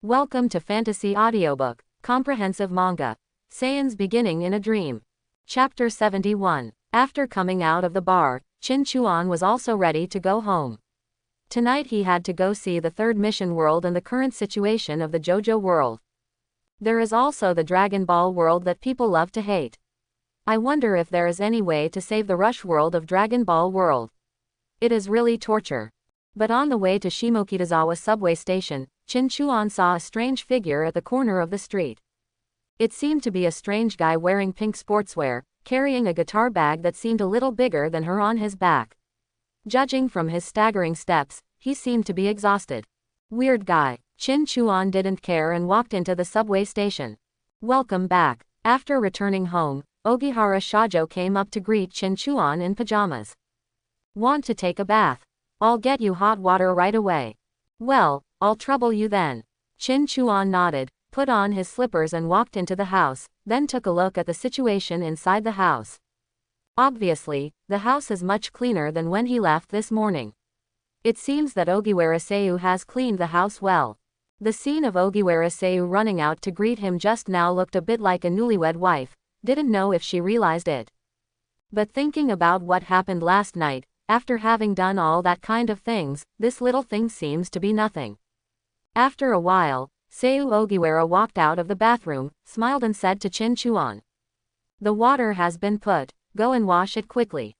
Welcome to Fantasy Audiobook, Comprehensive Manga. Saiyans Beginning in a Dream. Chapter 71. After coming out of the bar, Chin Chuan was also ready to go home. Tonight he had to go see the third mission world and the current situation of the JoJo world. There is also the Dragon Ball world that people love to hate. I wonder if there is any way to save the Rush world of Dragon Ball world. It is really torture. But on the way to Shimokitazawa subway station, Chin Chuan saw a strange figure at the corner of the street. It seemed to be a strange guy wearing pink sportswear, carrying a guitar bag that seemed a little bigger than her on his back. Judging from his staggering steps, he seemed to be exhausted. Weird guy. Chin Chuan didn't care and walked into the subway station. Welcome back. After returning home, Ogihara Shajo came up to greet Chin Chuan in pajamas. Want to take a bath? I'll get you hot water right away. Well, I'll trouble you then. Chin Chuan nodded, put on his slippers and walked into the house, then took a look at the situation inside the house. Obviously, the house is much cleaner than when he left this morning. It seems that Ogiwara Seiyu has cleaned the house well. The scene of Ogiwara Seiyu running out to greet him just now looked a bit like a newlywed wife, didn't know if she realized it. But thinking about what happened last night, after having done all that kind of things, this little thing seems to be nothing. After a while, Seiyu Ogiwara walked out of the bathroom, smiled and said to Chin Chuan. The water has been put, go and wash it quickly.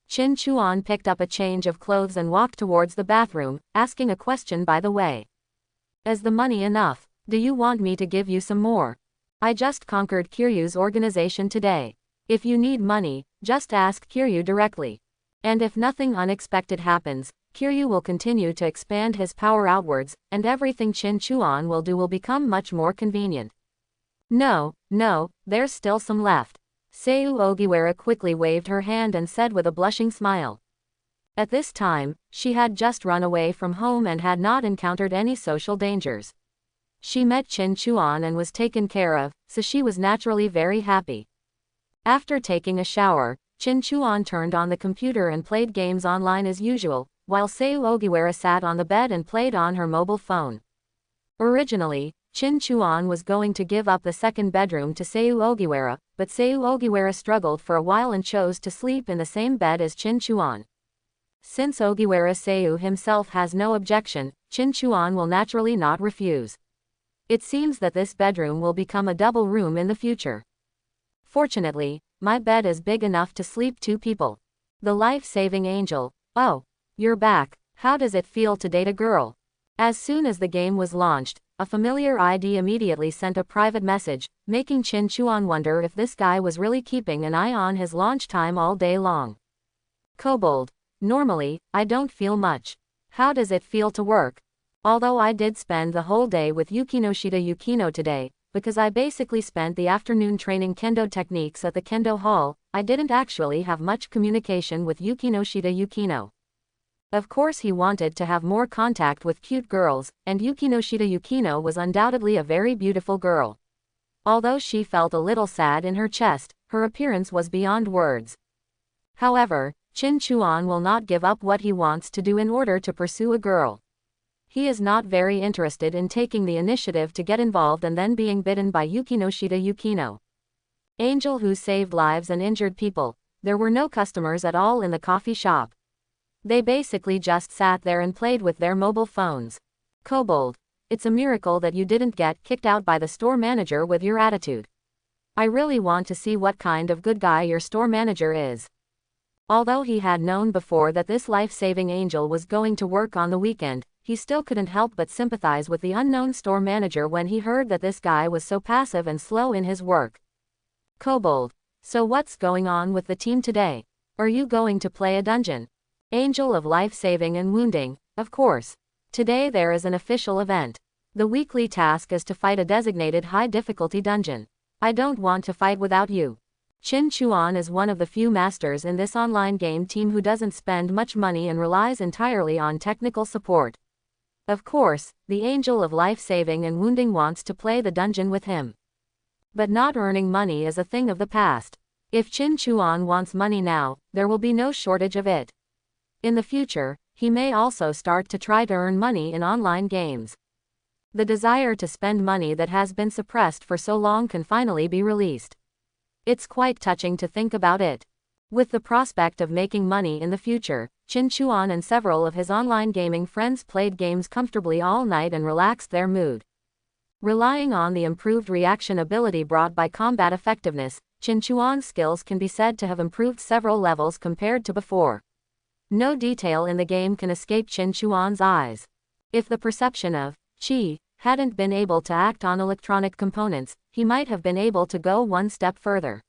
Chin Chuan picked up a change of clothes and walked towards the bathroom, asking a question by the way. Is the money enough? Do you want me to give you some more? I just conquered Kiryu's organization today. If you need money, just ask Kiryu directly. And if nothing unexpected happens, Kiryu will continue to expand his power outwards, and everything Chin Chuan will do will become much more convenient. No, there's still some left. Seiyu Ogiwara quickly waved her hand and said with a blushing smile. At this time, she had just run away from home and had not encountered any social dangers. She met Chin Chuan and was taken care of, so she was naturally very happy. After taking a shower, Chin Chuan turned on the computer and played games online as usual, while Seiyu Ogiwara sat on the bed and played on her mobile phone. Originally, Chin Chuan was going to give up the second bedroom to Seiyu Ogiwara, but Seiyu Ogiwara struggled for a while and chose to sleep in the same bed as Chin Chuan. Since Ogiwara Seiyu himself has no objection, Chin Chuan will naturally not refuse. It seems that this bedroom will become a double room in the future. Fortunately, my bed is big enough to sleep two people. The life-saving angel. Oh, you're back. How does it feel to date a girl? As soon as the game was launched, a familiar ID immediately sent a private message, making Chin Chuan wonder if this guy was really keeping an eye on his launch time all day long. Kobold. Normally, I don't feel much. How does it feel to work? Although I did spend the whole day with Yukinoshita Yukino today, because I basically spent the afternoon training kendo techniques at the kendo hall, I didn't actually have much communication with Yukinoshita Yukino. Of course he wanted to have more contact with cute girls, and Yukinoshita Yukino was undoubtedly a very beautiful girl. Although she felt a little sad in her chest, her appearance was beyond words. However, Chin Chuan will not give up what he wants to do in order to pursue a girl. He is not very interested in taking the initiative to get involved and then being bitten by Yukinoshita Yukino. Angel who saved lives and injured people. There were no customers at all in the coffee shop. They basically just sat there and played with their mobile phones. Kobold. It's a miracle that you didn't get kicked out by the store manager with your attitude. I really want to see what kind of good guy your store manager is. Although he had known before that this life-saving angel was going to work on the weekend, he still couldn't help but sympathize with the unknown store manager when he heard that this guy was so passive and slow in his work. Kobold. So what's going on with the team today? Are you going to play a dungeon? Angel of life-saving and wounding, of course. Today there is an official event. The weekly task is to fight a designated high-difficulty dungeon. I don't want to fight without you. Chin Chuan is one of the few masters in this online game team who doesn't spend much money and relies entirely on technical support. Of course, the angel of life-saving and wounding wants to play the dungeon with him. But not earning money is a thing of the past. If Chin Chuan wants money now, there will be no shortage of it. In the future, he may also start to try to earn money in online games. The desire to spend money that has been suppressed for so long can finally be released. It's quite touching to think about it. With the prospect of making money in the future, Qin Chuan and several of his online gaming friends played games comfortably all night and relaxed their mood. Relying on the improved reaction ability brought by combat effectiveness, Qin Chuan's skills can be said to have improved several levels compared to before. No detail in the game can escape Qin Chuan's eyes. If the perception of qi hadn't been able to act on electronic components, he might have been able to go one step further.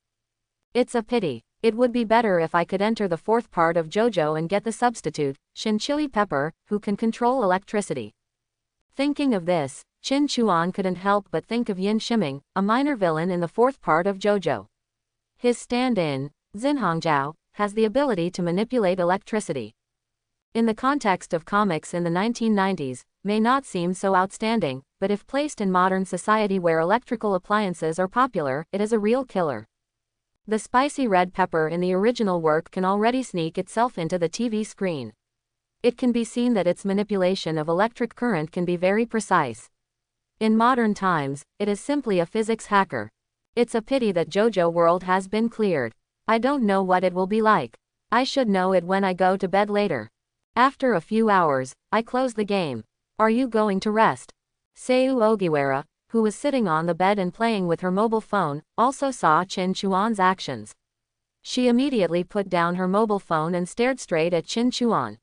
It's a pity. It would be better if I could enter the fourth part of JoJo and get the substitute, Shin Chili Pepper, who can control electricity. Thinking of this, Qin Chuan couldn't help but think of Yin Shiming, a minor villain in the fourth part of JoJo. His stand-in, Xinhongjiao, has the ability to manipulate electricity. In the context of comics in the 1990s, may not seem so outstanding, but if placed in modern society where electrical appliances are popular, it is a real killer. The spicy red pepper in the original work can already sneak itself into the TV screen. It can be seen that its manipulation of electric current can be very precise. In modern times, it is simply a physics hacker. It's a pity that JoJo World has been cleared. I don't know what it will be like. I should know it when I go to bed later. After a few hours, I close the game. Are you going to rest? Seiyu Ogiwara, who was sitting on the bed and playing with her mobile phone, also saw Qin Chuan's actions. She immediately put down her mobile phone and stared straight at Qin Chuan.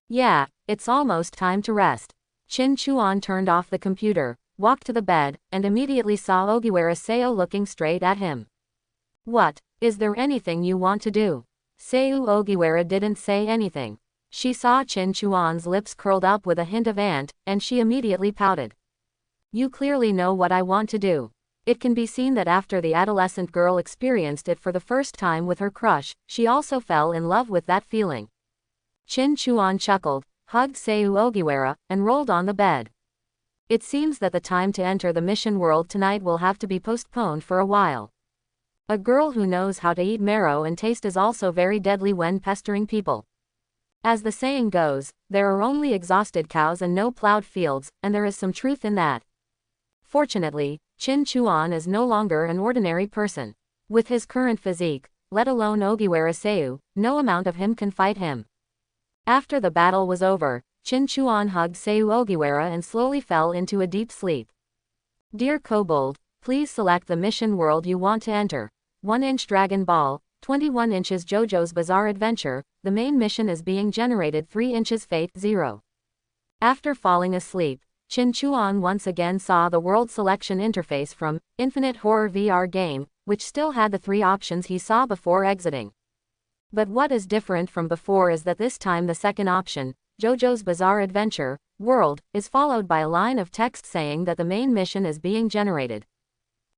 Yeah, it's almost time to rest. Qin Chuan turned off the computer, walked to the bed, and immediately saw Ogiwara Seiyu looking straight at him. What, is there anything you want to do? Seiyu Ogiwara didn't say anything. She saw Qin Chuan's lips curled up with a hint of ant, and she immediately pouted. You clearly know what I want to do. It can be seen that after the adolescent girl experienced it for the first time with her crush, she also fell in love with that feeling. Qin Chuan chuckled, hugged Seiyu Ogiwara, and rolled on the bed. It seems that the time to enter the mission world tonight will have to be postponed for a while. A girl who knows how to eat marrow and taste is also very deadly when pestering people. As the saying goes, there are only exhausted cows and no plowed fields, and there is some truth in that. Fortunately, Qin Chuan is no longer an ordinary person. With his current physique, let alone Ogiwara Seiyu, no amount of him can fight him. After the battle was over, Qin Chuan hugged Seiyu Ogiwara and slowly fell into a deep sleep. Dear Kobold, please select the mission world you want to enter. 1-inch Dragon Ball, 21 inches JoJo's Bizarre Adventure, the main mission is being generated 3 inches Fate 0. After falling asleep, Qin Chuan once again saw the world selection interface from Infinite Horror VR game, which still had the 3 options he saw before exiting. But what is different from before is that this time the second option, JoJo's Bizarre Adventure, World, is followed by a line of text saying that the main mission is being generated.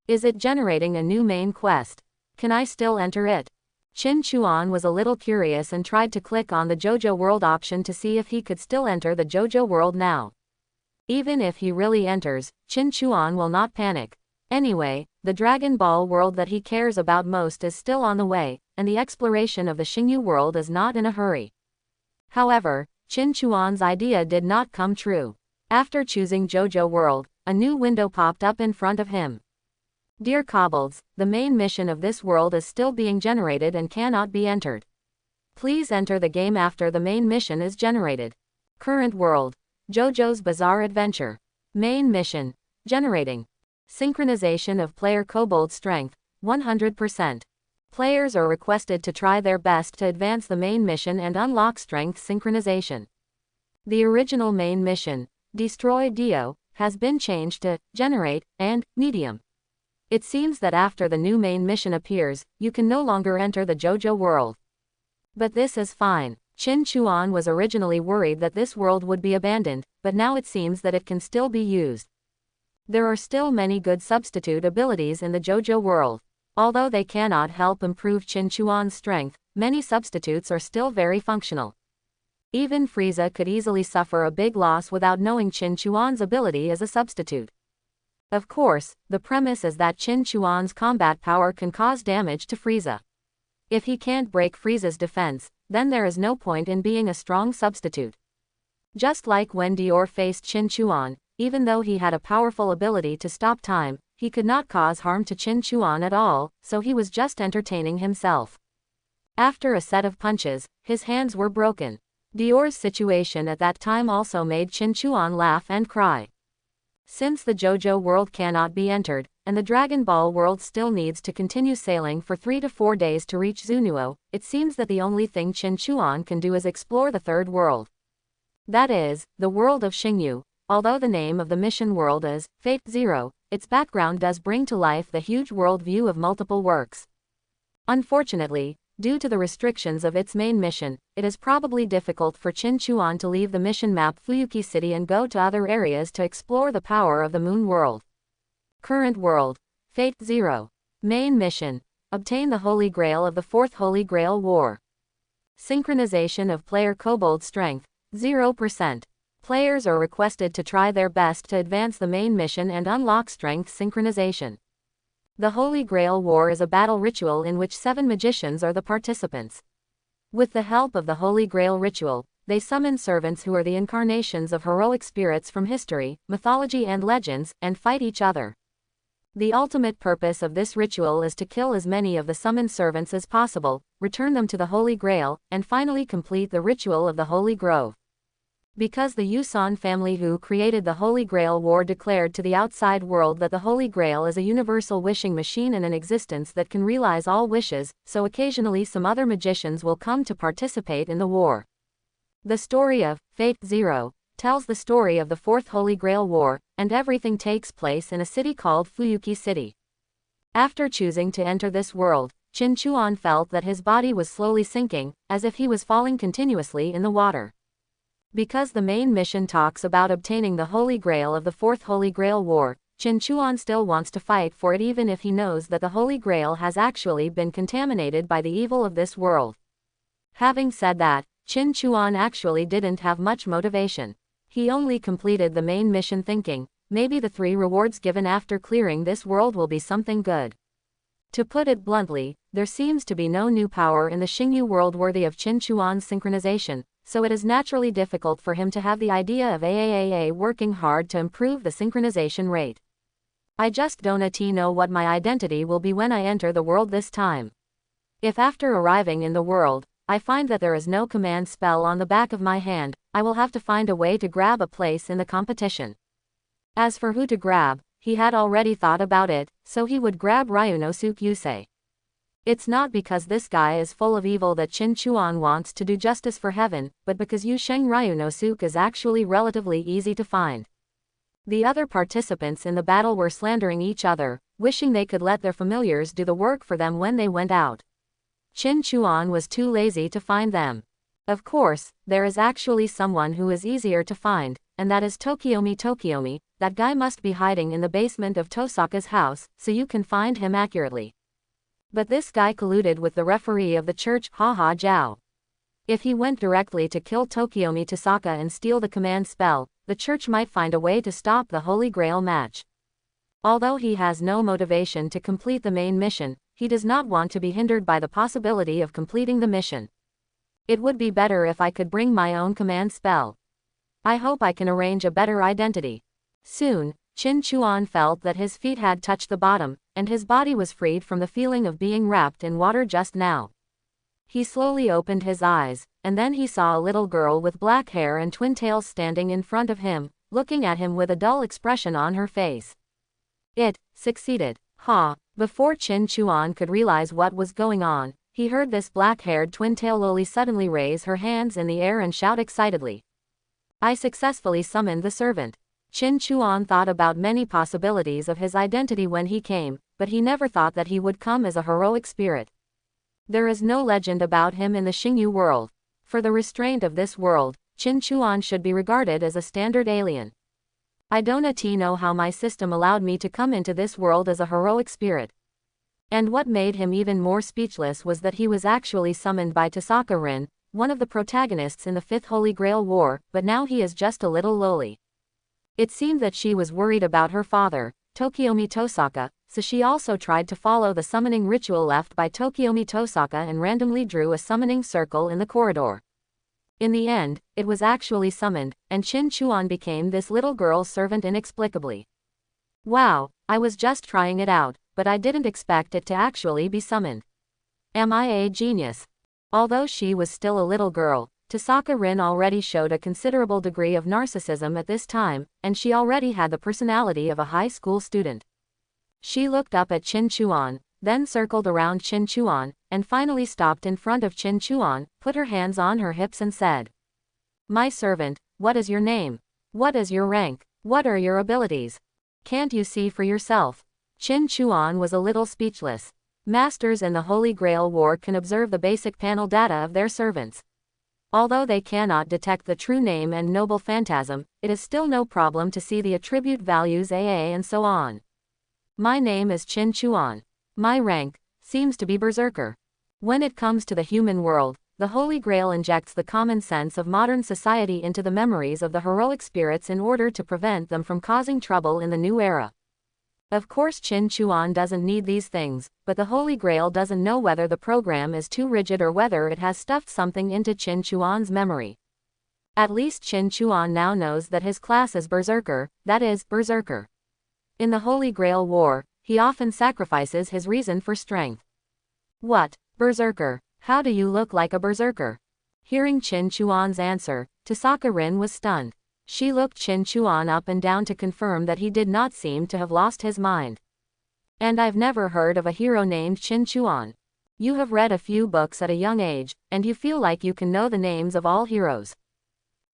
Is it generating a new main quest? Can I still enter it? Qin Chuan was a little curious and tried to click on the JoJo World option to see if he could still enter the JoJo World now. Even if he really enters, Qin Chuan will not panic. Anyway, the Dragon Ball world that he cares about most is still on the way, and the exploration of the Xingyu world is not in a hurry. However, Qin Chuan's idea did not come true. After choosing JoJo World, a new window popped up in front of him. Dear Kobolds, the main mission of this world is still being generated and cannot be entered. Please enter the game after the main mission is generated. Current world. JoJo's Bizarre Adventure. Main mission. Generating. Synchronization of player Kobold strength, 100%. Players are requested to try their best to advance the main mission and unlock strength synchronization. The original main mission, Destroy Dio, has been changed to Generate and Medium. It seems that after the new main mission appears, you can no longer enter the JoJo world. But this is fine. Qin Chuan was originally worried that this world would be abandoned, but now it seems that it can still be used. There are still many good substitute abilities in the JoJo world. Although they cannot help improve Qin Chuan's strength, many substitutes are still very functional. Even Frieza could easily suffer a big loss without knowing Qin Chuan's ability as a substitute. Of course, the premise is that Qin Chuan's combat power can cause damage to Frieza. If he can't break Frieza's defense, then there is no point in being a strong substitute. Just like when Dior faced Qin Chuan, even though he had a powerful ability to stop time, he could not cause harm to Qin Chuan at all, so he was just entertaining himself. After a set of punches, his hands were broken. Dior's situation at that time also made Qin Chuan laugh and cry. Since the JoJo world cannot be entered, and the Dragon Ball world still needs to continue sailing for 3 to 4 days to reach Zunuo, it seems that the only thing Qin Chuan can do is explore the third world. That is, the world of Xingyu. Although the name of the mission world is Fate Zero, its background does bring to life the huge world view of multiple works. Unfortunately, due to the restrictions of its main mission, it is probably difficult for Qin Chuan to leave the mission map Fuyuki City and go to other areas to explore the power of the Moon World. Current World. Fate Zero. Main Mission. Obtain the Holy Grail of the Fourth Holy Grail War. Synchronization of player kobold strength. 0%. Players are requested to try their best to advance the main mission and unlock strength synchronization. The Holy Grail War is a battle ritual in which 7 magicians are the participants. With the help of the Holy Grail ritual, they summon servants who are the incarnations of heroic spirits from history, mythology and legends, and fight each other. The ultimate purpose of this ritual is to kill as many of the summoned servants as possible, return them to the Holy Grail, and finally complete the ritual of the Holy Grove. Because the Yusan family who created the Holy Grail War declared to the outside world that the Holy Grail is a universal wishing machine and an existence that can realize all wishes, so occasionally some other magicians will come to participate in the war. The story of Fate Zero tells the story of the Fourth Holy Grail War, and everything takes place in a city called Fuyuki City. After choosing to enter this world, Qin Chuan felt that his body was slowly sinking, as if he was falling continuously in the water. Because the main mission talks about obtaining the Holy Grail of the Fourth Holy Grail War, Qin Chuan still wants to fight for it even if he knows that the Holy Grail has actually been contaminated by the evil of this world. Having said that, Qin Chuan actually didn't have much motivation. He only completed the main mission thinking, maybe the 3 rewards given after clearing this world will be something good. To put it bluntly, there seems to be no new power in the Xingyu world worthy of Qin Chuan's synchronization, so it is naturally difficult for him to have the idea of AAAA working hard to improve the synchronization rate. I just don't know what my identity will be when I enter the world this time. If after arriving in the world, I find that there is no command spell on the back of my hand, I will have to find a way to grab a place in the competition. As for who to grab, he had already thought about it, so he would grab Ryunosuke Yusei. It's not because this guy is full of evil that Qin Chuan wants to do justice for heaven, but because Yusheng Ryunosuke is actually relatively easy to find. The other participants in the battle were slandering each other, wishing they could let their familiars do the work for them when they went out. Qin Chuan was too lazy to find them. Of course, there is actually someone who is easier to find, and that is Tokiomi. That guy must be hiding in the basement of Tosaka's house, so you can find him accurately. But this guy colluded with the referee of the church, Haha Zhao. If he went directly to kill Tokiomi Tosaka and steal the command spell, the church might find a way to stop the Holy Grail match. Although he has no motivation to complete the main mission, he does not want to be hindered by the possibility of completing the mission. It would be better if I could bring my own command spell. I hope I can arrange a better identity. Soon, Qin Chuan felt that his feet had touched the bottom, and his body was freed from the feeling of being wrapped in water just now. He slowly opened his eyes, and then he saw a little girl with black hair and twin tails standing in front of him, looking at him with a dull expression on her face. It succeeded. Before Qin Chuan could realize what was going on, he heard this black-haired twin-tail loli suddenly raise her hands in the air and shout excitedly. I successfully summoned the servant. Qin Chuan thought about many possibilities of his identity when he came, but he never thought that he would come as a heroic spirit. There is no legend about him in the Xingyu world. For the restraint of this world, Qin Chuan should be regarded as a standard alien. I don't know how my system allowed me to come into this world as a heroic spirit. And what made him even more speechless was that he was actually summoned by Tosaka Rin, one of the protagonists in the Fifth Holy Grail War, but now he is just a little loli. It seemed that she was worried about her father, Tokiomi Tosaka, so she also tried to follow the summoning ritual left by Tokiomi Tosaka and randomly drew a summoning circle in the corridor. In the end, it was actually summoned, and Qin Chuan became this little girl's servant inexplicably. Wow, I was just trying it out, but I didn't expect it to actually be summoned. Am I a genius? Although she was still a little girl, Tasaka Rin already showed a considerable degree of narcissism at this time, and she already had the personality of a high school student. She looked up at Qin Chuan, then circled around Qin Chuan, and finally stopped in front of Qin Chuan, put her hands on her hips and said, "My servant, what is your name? What is your rank? What are your abilities? Can't you see for yourself?" Qin Chuan was a little speechless. Masters in the Holy Grail War can observe the basic panel data of their servants. Although they cannot detect the true name and noble phantasm, it is still no problem to see the attribute values AA and so on. My name is Qin Chuan. My rank seems to be Berserker. When it comes to the human world, the Holy Grail injects the common sense of modern society into the memories of the heroic spirits in order to prevent them from causing trouble in the new era. Of course Qin Chuan doesn't need these things, but the Holy Grail doesn't know whether the program is too rigid or whether it has stuffed something into Qin Chuan's memory. At least Qin Chuan now knows that his class is Berserker, that is, Berserker. In the Holy Grail War, he often sacrifices his reason for strength. What? Berserker? How do you look like a Berserker? Hearing Qin Chuan's answer, Tasaka Rin was stunned. She looked Qin Chuan up and down to confirm that he did not seem to have lost his mind. And I've never heard of a hero named Qin Chuan. You have read a few books at a young age, and you feel like you can know the names of all heroes.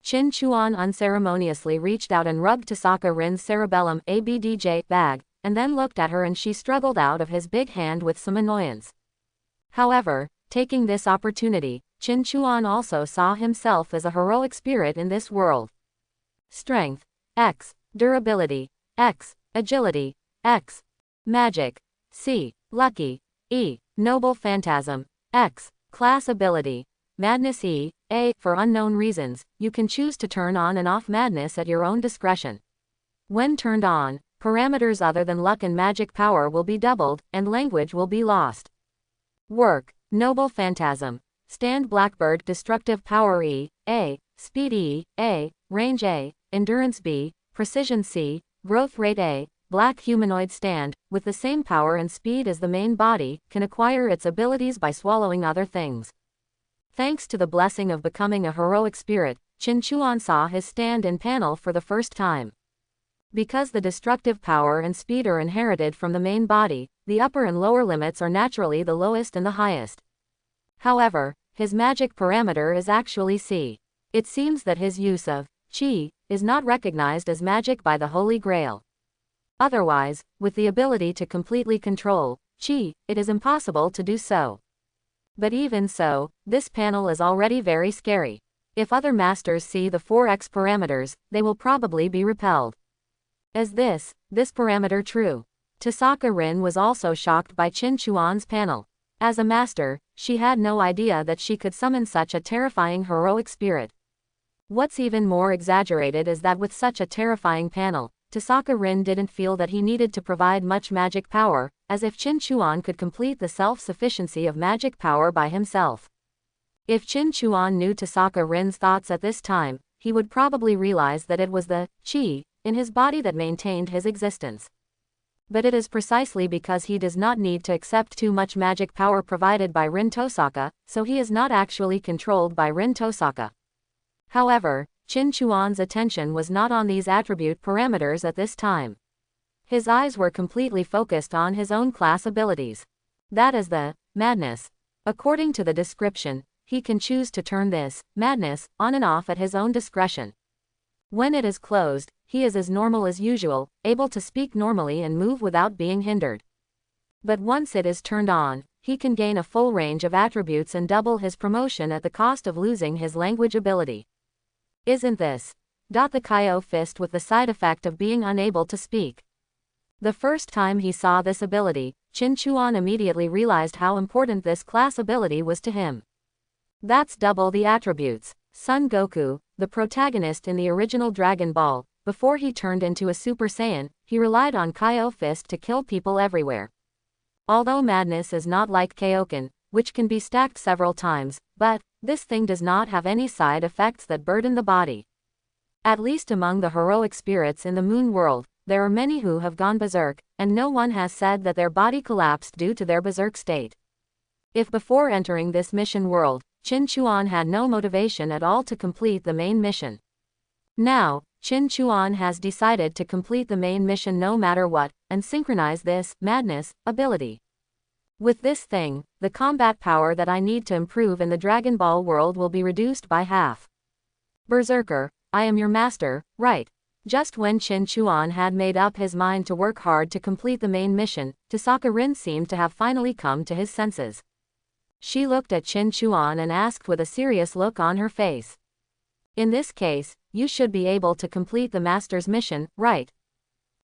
Qin Chuan unceremoniously reached out and rubbed Tasaka Rin's cerebellum ABDJ bag, and then looked at her and she struggled out of his big hand with some annoyance. However, taking this opportunity, Qin Chuan also saw himself as a heroic spirit in this world. Strength, X. Durability, X. Agility, X. Magic, C. Lucky, E. Noble Phantasm, X. Class Ability, Madness E. A. For unknown reasons, you can choose to turn on and off madness at your own discretion. When turned on, parameters other than luck and magic power will be doubled, and language will be lost. Work, Noble Phantasm, Stand Blackbird Destructive Power E. A. Speed E. A. Range A. Endurance B. Precision C. Growth Rate A. Black Humanoid Stand, with the same power and speed as the main body, can acquire its abilities by swallowing other things. Thanks to the blessing of becoming a heroic spirit, Qin Chuan saw his stand in panel for the first time. Because the destructive power and speed are inherited from the main body, the upper and lower limits are naturally the lowest and the highest. However, his magic parameter is actually C. It seems that his use of Qi is not recognized as magic by the Holy Grail. Otherwise, with the ability to completely control Qi, it is impossible to do so. But even so, this panel is already very scary. If other masters see the 4x parameters, they will probably be repelled. Is this parameter true? Tasaka Rin was also shocked by Qin Chuan's panel. As a master, she had no idea that she could summon such a terrifying heroic spirit. What's even more exaggerated is that with such a terrifying panel, Tasaka Rin didn't feel that he needed to provide much magic power, as if Qin Chuan could complete the self-sufficiency of magic power by himself. If Qin Chuan knew Tasaka Rin's thoughts at this time, he would probably realize that it was the Qi in his body that maintained his existence. But it is precisely because he does not need to accept too much magic power provided by Rin Tosaka, so he is not actually controlled by Rin Tosaka. However, Qin Chuan's attention was not on these attribute parameters at this time. His eyes were completely focused on his own class abilities. That is the madness. According to the description, he can choose to turn this madness on and off at his own discretion. When it is closed, he is as normal as usual, able to speak normally and move without being hindered. But once it is turned on, he can gain a full range of attributes and double his promotion at the cost of losing his language ability. Isn't this the Kyo fist with the side effect of being unable to speak? The first time he saw this ability, Qin Chuan immediately realized how important this class ability was to him. That's double the attributes. Son Goku, the protagonist in the original Dragon Ball, before he turned into a Super Saiyan, he relied on Kyo fist to kill people everywhere. Although madness is not like Kaioken, which can be stacked several times, but This thing does not have any side effects that burden the body. At least among the heroic spirits in the moon world, there are many who have gone berserk, and no one has said that their body collapsed due to their berserk state. If before entering this mission world, Qin Chuan had no motivation at all to complete the main mission. Now, Qin Chuan has decided to complete the main mission no matter what, and synchronize this madness ability. With this thing, the combat power that I need to improve in the Dragon Ball world will be reduced by half. Berserker, I am your master, right? Just when Qin Chuan had made up his mind to work hard to complete the main mission, Tasaka Rin seemed to have finally come to his senses. She looked at Qin Chuan and asked with a serious look on her face. In this case, you should be able to complete the master's mission, right?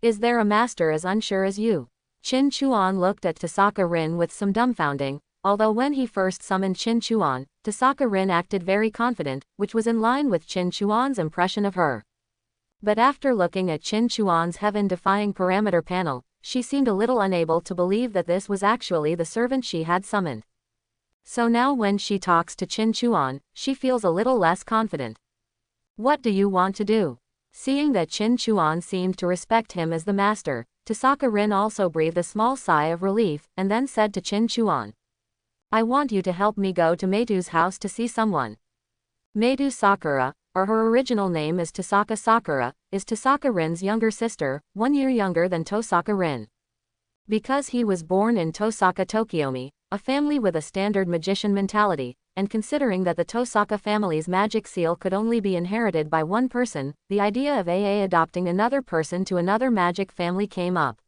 Is there a master as unsure as you? Qin Chuan looked at Tasaka Rin with some dumbfounding, although when he first summoned Qin Chuan, Tasaka Rin acted very confident, which was in line with Qin Chuan's impression of her. But after looking at Qin Chuan's heaven-defying parameter panel, she seemed a little unable to believe that this was actually the servant she had summoned. So now when she talks to Qin Chuan, she feels a little less confident. What do you want to do? Seeing that Qin Chuan seemed to respect him as the master, Tasaka Rin also breathed a small sigh of relief, and then said to Qin Chuan, I want you to help me go to Meidu's house to see someone. Meidu Sakura, or her original name is Tasaka Sakura, is Tasaka Rin's younger sister, 1 year younger than Tosaka Rin. Because he was born in Tosaka Tokyomi, a family with a standard magician mentality, and considering that the Tosaka family's magic seal could only be inherited by one person, the idea of adopting another person to another magic family came up.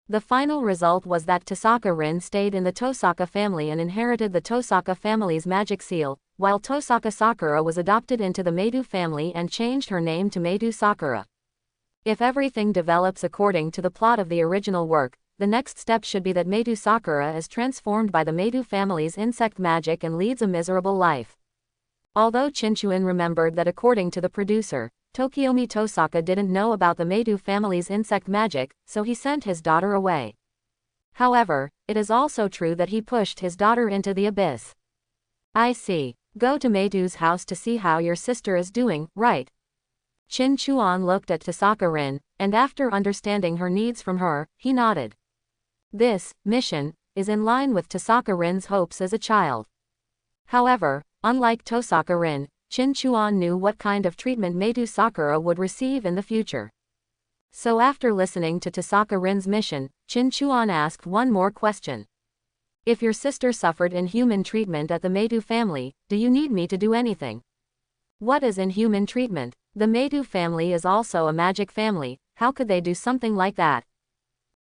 The final result was that Tasaka Rin stayed in the Tosaka family and inherited the Tosaka family's magic seal, while Tosaka Sakura was adopted into the Meidu family and changed her name to Meidu Sakura. If everything develops according to the plot of the original work, the next step should be that Meidu Sakura is transformed by the Meidu family's insect magic and leads a miserable life. Although Qinchuan remembered that according to the producer, Tokyomi Tosaka didn't know about the Meidu family's insect magic, so he sent his daughter away. However, it is also true that he pushed his daughter into the abyss. I see. Go to Meidu's house to see how your sister is doing, right? Qin Chuan looked at Tasaka Rin, and after understanding her needs from her, he nodded. This mission is in line with Tasaka Rin's hopes as a child. However, unlike Tosaka Rin, Qin Chuan knew what kind of treatment Meidu Sakura would receive in the future. So after listening to Tasaka Rin's mission, Qin Chuan asked one more question. If your sister suffered inhuman treatment at the Meidu family, do you need me to do anything? What is inhuman treatment? The Meidu family is also a magic family, how could they do something like that?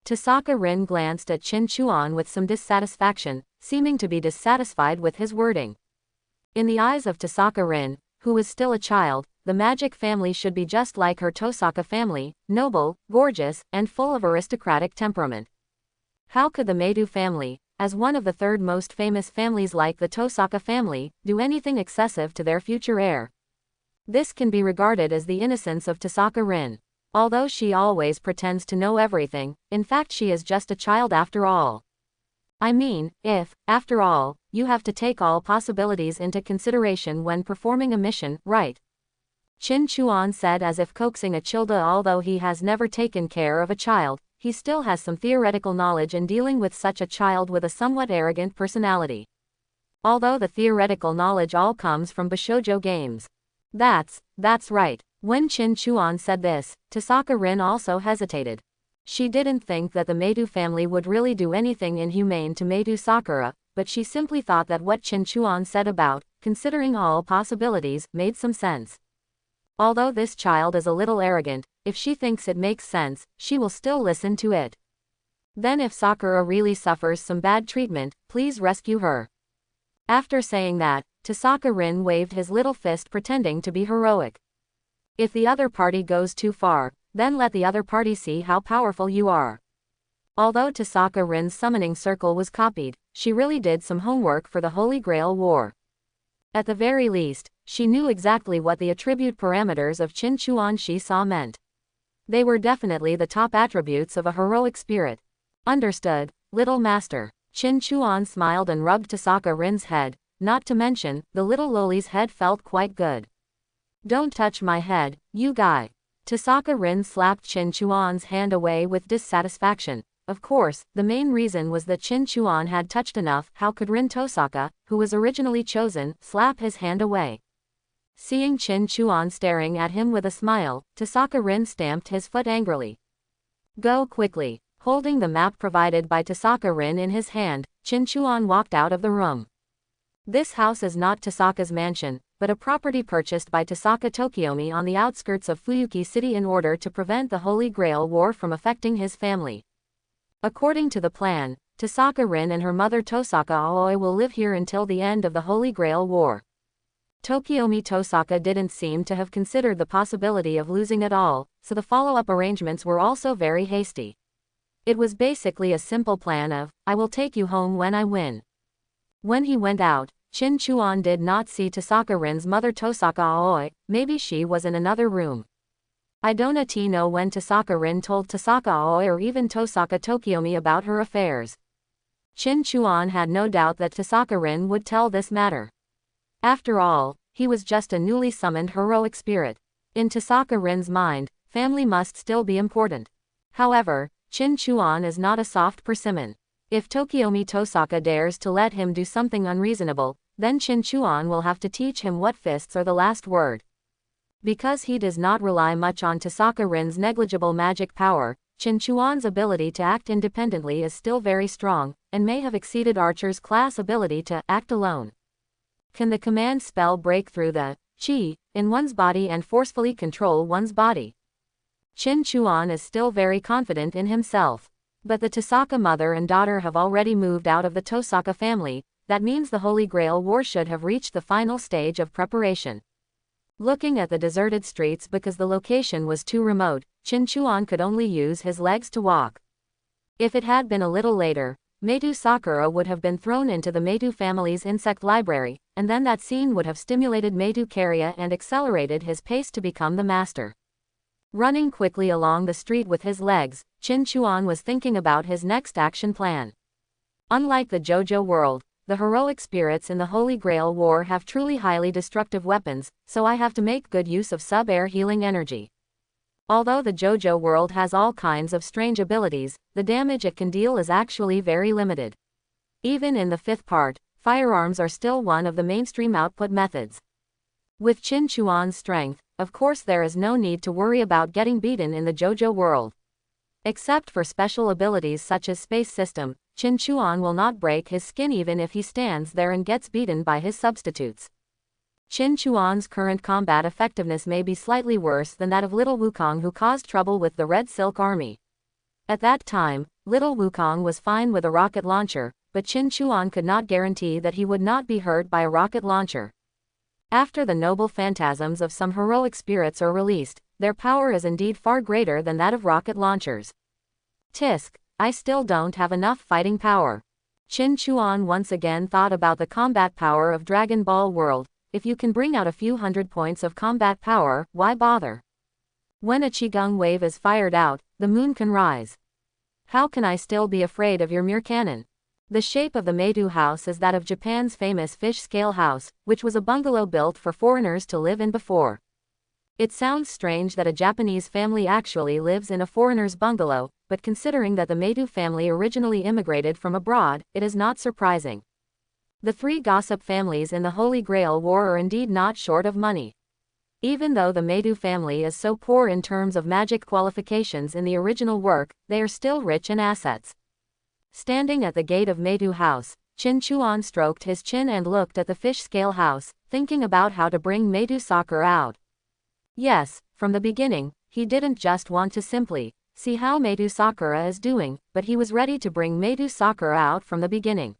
Tasaka Rin glanced at Qin Chuan with some dissatisfaction, seeming to be dissatisfied with his wording. In the eyes of Tasaka Rin, who is still a child, the magic family should be just like her Tosaka family, noble, gorgeous, and full of aristocratic temperament. How could the Meidu family, as one of the third most famous families like the Tosaka family, do anything excessive to their future heir? This can be regarded as the innocence of Tasaka Rin. Although she always pretends to know everything, in fact she is just a child after all. I mean, if, after all, you have to take all possibilities into consideration when performing a mission, right? Qin Chuan said as if coaxing a Childa. Although he has never taken care of a child, he still has some theoretical knowledge in dealing with such a child with a somewhat arrogant personality. Although the theoretical knowledge all comes from Bishoujo games. That's right. When Qin Chuan said this, Tasaka Rin also hesitated. She didn't think that the Meidu family would really do anything inhumane to Meidu Sakura, but she simply thought that what Qin Chuan said about, considering all possibilities, made some sense. Although this child is a little arrogant, if she thinks it makes sense, she will still listen to it. Then if Sakura really suffers some bad treatment, please rescue her. After saying that, Tasaka Rin waved his little fist pretending to be heroic. If the other party goes too far, then let the other party see how powerful you are. Although Tasaka Rin's summoning circle was copied, she really did some homework for the Holy Grail War. At the very least, she knew exactly what the attribute parameters of Qin Chuan she saw meant. They were definitely the top attributes of a heroic spirit. Understood, little master. Qin Chuan smiled and rubbed Tasaka Rin's head, not to mention, the little loli's head felt quite good. Don't touch my head, you guy. Tosaka Rin slapped Qin Chuan's hand away with dissatisfaction. Of course, the main reason was that Qin Chuan had touched enough. How could Rin Tosaka, who was originally chosen, slap his hand away? Seeing Qin Chuan staring at him with a smile, Tosaka Rin stamped his foot angrily. Go quickly. Holding the map provided by Tosaka Rin in his hand, Qin Chuan walked out of the room. This house is not Tosaka's mansion, but a property purchased by Tosaka Tokiomi on the outskirts of Fuyuki City in order to prevent the Holy Grail War from affecting his family. According to the plan, Tosaka Rin and her mother Tosaka Aoi will live here until the end of the Holy Grail War. Tokiomi Tosaka didn't seem to have considered the possibility of losing at all, so the follow-up arrangements were also very hasty. It was basically a simple plan of, I will take you home when I win. When he went out, Qin Chuan did not see Tosaka Rin's mother Tosaka Aoi, maybe she was in another room. I don't know when Tosaka Rin told Tosaka Aoi or even Tosaka Tokiomi about her affairs. Qin Chuan had no doubt that Tosaka Rin would tell this matter. After all, he was just a newly summoned heroic spirit. In Tosaka Rin's mind, family must still be important. However, Qin Chuan is not a soft persimmon. If Tokiomi Tosaka dares to let him do something unreasonable, then Qin Chuan will have to teach him what fists are the last word. Because he does not rely much on Tosaka Rin's negligible magic power, Qin Chuan's ability to act independently is still very strong, and may have exceeded Archer's class ability to act alone. Can the command spell break through the qi in one's body and forcefully control one's body? Qin Chuan is still very confident in himself. But the Tosaka mother and daughter have already moved out of the Tosaka family. That means the Holy Grail War should have reached the final stage of preparation. Looking at the deserted streets because the location was too remote, Qin Chuan could only use his legs to walk. If it had been a little later, Meitu Sakura would have been thrown into the Meitu family's insect library, and then that scene would have stimulated Meitu Karya and accelerated his pace to become the master. Running quickly along the street with his legs, Qin Chuan was thinking about his next action plan. Unlike the JoJo world, the heroic spirits in the Holy Grail War have truly highly destructive weapons, so I have to make good use of sub-air healing energy. Although the JoJo world has all kinds of strange abilities, the damage it can deal is actually very limited. Even in the fifth part, firearms are still one of the mainstream output methods. With Qin Chuan's strength, of course there is no need to worry about getting beaten in the JoJo world. Except for special abilities such as Space System, Qin Chuan will not break his skin even if he stands there and gets beaten by his substitutes. Qin Chuan's current combat effectiveness may be slightly worse than that of Little Wukong, who caused trouble with the Red Silk Army. At that time, Little Wukong was fine with a rocket launcher, but Qin Chuan could not guarantee that he would not be hurt by a rocket launcher. After the noble phantasms of some heroic spirits are released, their power is indeed far greater than that of rocket launchers. Tisk, I still don't have enough fighting power. Qin Chuan once again thought about the combat power of Dragon Ball World. If you can bring out a few hundred points of combat power, why bother? When a Qigong wave is fired out, the moon can rise. How can I still be afraid of your mere cannon? The shape of the Meitu house is that of Japan's famous fish-scale house, which was a bungalow built for foreigners to live in before. It sounds strange that a Japanese family actually lives in a foreigner's bungalow, but considering that the Meitu family originally immigrated from abroad, it is not surprising. The three gossip families in the Holy Grail War are indeed not short of money. Even though the Meitu family is so poor in terms of magic qualifications in the original work, they are still rich in assets. Standing at the gate of Meitu House, Qin Chuan stroked his chin and looked at the fish-scale house, thinking about how to bring Meitu Sakura out. Yes, from the beginning, he didn't just want to simply see how Meitu Sakura is doing, but he was ready to bring Meitu Sakura out from the beginning.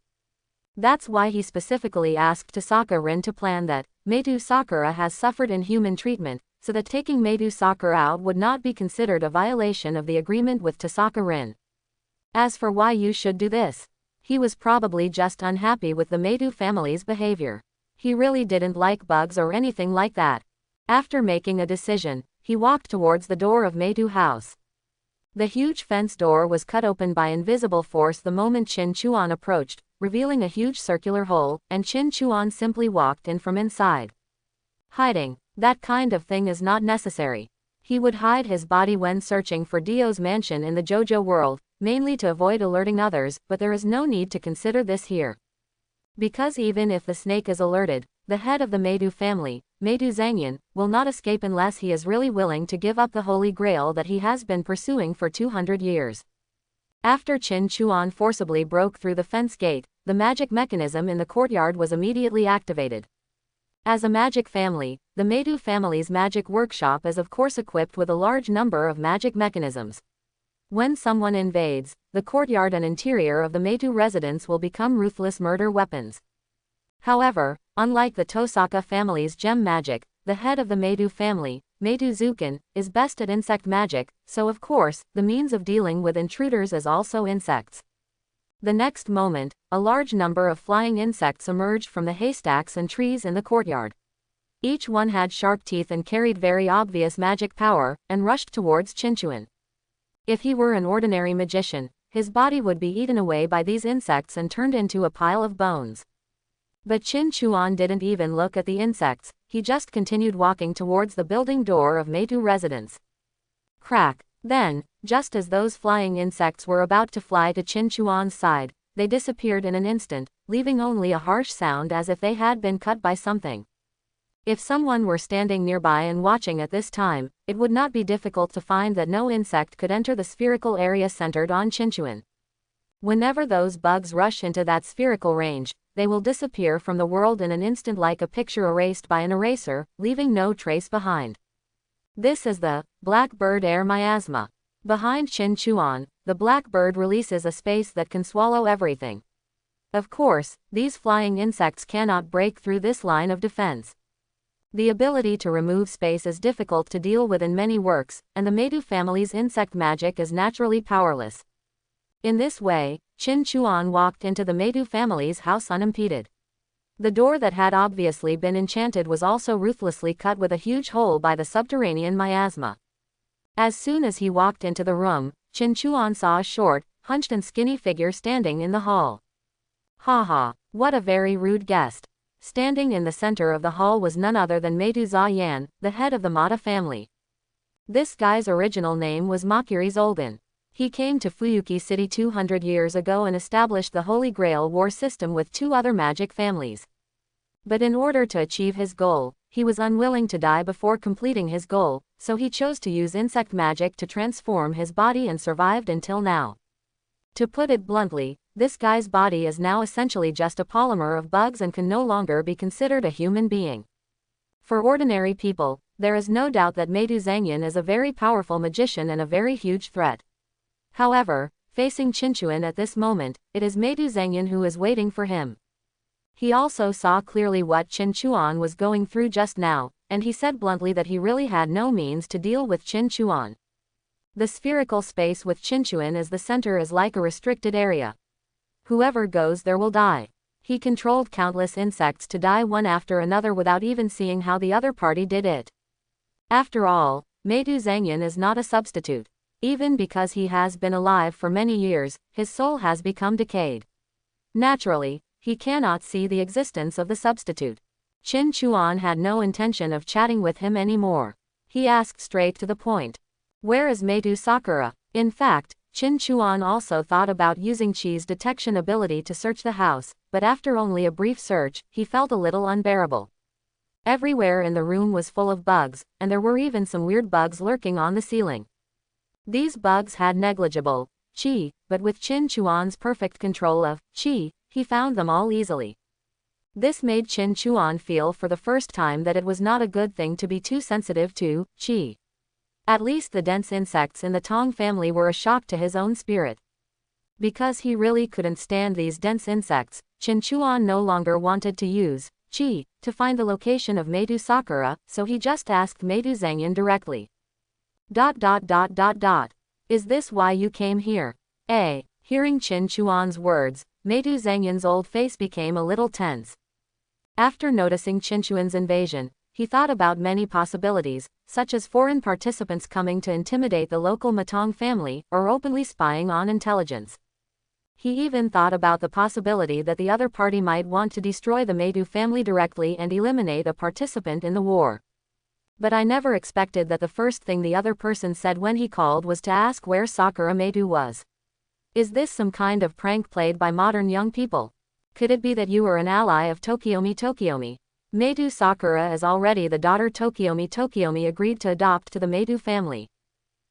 That's why he specifically asked Tosaka Rin to plan that Meitu Sakura has suffered inhuman treatment, so that taking Meitu Sakura out would not be considered a violation of the agreement with Tosaka Rin. As for why you should do this, he was probably just unhappy with the Meitu family's behavior. He really didn't like bugs or anything like that. After making a decision, he walked towards the door of Meitu House. The huge fence door was cut open by invisible force the moment Qin Chuan approached, revealing a huge circular hole, and Qin Chuan simply walked in from inside. Hiding. That kind of thing is not necessary. He would hide his body when searching for Dio's mansion in the JoJo world, mainly to avoid alerting others, but there is no need to consider this here. Because even if the snake is alerted, the head of the Meidu family, Meidu Zhangyan, will not escape unless he is really willing to give up the Holy Grail that he has been pursuing for 200 years. After Qin Chuan forcibly broke through the fence gate, the magic mechanism in the courtyard was immediately activated. As a magic family, the Meidu family's magic workshop is of course equipped with a large number of magic mechanisms. When someone invades, the courtyard and interior of the Meidu residence will become ruthless murder weapons. However, unlike the Tosaka family's gem magic, the head of the Meidu family, Meidu Zukin, is best at insect magic, so of course, the means of dealing with intruders is also insects. The next moment, a large number of flying insects emerged from the haystacks and trees in the courtyard. Each one had sharp teeth and carried very obvious magic power, and rushed towards Qin Chuan. If he were an ordinary magician, his body would be eaten away by these insects and turned into a pile of bones. But Qin Chuan didn't even look at the insects, he just continued walking towards the building door of Meidu residence. Crack. Then, just as those flying insects were about to fly to Qin Chuan's side, they disappeared in an instant, leaving only a harsh sound as if they had been cut by something. If someone were standing nearby and watching at this time, it would not be difficult to find that no insect could enter the spherical area centered on Qin Chuan. Whenever those bugs rush into that spherical range, they will disappear from the world in an instant like a picture erased by an eraser, leaving no trace behind. This is the blackbird air miasma. Behind Qin Chuan, the blackbird releases a space that can swallow everything. Of course, these flying insects cannot break through this line of defense. The ability to remove space is difficult to deal with in many works, and the Meidu family's insect magic is naturally powerless. In this way, Qin Chuan walked into the Meidu family's house unimpeded. The door that had obviously been enchanted was also ruthlessly cut with a huge hole by the subterranean miasma. As soon as he walked into the room, Qin Chuan saw a short, hunched and skinny figure standing in the hall. Ha, what a very rude guest. Standing in the center of the hall was none other than Meidu Zayan, the head of the Mata family. This guy's original name was Makiri Zoldan. He came to Fuyuki City 200 years ago and established the Holy Grail war system with 2 other magic families. But in order to achieve his goal, he was unwilling to die before completing his goal, so he chose to use insect magic to transform his body and survived until now. To put it bluntly, this guy's body is now essentially just a polymer of bugs and can no longer be considered a human being. For ordinary people, there is no doubt that Meidu Zhangyan is a very powerful magician and a very huge threat. However, facing Qin Chuan at this moment, it is Meidu Zhangyan who is waiting for him. He also saw clearly what Qin Chuan was going through just now, and he said bluntly that he really had no means to deal with Qin Chuan. The spherical space with Qin Chuan as the center is like a restricted area. Whoever goes there will die. He controlled countless insects to die one after another without even seeing how the other party did it. After all, Meidu Zhangyan is not a substitute. Even because he has been alive for many years, his soul has become decayed. Naturally, he cannot see the existence of the substitute. Qin Chuan had no intention of chatting with him anymore. He asked straight to the point. Where is Meidu Sakura? In fact, Qin Chuan also thought about using Qi's detection ability to search the house, but after only a brief search, he felt a little unbearable. Everywhere in the room was full of bugs, and there were even some weird bugs lurking on the ceiling. These bugs had negligible Qi, but with Qin Chuan's perfect control of Qi, he found them all easily. This made Qin Chuan feel for the first time that it was not a good thing to be too sensitive to Qi. At least the dense insects in the Tong family were a shock to his own spirit. Because he really couldn't stand these dense insects, Qin Chuan no longer wanted to use Qi to find the location of Meidu Sakura, so he just asked Meidu Zhangyan directly. ... Is this why you came here? Hearing Qin Chuan's words, Meidu Zhangyan's old face became a little tense. After noticing Qin Chuan's invasion, he thought about many possibilities, such as foreign participants coming to intimidate the local Matong family, or openly spying on intelligence. He even thought about the possibility that the other party might want to destroy the Medu family directly and eliminate a participant in the war. But I never expected that the first thing the other person said when he called was to ask where Sakura Medu was. Is this some kind of prank played by modern young people? Could it be that you were an ally of Tokiomi? Medu Sakura is already the daughter Tokiomi agreed to adopt to the Medu family.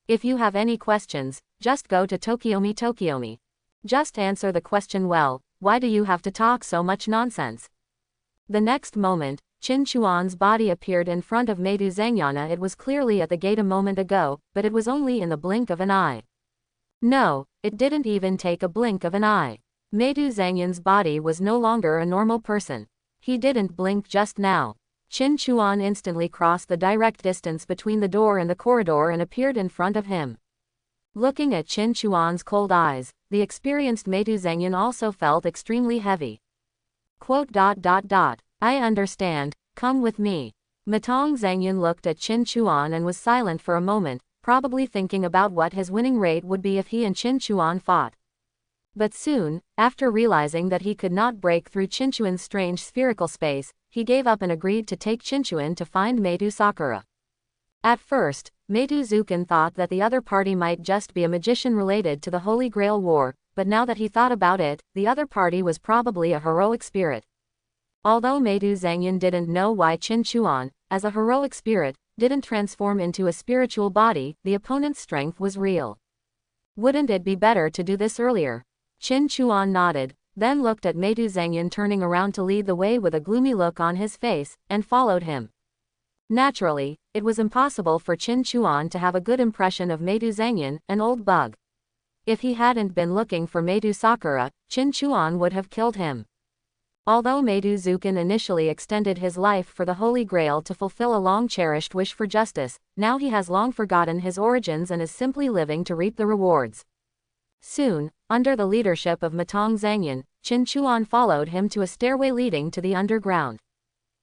If you have any questions, just go to Tokiomi. Just answer the question well, why do you have to talk so much nonsense? The next moment, Qin Chuan's body appeared in front of Medu Zangyana. It was clearly at the gate a moment ago, but it was only in the blink of an eye. No, it didn't even take a blink of an eye. Medu Zangyan's body was no longer a normal person. He didn't blink just now. Qin Chuan instantly crossed the direct distance between the door and the corridor and appeared in front of him. Looking at Qin Chuan's cold eyes, the experienced Medu Zangyan also felt extremely heavy. I understand, come with me. Matong Zangyan looked at Qin Chuan and was silent for a moment, probably thinking about what his winning rate would be if he and Qin Chuan fought. But soon, after realizing that he could not break through Qin Chuan's strange spherical space, he gave up and agreed to take Qin Chuan to find Medu Sakura. At first, Medu Zukin thought that the other party might just be a magician related to the Holy Grail War, but now that he thought about it, the other party was probably a heroic spirit. Although Medu Zangyan didn't know why Qin Chuan, as a heroic spirit, didn't transform into a spiritual body, the opponent's strength was real. Wouldn't it be better to do this earlier? Qin Chuan nodded, then looked at Medu Zangyan turning around to lead the way with a gloomy look on his face, and followed him. Naturally, it was impossible for Qin Chuan to have a good impression of Medu Zangyan, an old bug. If he hadn't been looking for Medu Sakura, Qin Chuan would have killed him. Although Medu Zukin initially extended his life for the Holy Grail to fulfill a long-cherished wish for justice, now he has long forgotten his origins and is simply living to reap the rewards. Soon, under the leadership of Matong Zangyan, Qin Chuan followed him to a stairway leading to the underground.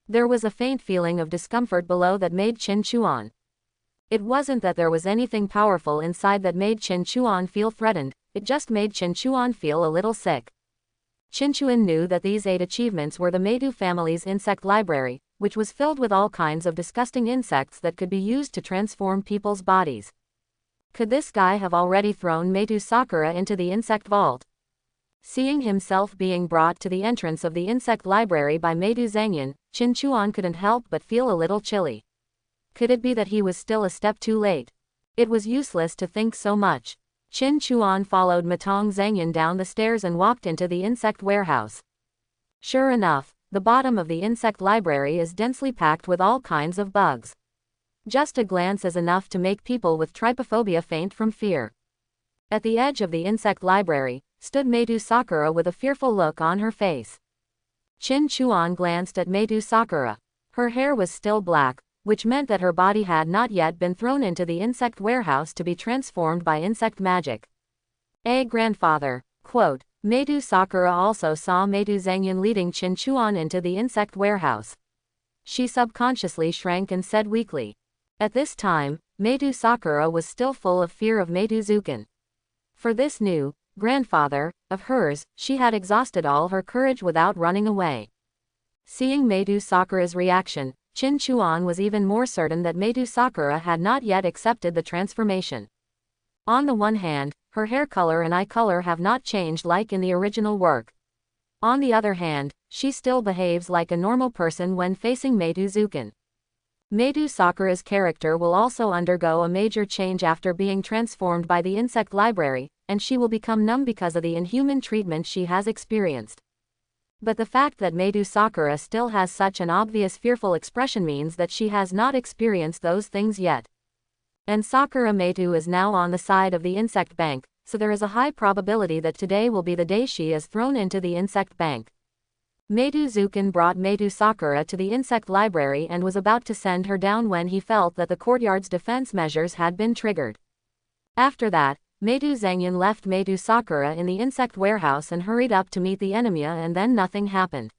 There was a faint feeling of discomfort below that made Qin Chuan. It wasn't that there was anything powerful inside that made Qin Chuan feel threatened, it just made Qin Chuan feel a little sick. Qin Chuan knew that these 8 achievements were the Medu family's insect library, which was filled with all kinds of disgusting insects that could be used to transform people's bodies. Could this guy have already thrown Medu Sakura into the insect vault? Seeing himself being brought to the entrance of the insect library by Medu Zangyan, Qin Chuan couldn't help but feel a little chilly. Could it be that he was still a step too late? It was useless to think so much. Qin Chuan followed Matong Zangyan down the stairs and walked into the insect warehouse. Sure enough, the bottom of the insect library is densely packed with all kinds of bugs. Just a glance is enough to make people with trypophobia faint from fear. At the edge of the insect library, stood Medu Sakura with a fearful look on her face. Qin Chuan glanced at Medu Sakura. Her hair was still black, which meant that her body had not yet been thrown into the insect warehouse to be transformed by insect magic. Grandfather. Quote, Medu Sakura also saw Medu Zangyan leading Qin Chuan into the insect warehouse. She subconsciously shrank and said weakly. At this time, Medu Sakura was still full of fear of Medu Zukin. For this new grandfather of hers, she had exhausted all her courage without running away. Seeing Medu Sakura's reaction, Qin Chuan was even more certain that Medu Sakura had not yet accepted the transformation. On the one hand, her hair color and eye color have not changed like in the original work. On the other hand, she still behaves like a normal person when facing Medu Zukin. Medu Sakura's character will also undergo a major change after being transformed by the insect library, and she will become numb because of the inhuman treatment she has experienced. But the fact that Medu Sakura still has such an obvious fearful expression means that she has not experienced those things yet. And Sakura Medu is now on the side of the insect bank, so there is a high probability that today will be the day she is thrown into the insect bank. Medu Zukin brought Medu Sakura to the insect library and was about to send her down when he felt that the courtyard's defense measures had been triggered. After that, Medu Zangyan left Medu Sakura in the insect warehouse and hurried up to meet the enemy, and then nothing happened.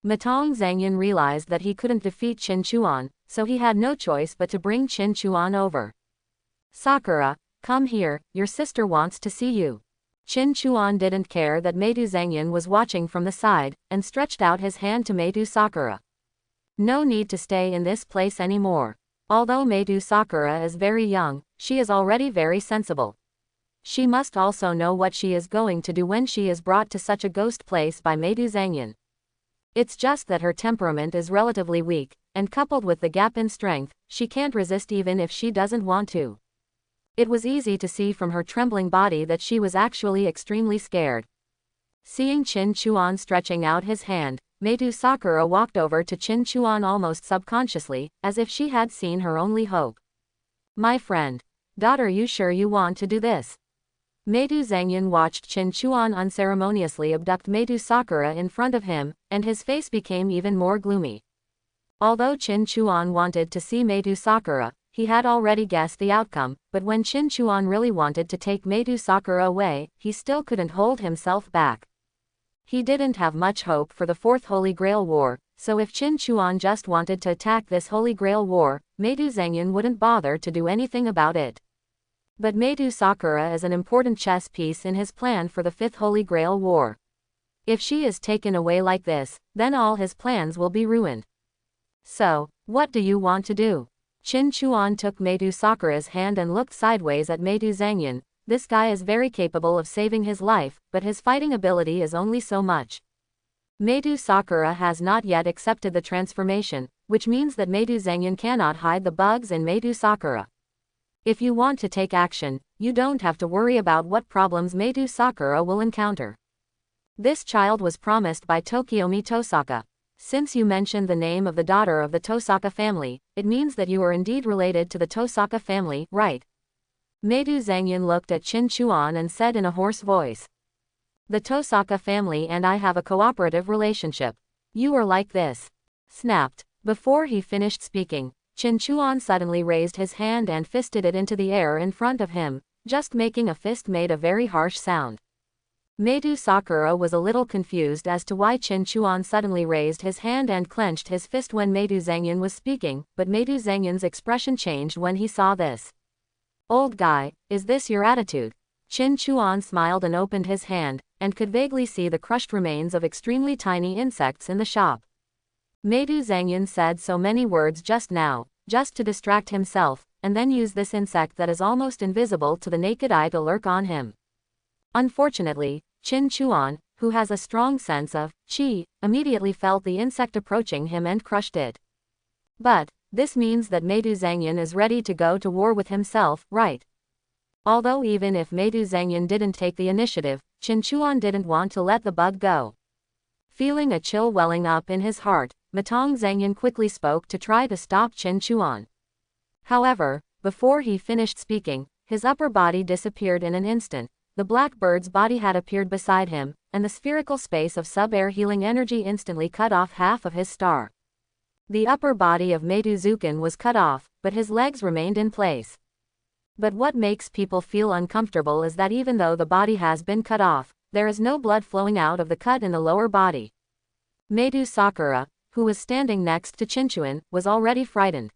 Matong Zangyan realized that he couldn't defeat Qin Chuan, so he had no choice but to bring Qin Chuan over. Sakura, come here, your sister wants to see you. Qin Chuan didn't care that Medu Zhangyan was watching from the side, and stretched out his hand to Medu Sakura. No need to stay in this place anymore. Although Medu Sakura is very young, she is already very sensible. She must also know what she is going to do when she is brought to such a ghost place by Medu Zhangyan. It's just that her temperament is relatively weak, and coupled with the gap in strength, she can't resist even if she doesn't want to. It was easy to see from her trembling body that she was actually extremely scared. Seeing Qin Chuan stretching out his hand, Medu Sakura walked over to Qin Chuan almost subconsciously, as if she had seen her only hope. "My friend. Daughter, you sure you want to do this?" Medu Zhangyan watched Qin Chuan unceremoniously abduct Medu Sakura in front of him, and his face became even more gloomy. Although Qin Chuan wanted to see Medu Sakura, he had already guessed the outcome, but when Qin Chuan really wanted to take Medu Sakura away, he still couldn't hold himself back. He didn't have much hope for the Fourth Holy Grail War, so if Qin Chuan just wanted to attack this Holy Grail War, Medu Zhangyan wouldn't bother to do anything about it. But Medu Sakura is an important chess piece in his plan for the Fifth Holy Grail War. If she is taken away like this, then all his plans will be ruined. "So, what do you want to do?" Qin Chuan took Medu Sakura's hand and looked sideways at Medu Zhangyan. This guy is very capable of saving his life, but his fighting ability is only so much. Medu Sakura has not yet accepted the transformation, which means that Medu Zhangyan cannot hide the bugs in Medu Sakura. If you want to take action, you don't have to worry about what problems Medu Sakura will encounter. This child was promised by Tokiomi Tosaka. Since you mentioned the name of the daughter of the Tosaka family, it means that you are indeed related to the Tosaka family, right? Medu Zhangyan looked at Qin Chuan and said in a hoarse voice. "The Tosaka family and I have a cooperative relationship. You are like this." Snapped. Before he finished speaking, Qin Chuan suddenly raised his hand and fisted it into the air in front of him, just making a fist made a very harsh sound. Medu Sakura was a little confused as to why Qin Chuan suddenly raised his hand and clenched his fist when Medu Zhangyan was speaking, but Medu Zhangyan's expression changed when he saw this. "Old guy, is this your attitude?" Qin Chuan smiled and opened his hand, and could vaguely see the crushed remains of extremely tiny insects in the shop. Medu Zhangyan said so many words just now, just to distract himself, and then use this insect that is almost invisible to the naked eye to lurk on him. Unfortunately, Qin Chuan, who has a strong sense of qi, immediately felt the insect approaching him and crushed it. But this means that Medu Zhangyan is ready to go to war with himself, right? Although even if Medu Zhangyan didn't take the initiative, Qin Chuan didn't want to let the bug go. Feeling a chill welling up in his heart, Matong Zhangyan quickly spoke to try to stop Qin Chuan. However, before he finished speaking, his upper body disappeared in an instant. The black bird's body had appeared beside him, and the spherical space of sub-air healing energy instantly cut off half of his star. The upper body of Medu Zukin was cut off, but his legs remained in place. But what makes people feel uncomfortable is that even though the body has been cut off, there is no blood flowing out of the cut in the lower body. Medu Sakura, who was standing next to Qin Chuan, was already frightened.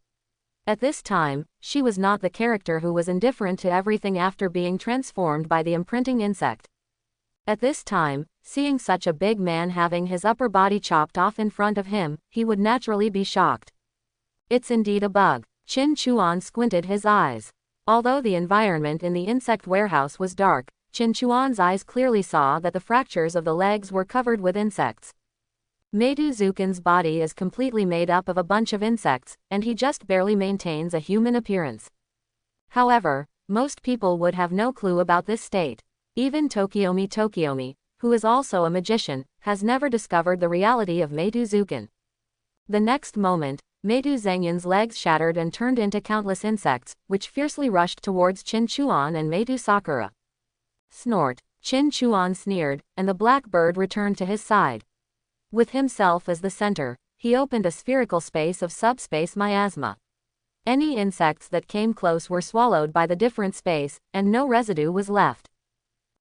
At this time, she was not the character who was indifferent to everything after being transformed by the imprinting insect. At this time, seeing such a big man having his upper body chopped off in front of him, he would naturally be shocked. "It's indeed a bug." Qin Chuan squinted his eyes. Although the environment in the insect warehouse was dark, Qin Chuan's eyes clearly saw that the fractures of the legs were covered with insects. Medu Zukin's body is completely made up of a bunch of insects, and he just barely maintains a human appearance. However, most people would have no clue about this state. Even Tokiomi, who is also a magician, has never discovered the reality of Medu Zukin. The next moment, Medu Zhangyan's legs shattered and turned into countless insects, which fiercely rushed towards Qin Chuan and Medu Sakura. Snort. Qin Chuan sneered, and the black bird returned to his side. With himself as the center, he opened a spherical space of subspace miasma. Any insects that came close were swallowed by the different space, and no residue was left.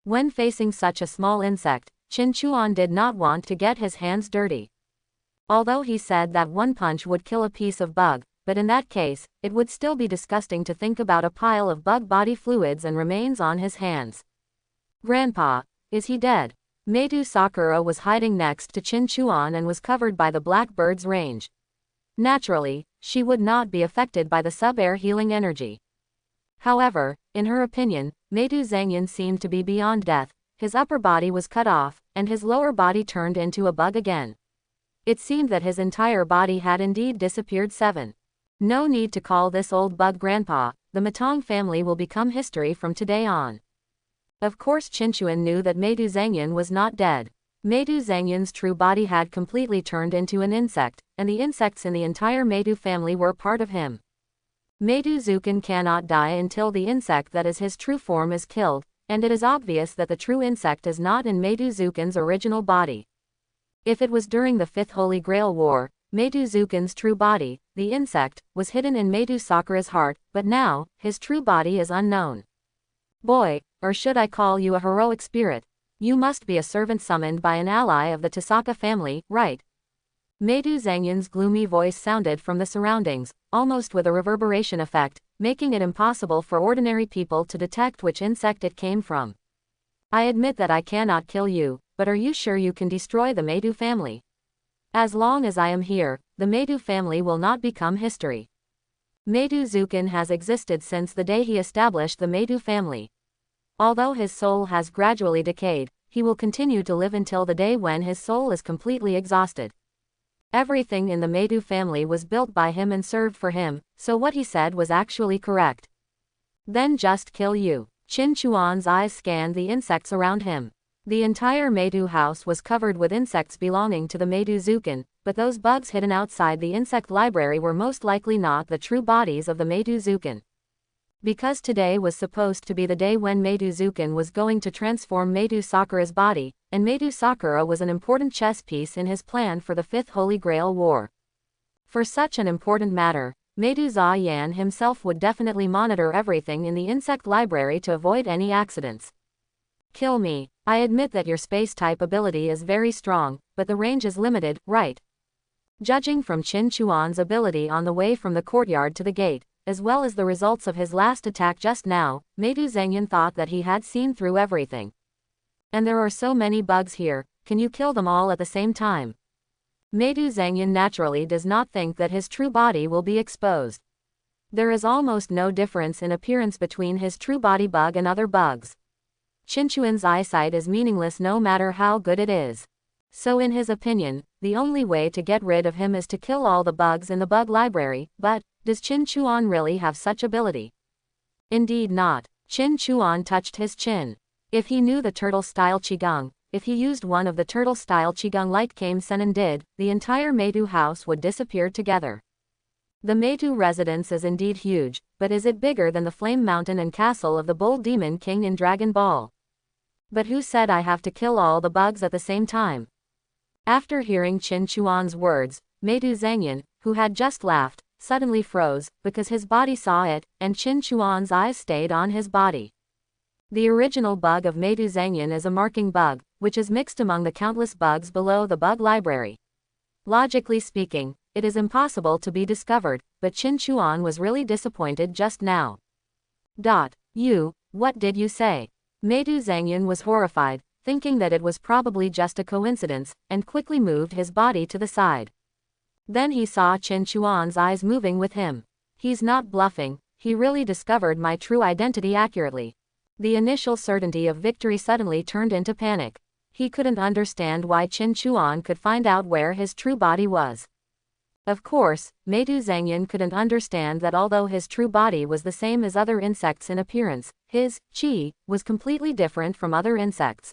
When facing such a small insect, Qin Chuan did not want to get his hands dirty. Although he said that one punch would kill a piece of bug, but in that case, it would still be disgusting to think about a pile of bug body fluids and remains on his hands. Grandpa, is he dead? Medu Sakura was hiding next to Chin Chuan and was covered by the blackbird's range. Naturally, she would not be affected by the sub-air healing energy. However, in her opinion, Medu Zangyan seemed to be beyond death. His upper body was cut off, and his lower body turned into a bug again. It seemed that his entire body had indeed disappeared. 7. No need to call this old bug Grandpa, the Matong family will become history from today on. Of course Qinchuan knew that Medu Zangyan was not dead. Medu Zangyan's true body had completely turned into an insect, and the insects in the entire Medu family were part of him. Medu Zukin cannot die until the insect that is his true form is killed, and it is obvious that the true insect is not in Medu Zukin's original body. If it was during the Fifth Holy Grail War, Medu Zukin's true body, the insect, was hidden in Medu Sakura's heart, but now, his true body is unknown. Boy, or should I call you a heroic spirit? You must be a servant summoned by an ally of the Tasaka family, right? Medu Zangyan's gloomy voice sounded from the surroundings, almost with a reverberation effect, making it impossible for ordinary people to detect which insect it came from. I admit that I cannot kill you, but are you sure you can destroy the Medu family? As long as I am here, the Medu family will not become history. Medu Zukin has existed since the day he established the Medu family. Although his soul has gradually decayed, he will continue to live until the day when his soul is completely exhausted. Everything in the Medu family was built by him and served for him, so what he said was actually correct. Then just kill you. Qin Chuan's eyes scanned the insects around him. The entire Medu house was covered with insects belonging to the Medu Zukin, but those bugs hidden outside the insect library were most likely not the true bodies of the Medu Zukin. Because today was supposed to be the day when Medu Zukin was going to transform Medu Sakura's body, and Medu Sakura was an important chess piece in his plan for the Fifth Holy Grail War. For such an important matter, Medu Zayan himself would definitely monitor everything in the insect library to avoid any accidents. Kill me. I admit that your space-type ability is very strong, but the range is limited, right? Judging from Qin Chuan's ability on the way from the courtyard to the gate, as well as the results of his last attack just now, Medu Zangyan thought that he had seen through everything. And there are so many bugs here, can you kill them all at the same time? Medu Zangyan naturally does not think that his true body will be exposed. There is almost no difference in appearance between his true body bug and other bugs. Qinchuan's eyesight is meaningless no matter how good it is. So in his opinion, the only way to get rid of him is to kill all the bugs in the bug library, but, does Qin Chuan really have such ability? Indeed not. Qin Chuan touched his chin. If he knew the turtle-style qigong, if he used one of the turtle-style qigong like Kame Senin did, the entire Medu house would disappear together. The Medu residence is indeed huge, but is it bigger than the Flame Mountain and Castle of the Bull Demon King in Dragon Ball? But who said I have to kill all the bugs at the same time? After hearing Qin Chuan's words, Medu Zangyan, who had just laughed, suddenly froze, because his body saw it, and Qin Chuan's eyes stayed on his body. The original bug of Medu Zangyan is a marking bug, which is mixed among the countless bugs below the bug library. Logically speaking, it is impossible to be discovered, but Qin Chuan was really disappointed just now. What did you say? Medu Zangyan was horrified, thinking that it was probably just a coincidence, and quickly moved his body to the side. Then he saw Qin Chuan's eyes moving with him. He's not bluffing, he really discovered my true identity accurately. The initial certainty of victory suddenly turned into panic. He couldn't understand why Qin Chuan could find out where his true body was. Of course, Medu Zangyan couldn't understand that although his true body was the same as other insects in appearance, his qi was completely different from other insects.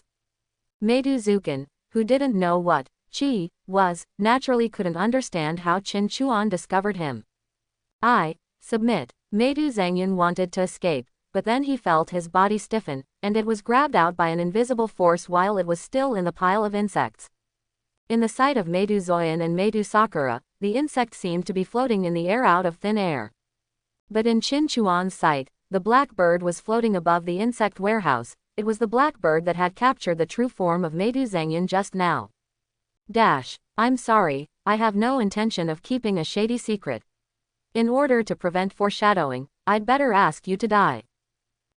Medu Zukin, who didn't know what qi was, naturally couldn't understand how Qin Chuan discovered him. I submit. Medu Zangyan wanted to escape, but then he felt his body stiffen, and it was grabbed out by an invisible force while it was still in the pile of insects. In the sight of Medu Zoyan and Medu Sakura, the insect seemed to be floating in the air out of thin air. But in Qin Chuan's sight, the blackbird was floating above the insect warehouse. It was the blackbird that had captured the true form of Medu Zangyan just now. I'm sorry, I have no intention of keeping a shady secret. In order to prevent foreshadowing, I'd better ask you to die.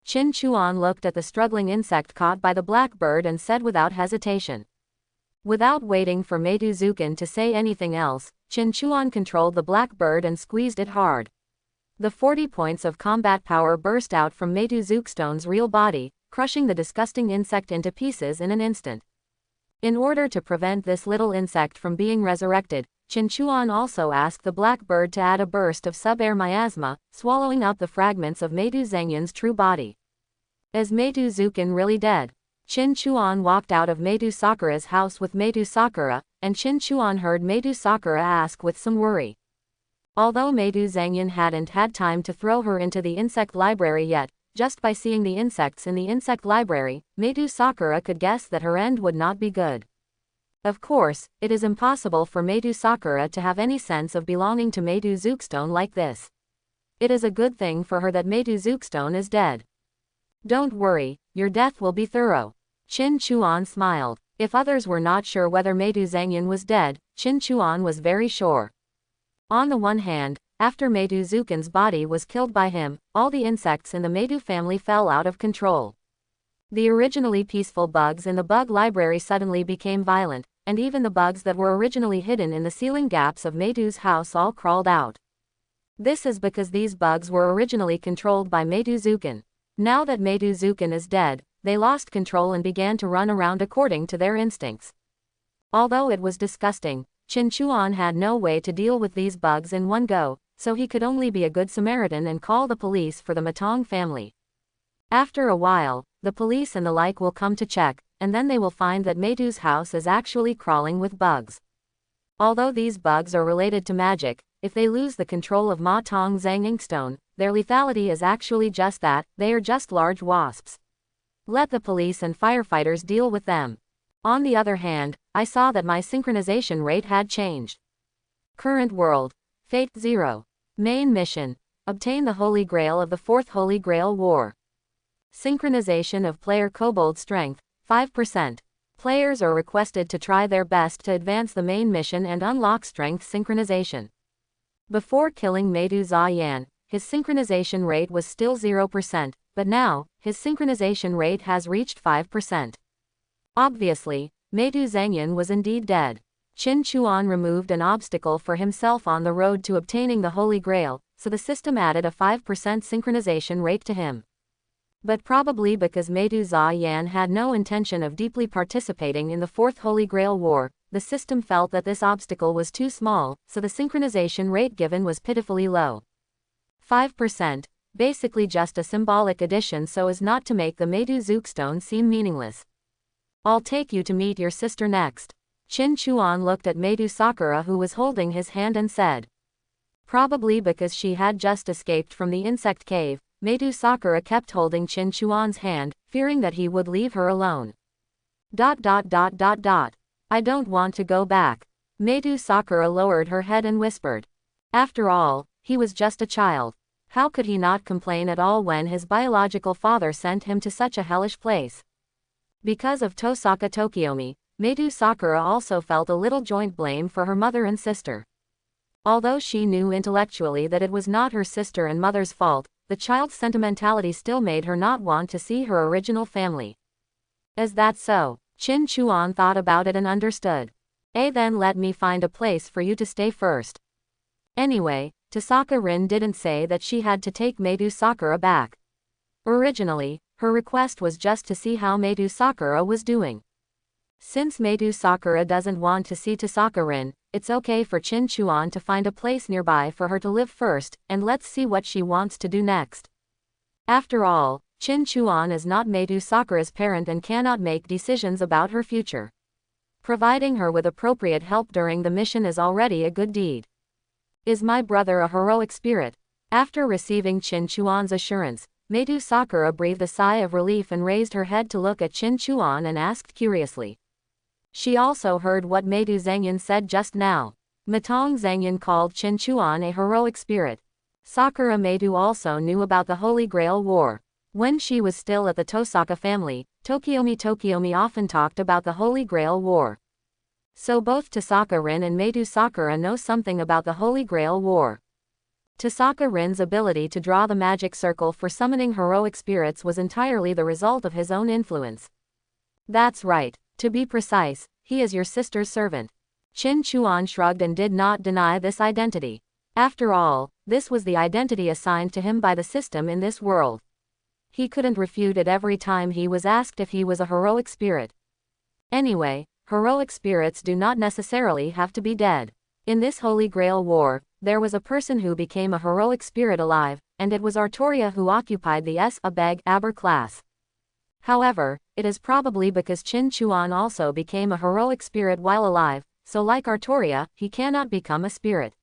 Qin Chuan looked at the struggling insect caught by the blackbird and said without hesitation. Without waiting for Meduzukan to say anything else, Qin Chuan controlled the blackbird and squeezed it hard. The 40 points of combat power burst out from Meduzukstone's real body, crushing the disgusting insect into pieces in an instant. In order to prevent this little insect from being resurrected, Qin Chuan also asked the blackbird to add a burst of sub-air miasma, swallowing up the fragments of Meduzangyan's true body. Is Meduzukan really dead? Qin Chuan walked out of Medu Sakura's house with Medu Sakura, and Qin Chuan heard Medu Sakura ask with some worry. Although Meduzangyan hadn't had time to throw her into the insect library yet, just by seeing the insects in the insect library, Medu Sakura could guess that her end would not be good. Of course, it is impossible for Medu Sakura to have any sense of belonging to Meduzukstone like this. It is a good thing for her that Meduzukstone is dead. Don't worry, your death will be thorough. Qin Chuan smiled. If others were not sure whether Meduzangyan was dead, Qin Chuan was very sure. On the one hand, after Meduzukan's body was killed by him, all the insects in the Medu family fell out of control. The originally peaceful bugs in the bug library suddenly became violent, and even the bugs that were originally hidden in the ceiling gaps of Medu's house all crawled out. This is because these bugs were originally controlled by Meduzukan. Now that Meduzukan is dead, they lost control and began to run around according to their instincts. Although it was disgusting, Qin Chuan had no way to deal with these bugs in one go, so he could only be a good Samaritan and call the police for the Matong family. After a while, the police and the like will come to check, and then they will find that Medu's house is actually crawling with bugs. Although these bugs are related to magic, if they lose the control of Ma Tong Zhang Inkstone, their lethality is actually just that, they are just large wasps. Let the police and firefighters deal with them. On the other hand, I saw that my synchronization rate had changed. Current world. Fate 0. Main mission. Obtain the Holy Grail of the Fourth Holy Grail War. Synchronization of player kobold strength, 5%. Players are requested to try their best to advance the main mission and unlock strength synchronization. Before killing Medu Zayan, his synchronization rate was still 0%, but now, his synchronization rate has reached 5%. Obviously, Meduzangyan was indeed dead. Qin Chuan removed an obstacle for himself on the road to obtaining the Holy Grail, so the system added a 5% synchronization rate to him. But probably because Medu Zayan had no intention of deeply participating in the Fourth Holy Grail War, the system felt that this obstacle was too small, so the synchronization rate given was pitifully low. 5%, basically just a symbolic addition so as not to make the Meduzukstone seem meaningless. I'll take you to meet your sister next. Qin Chuan looked at Medu Sakura who was holding his hand and said. Probably because she had just escaped from the insect cave, Medu Sakura kept holding Qin Chuan's hand, fearing that he would leave her alone. I don't want to go back. Medu Sakura lowered her head and whispered. After all, he was just a child. How could he not complain at all when his biological father sent him to such a hellish place? Because of Tosaka Tokiomi, Medu Sakura also felt a little joint blame for her mother and sister. Although she knew intellectually that it was not her sister and mother's fault, the child's sentimentality still made her not want to see her original family. Is that so? Qin Chuan thought about it and understood. Then let me find a place for you to stay first. Anyway, Tosaka Rin didn't say that she had to take Medu Sakura back. Originally, her request was just to see how Medu Sakura was doing. Since Medu Sakura doesn't want to see Tosaka Rin, it's okay for Qin Chuan to find a place nearby for her to live first, and let's see what she wants to do next. After all, Qin Chuan is not Medu Sakura's parent and cannot make decisions about her future. Providing her with appropriate help during the mission is already a good deed. Is my brother a heroic spirit? After receiving Qin Chuan's assurance, Medu Sakura breathed a sigh of relief and raised her head to look at Qin Chuan and asked curiously. She also heard what Medu Zangyan said just now. Matong Zangyan called Qin Chuan a heroic spirit. Sakura Medu also knew about the Holy Grail War. When she was still at the Tosaka family, Tokiomi often talked about the Holy Grail War. So both Tosaka Rin and Medu Sakura know something about the Holy Grail War. Tasaka Rin's ability to draw the magic circle for summoning heroic spirits was entirely the result of his own influence. That's right. To be precise, he is your sister's servant. Qin Chuan shrugged and did not deny this identity. After all, this was the identity assigned to him by the system in this world. He couldn't refute it every time he was asked if he was a heroic spirit. Anyway, heroic spirits do not necessarily have to be dead. In this Holy Grail War, there was a person who became a heroic spirit alive, and it was Artoria who occupied the Abeg Aber class. However, it is probably because Qin Chuan also became a heroic spirit while alive, so like Artoria, he cannot become a spirit.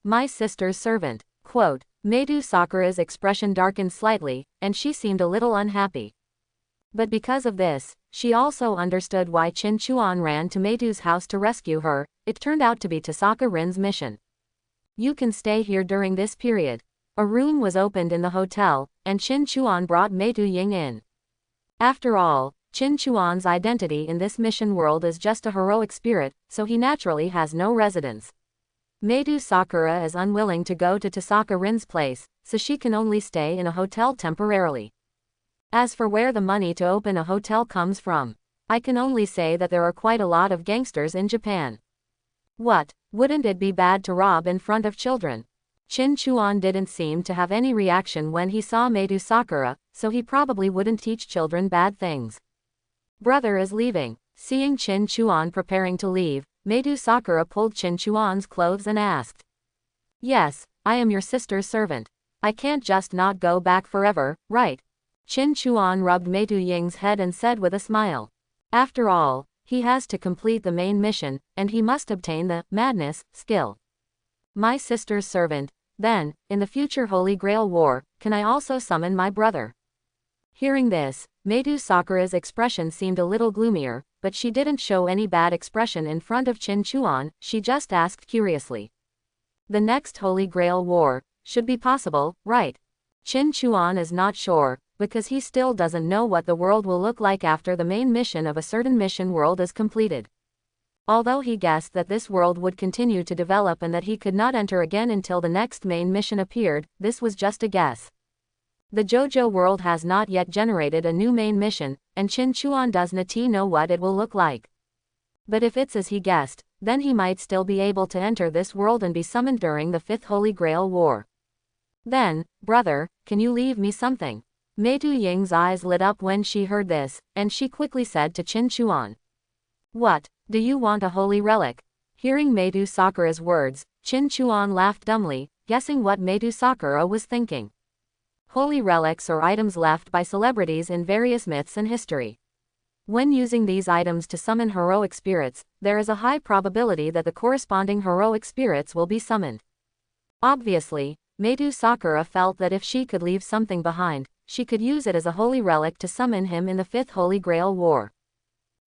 My sister's servant. Quote, Medu Sakura's expression darkened slightly, and she seemed a little unhappy. But because of this, she also understood why Qin Chuan ran to Meidu's house to rescue her. It turned out to be Tasaka Rin's mission. You can stay here during this period. A room was opened in the hotel, and Qin Chuan brought Meidu Ying in. After all, Qin Chuan's identity in this mission world is just a heroic spirit, so he naturally has no residence. Meidu Sakura is unwilling to go to Tasaka Rin's place, so she can only stay in a hotel temporarily. As for where the money to open a hotel comes from, I can only say that there are quite a lot of gangsters in Japan. What, wouldn't it be bad to rob in front of children? Qin Chuan didn't seem to have any reaction when he saw Meidu Sakura, so he probably wouldn't teach children bad things. Brother is leaving. Seeing Qin Chuan preparing to leave, Meidu Sakura pulled Qin Chuan's clothes and asked. Yes, I am your sister's servant. I can't just not go back forever, right? Qin Chuan rubbed Meidu Ying's head and said with a smile. After all, he has to complete the main mission, and he must obtain the madness skill. My sister's servant, then, in the future Holy Grail War, can I also summon my brother? Hearing this, Meidu Sakura's expression seemed a little gloomier, but she didn't show any bad expression in front of Qin Chuan, she just asked curiously. The next Holy Grail War should be possible, right? Qin Chuan is not sure, because he still doesn't know what the world will look like after the main mission of a certain mission world is completed. Although he guessed that this world would continue to develop and that he could not enter again until the next main mission appeared, this was just a guess. The JoJo world has not yet generated a new main mission, and Qin Chuan does not know what it will look like. But if it's as he guessed, then he might still be able to enter this world and be summoned during the 5th Holy Grail War. Then, brother, can you leave me something? Meidu Ying's eyes lit up when she heard this, and she quickly said to Qin Chuan. What, do you want a holy relic? Hearing Meidu Sakura's words, Qin Chuan laughed dumbly, guessing what Meidu Sakura was thinking. Holy relics or items left by celebrities in various myths and history. When using these items to summon heroic spirits, there is a high probability that the corresponding heroic spirits will be summoned. Obviously, Meidu Sakura felt that if she could leave something behind, she could use it as a holy relic to summon him in the 5th Holy Grail War.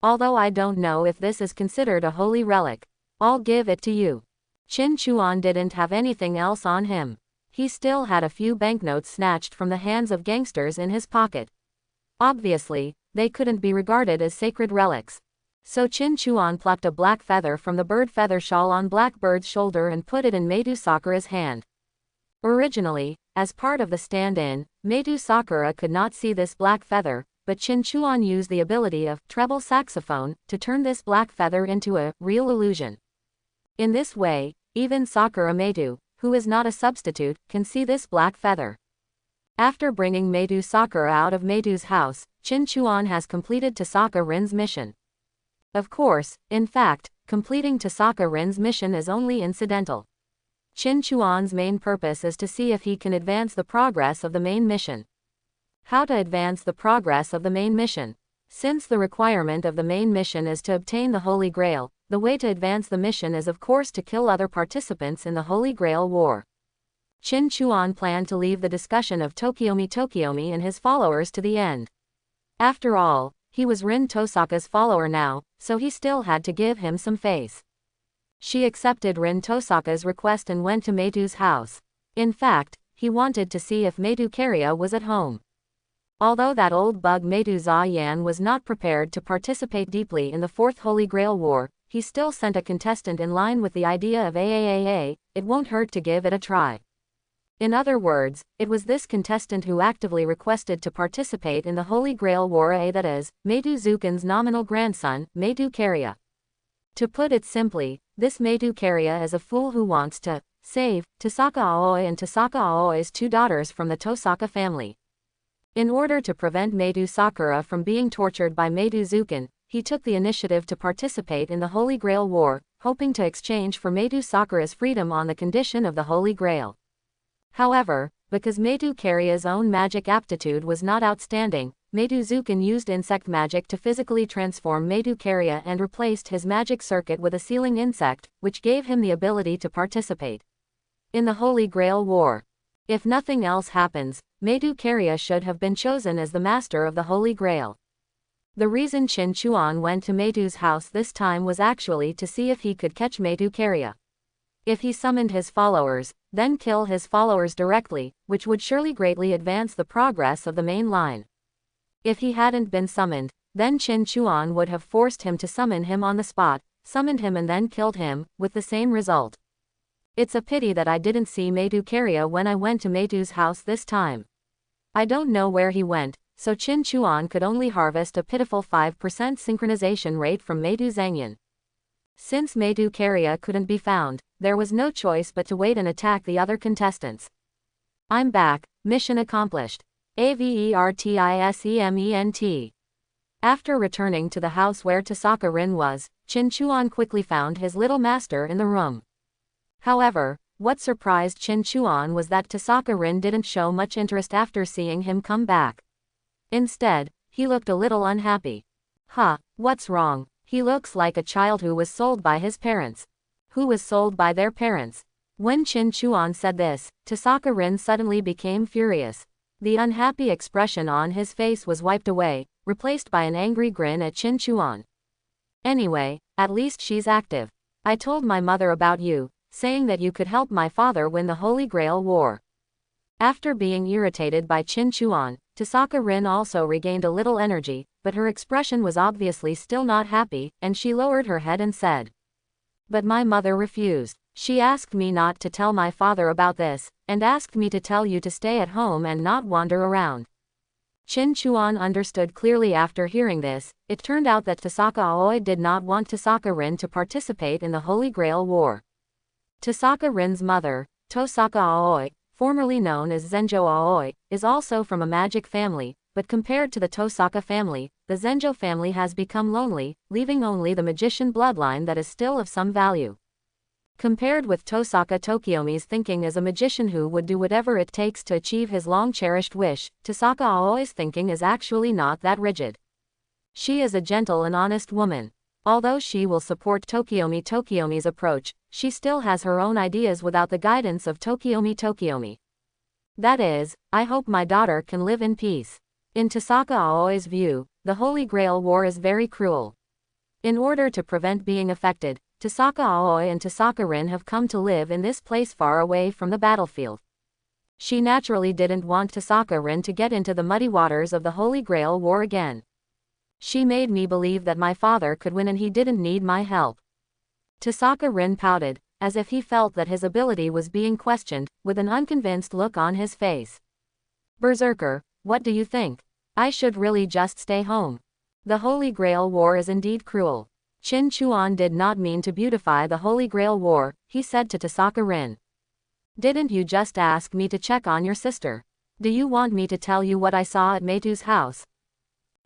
Although I don't know if this is considered a holy relic, I'll give it to you. Qin Chuan didn't have anything else on him. He still had a few banknotes snatched from the hands of gangsters in his pocket. Obviously, they couldn't be regarded as sacred relics. So Qin Chuan plucked a black feather from the bird feather shawl on Blackbird's shoulder and put it in Meidu Sakura's hand. Originally, as part of the stand-in, Meidu Sakura could not see this black feather, but Qin Chuan used the ability of treble saxophone to turn this black feather into a real illusion. In this way, even Sakura Meidu, who is not a substitute, can see this black feather. After bringing Meidu Sakura out of Meidu's house, Qin Chuan has completed Tasaka Rin's mission. Of course, in fact, completing Tasaka Rin's mission is only incidental. Qin Chuan's main purpose is to see if he can advance the progress of the main mission. How to advance the progress of the main mission? Since the requirement of the main mission is to obtain the Holy Grail, the way to advance the mission is of course to kill other participants in the Holy Grail War. Qin Chuan planned to leave the discussion of Tokiomi and his followers to the end. After all, he was Rin Tosaka's follower now, so he still had to give him some face. She accepted Rin Tosaka's request and went to Meidu's house. In fact, he wanted to see if Meidu Carria was at home. Although that old bug Meidu Zayan was not prepared to participate deeply in the 4th Holy Grail War, he still sent a contestant in line with the idea of AAAA, it won't hurt to give it a try. In other words, it was this contestant who actively requested to participate in the Holy Grail War, that is, Meidou Zukin's nominal grandson, Meidou Karya. To put it simply, this Meidou Karya is a fool who wants to save Tosaka Aoi and Tosaka Aoi's 2 daughters from the Tosaka family. In order to prevent Meidou Sakura from being tortured by Meidou Zukin, he took the initiative to participate in the Holy Grail War, hoping to exchange for Meidou Sakura's freedom on the condition of the Holy Grail. However, because Meidou Karya's own magic aptitude was not outstanding, Meidou Zukin used insect magic to physically transform Meidou Karya and replaced his magic circuit with a sealing insect, which gave him the ability to participate in the Holy Grail War. If nothing else happens, Meidou Karya should have been chosen as the master of the Holy Grail. The reason Qin Chuan went to Meidou's house this time was actually to see if he could catch Meidou Karya. If he summoned his followers, then kill his followers directly, which would surely greatly advance the progress of the main line. If he hadn't been summoned, then Qin Chuan would have forced him to summon him on the spot, summoned him and then killed him, with the same result. It's a pity that I didn't see Meidou Karya when I went to Meidou's house this time. I don't know where he went, so Qin Chuan could only harvest a pitiful 5% synchronization rate from Meidou Zhangyan. Since Meidou Karya couldn't be found, there was no choice but to wait and attack the other contestants. I'm back, mission accomplished. Avertisement. After returning to the house where Tosaka Rin was, Qin Chuan quickly found his little master in the room. However, what surprised Qin Chuan was that Tosaka Rin didn't show much interest after seeing him come back. Instead, he looked a little unhappy. What's wrong? He looks like a child who was sold by his parents. Who was sold by their parents? When Qin Chuan said this, Tosaka Rin suddenly became furious. The unhappy expression on his face was wiped away, replaced by an angry grin at Qin Chuan. Anyway, at least she's active. I told my mother about you, saying that you could help my father win the Holy Grail War. After being irritated by Qin Chuan, Tosaka Rin also regained a little energy, but her expression was obviously still not happy, and she lowered her head and said, "But my mother refused. She asked me not to tell my father about this, and asked me to tell you to stay at home and not wander around." Qin Chuan understood clearly after hearing this. It turned out that Tosaka Aoi did not want Tosaka Rin to participate in the Holy Grail War. Tosaka Rin's mother, Tosaka Aoi, formerly known as Zenjo Aoi, is also from a magic family, but compared to the Tosaka family, the Zenjo family has become lonely, leaving only the magician bloodline that is still of some value. Compared with Tosaka Tokiomi's thinking as a magician who would do whatever it takes to achieve his long-cherished wish, Tosaka Aoi's thinking is actually not that rigid. She is a gentle and honest woman. Although she will support Tokiomi's approach, she still has her own ideas without the guidance of Tokiomi. That is, I hope my daughter can live in peace. In Tosaka Aoi's view, the Holy Grail War is very cruel. In order to prevent being affected, Tosaka Aoi and Tosaka Rin have come to live in this place far away from the battlefield. She naturally didn't want Tosaka Rin to get into the muddy waters of the Holy Grail War again. She made me believe that my father could win and he didn't need my help. Tosaka Rin pouted, as if he felt that his ability was being questioned, with an unconvinced look on his face. Berserker, what do you think? I should really just stay home. The Holy Grail War is indeed cruel. Qin Chuan did not mean to beautify the Holy Grail War, he said to Tosaka Rin. Didn't you just ask me to check on your sister? Do you want me to tell you what I saw at Meidou's house?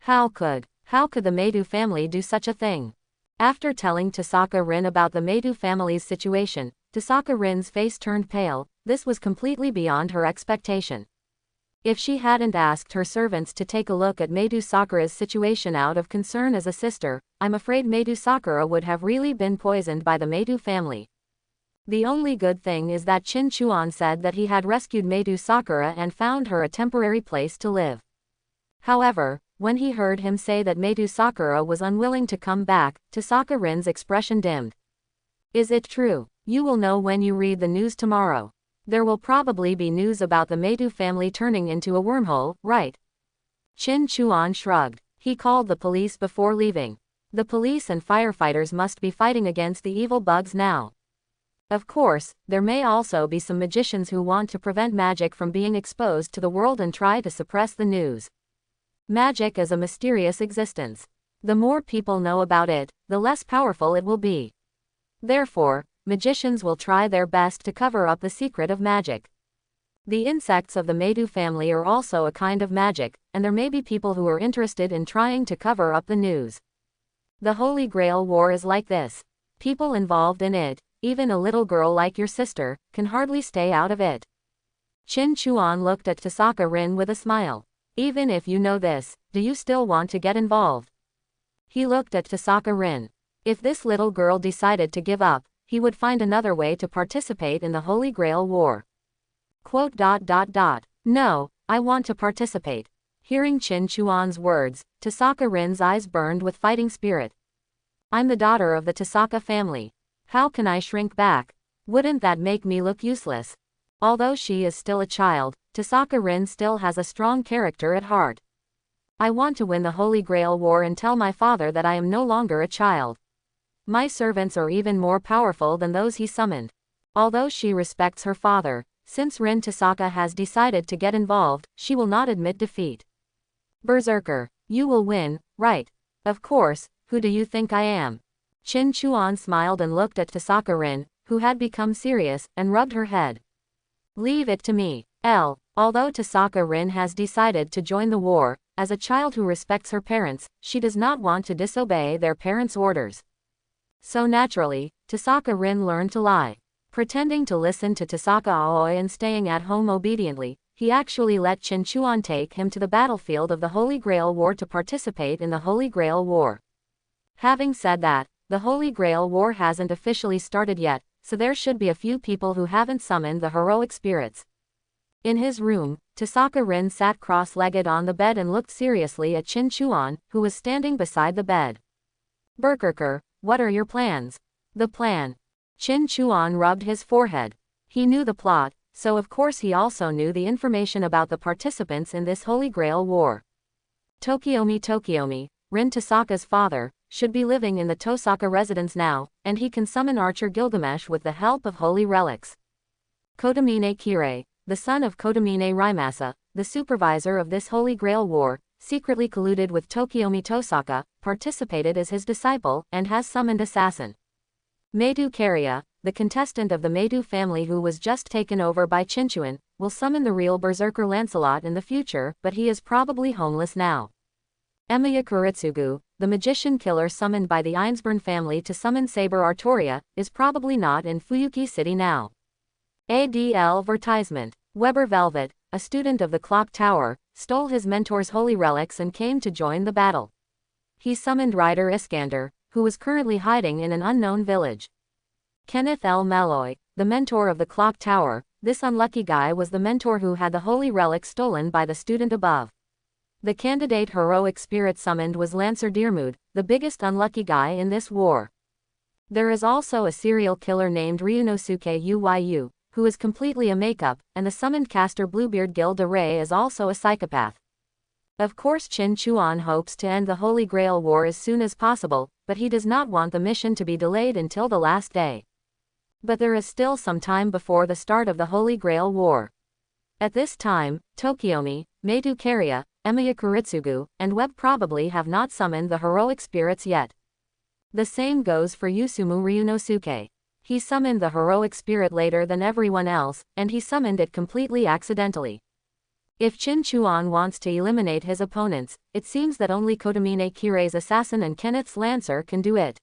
How could the Meidou family do such a thing? After telling Tosaka Rin about the Meidou family's situation, Tosaka Rin's face turned pale. This was completely beyond her expectation. If she hadn't asked her servants to take a look at Meidou Sakura's situation out of concern as a sister, I'm afraid Meidou Sakura would have really been poisoned by the Meidou family. The only good thing is that Qin Chuan said that he had rescued Meidou Sakura and found her a temporary place to live. However, when he heard him say that Meidou Sakura was unwilling to come back, Tosaka Rin's expression dimmed. Is it true? You will know when you read the news tomorrow. There will probably be news about the Meidou family turning into a wormhole, right? Qin Chuan shrugged. He called the police before leaving. The police and firefighters must be fighting against the evil bugs now. Of course, there may also be some magicians who want to prevent magic from being exposed to the world and try to suppress the news. Magic is a mysterious existence. The more people know about it, the less powerful it will be. Therefore, magicians will try their best to cover up the secret of magic. The insects of the Medu family are also a kind of magic, and there may be people who are interested in trying to cover up the news. The Holy Grail War is like this. People involved in it, even a little girl like your sister, can hardly stay out of it. Qin Chuan looked at Tasaka Rin with a smile. Even if you know this, do you still want to get involved? He looked at Tasaka Rin. If this little girl decided to give up, he would find another way to participate in the Holy Grail War. No, I want to participate. Hearing Qin Chuan's words, Tasaka Rin's eyes burned with fighting spirit. I'm the daughter of the Tasaka family. How can I shrink back? Wouldn't that make me look useless? Although she is still a child, Tasaka Rin still has a strong character at heart. I want to win the Holy Grail War and tell my father that I am no longer a child. My servants are even more powerful than those he summoned. Although she respects her father, since Rin Tasaka has decided to get involved, she will not admit defeat. Berserker, you will win, right? Of course, who do you think I am? Qin Chuan smiled and looked at Tasaka Rin, who had become serious, and rubbed her head. Leave it to me. Although Tasaka Rin has decided to join the war, as a child who respects her parents, she does not want to disobey their parents' orders. So naturally, Tasaka Rin learned to lie. Pretending to listen to Tasaka Aoi and staying at home obediently, he actually let Qin Chuan take him to the battlefield of the Holy Grail War to participate in the Holy Grail War. Having said that, the Holy Grail War hasn't officially started yet, so there should be a few people who haven't summoned the heroic spirits. In his room, Tasaka Rin sat cross-legged on the bed and looked seriously at Qin Chuan, who was standing beside the bed. Berserker, what are your plans? The plan. Qin Chuan rubbed his forehead. He knew the plot, so of course he also knew the information about the participants in this Holy Grail War. Tokiomi, Rin Tasaka's father, should be living in the Tosaka residence now, and he can summon Archer Gilgamesh with the help of holy relics. Kotomine Kirei, the son of Kotomine Rimasa, the supervisor of this Holy Grail War, secretly colluded with Tokiomi Tosaka, participated as his disciple, and has summoned assassin. Medu Karya, the contestant of the Medu family who was just taken over by Qinchuan, will summon the real Berserker Lancelot in the future, but he is probably homeless now. Emiya Kuritsugu, the magician killer summoned by the Einsborn family to summon Saber Artoria, is probably not in Fuyuki City now. ADL advertisement. Weber Velvet, a student of the Clock Tower, stole his mentor's holy relics and came to join the battle. He summoned Ryder Iskander, who was currently hiding in an unknown village. Kenneth L. Malloy, the mentor of the Clock Tower, this unlucky guy was the mentor who had the holy relic stolen by the student above. The candidate heroic spirit summoned was Lancer Deermood, the biggest unlucky guy in this war. There is also a serial killer named Ryunosuke Uyu, who is completely a makeup, and the summoned caster Bluebeard Gilda Ray is also a psychopath. Of course Qin Chuan hopes to end the Holy Grail War as soon as possible, but he does not want the mission to be delayed until the last day. But there is still some time before the start of the Holy Grail War. At this time, Tokiomi, Medu Karya, Emiya Kuritsugu, and Web probably have not summoned the heroic spirits yet. The same goes for Yusumu Ryunosuke. He summoned the heroic spirit later than everyone else, and he summoned it completely accidentally. If Qin Chuan wants to eliminate his opponents, it seems that only Kotomine Kirei's assassin and Kenneth's lancer can do it.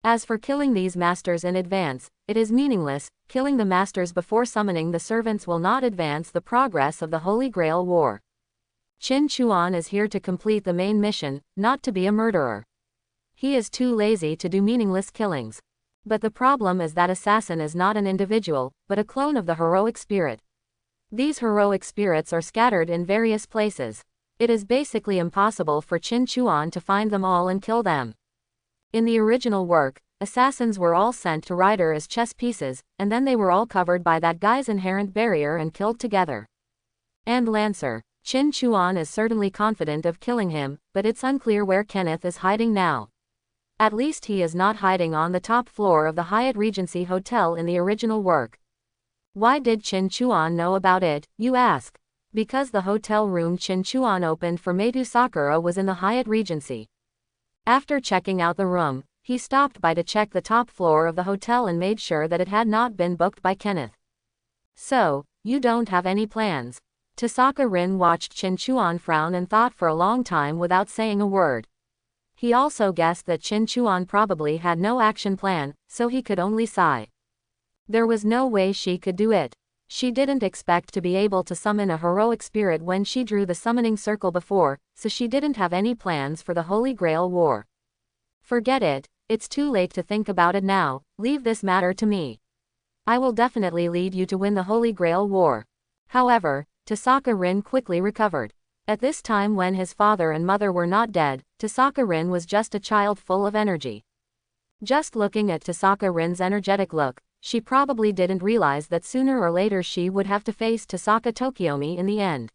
As for killing these masters in advance, it is meaningless. Killing the masters before summoning the servants will not advance the progress of the Holy Grail War. Qin Chuan is here to complete the main mission, not to be a murderer. He is too lazy to do meaningless killings. But the problem is that assassin is not an individual, but a clone of the heroic spirit. These heroic spirits are scattered in various places. It is basically impossible for Qin Chuan to find them all and kill them. In the original work, assassins were all sent to Ryder as chess pieces, and then they were all covered by that guy's inherent barrier and killed together. And Lancer. Qin Chuan is certainly confident of killing him, but it's unclear where Kenneth is hiding now. At least he is not hiding on the top floor of the Hyatt Regency Hotel in the original work. Why did Chin Chuan know about it, you ask? Because the hotel room Chin Chuan opened for Maidou Sakura was in the Hyatt Regency. After checking out the room, he stopped by to check the top floor of the hotel and made sure that it had not been booked by Kenneth. So, you don't have any plans? Tasaka Rin watched Chin Chuan frown and thought for a long time without saying a word. He also guessed that Chin Chuan probably had no action plan, so he could only sigh. There was no way she could do it. She didn't expect to be able to summon a heroic spirit when she drew the summoning circle before, so she didn't have any plans for the Holy Grail War. Forget it, it's too late to think about it now, leave this matter to me. I will definitely lead you to win the Holy Grail War. However, Tasaka Rin quickly recovered. At this time when his father and mother were not dead, Tasaka Rin was just a child full of energy. Just looking at Tasaka Rin's energetic look, she probably didn't realize that sooner or later she would have to face Tasaka Tokiomi in the end.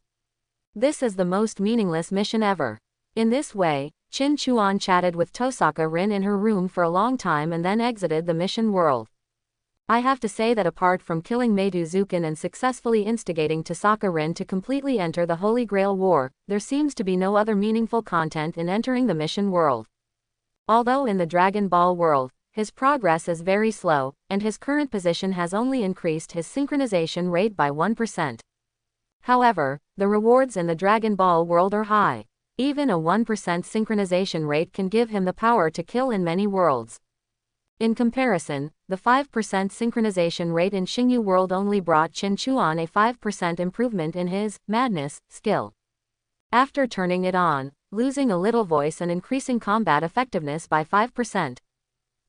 This is the most meaningless mission ever. In this way, Chin Chuan chatted with Tosaka Rin in her room for a long time and then exited the mission world. I have to say that apart from killing Maidou Zukin and successfully instigating Tasaka Rin to completely enter the Holy Grail War, there seems to be no other meaningful content in entering the mission world. Although in the Dragon Ball world, his progress is very slow, and his current position has only increased his synchronization rate by 1%. However, the rewards in the Dragon Ball world are high. Even a 1% synchronization rate can give him the power to kill in many worlds. In comparison, the 5% synchronization rate in Xingyu world only brought Chin Chuan a 5% improvement in his madness skill. After turning it on, losing a little voice and increasing combat effectiveness by 5%.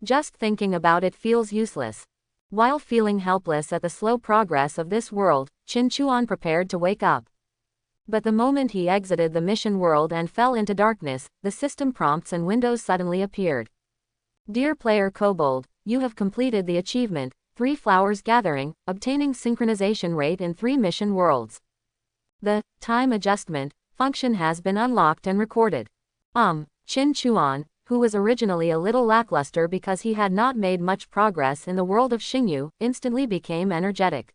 Just thinking about it feels useless. While feeling helpless at the slow progress of this world, Chin Chuan prepared to wake up. But the moment he exited the mission world and fell into darkness, the system prompts and windows suddenly appeared. Dear player Kobold, you have completed the achievement, 3 Flowers Gathering, obtaining synchronization rate in 3 mission worlds. The time adjustment function has been unlocked and recorded. Chin Chuan, who was originally a little lackluster because he had not made much progress in the world of Xingyu, instantly became energetic.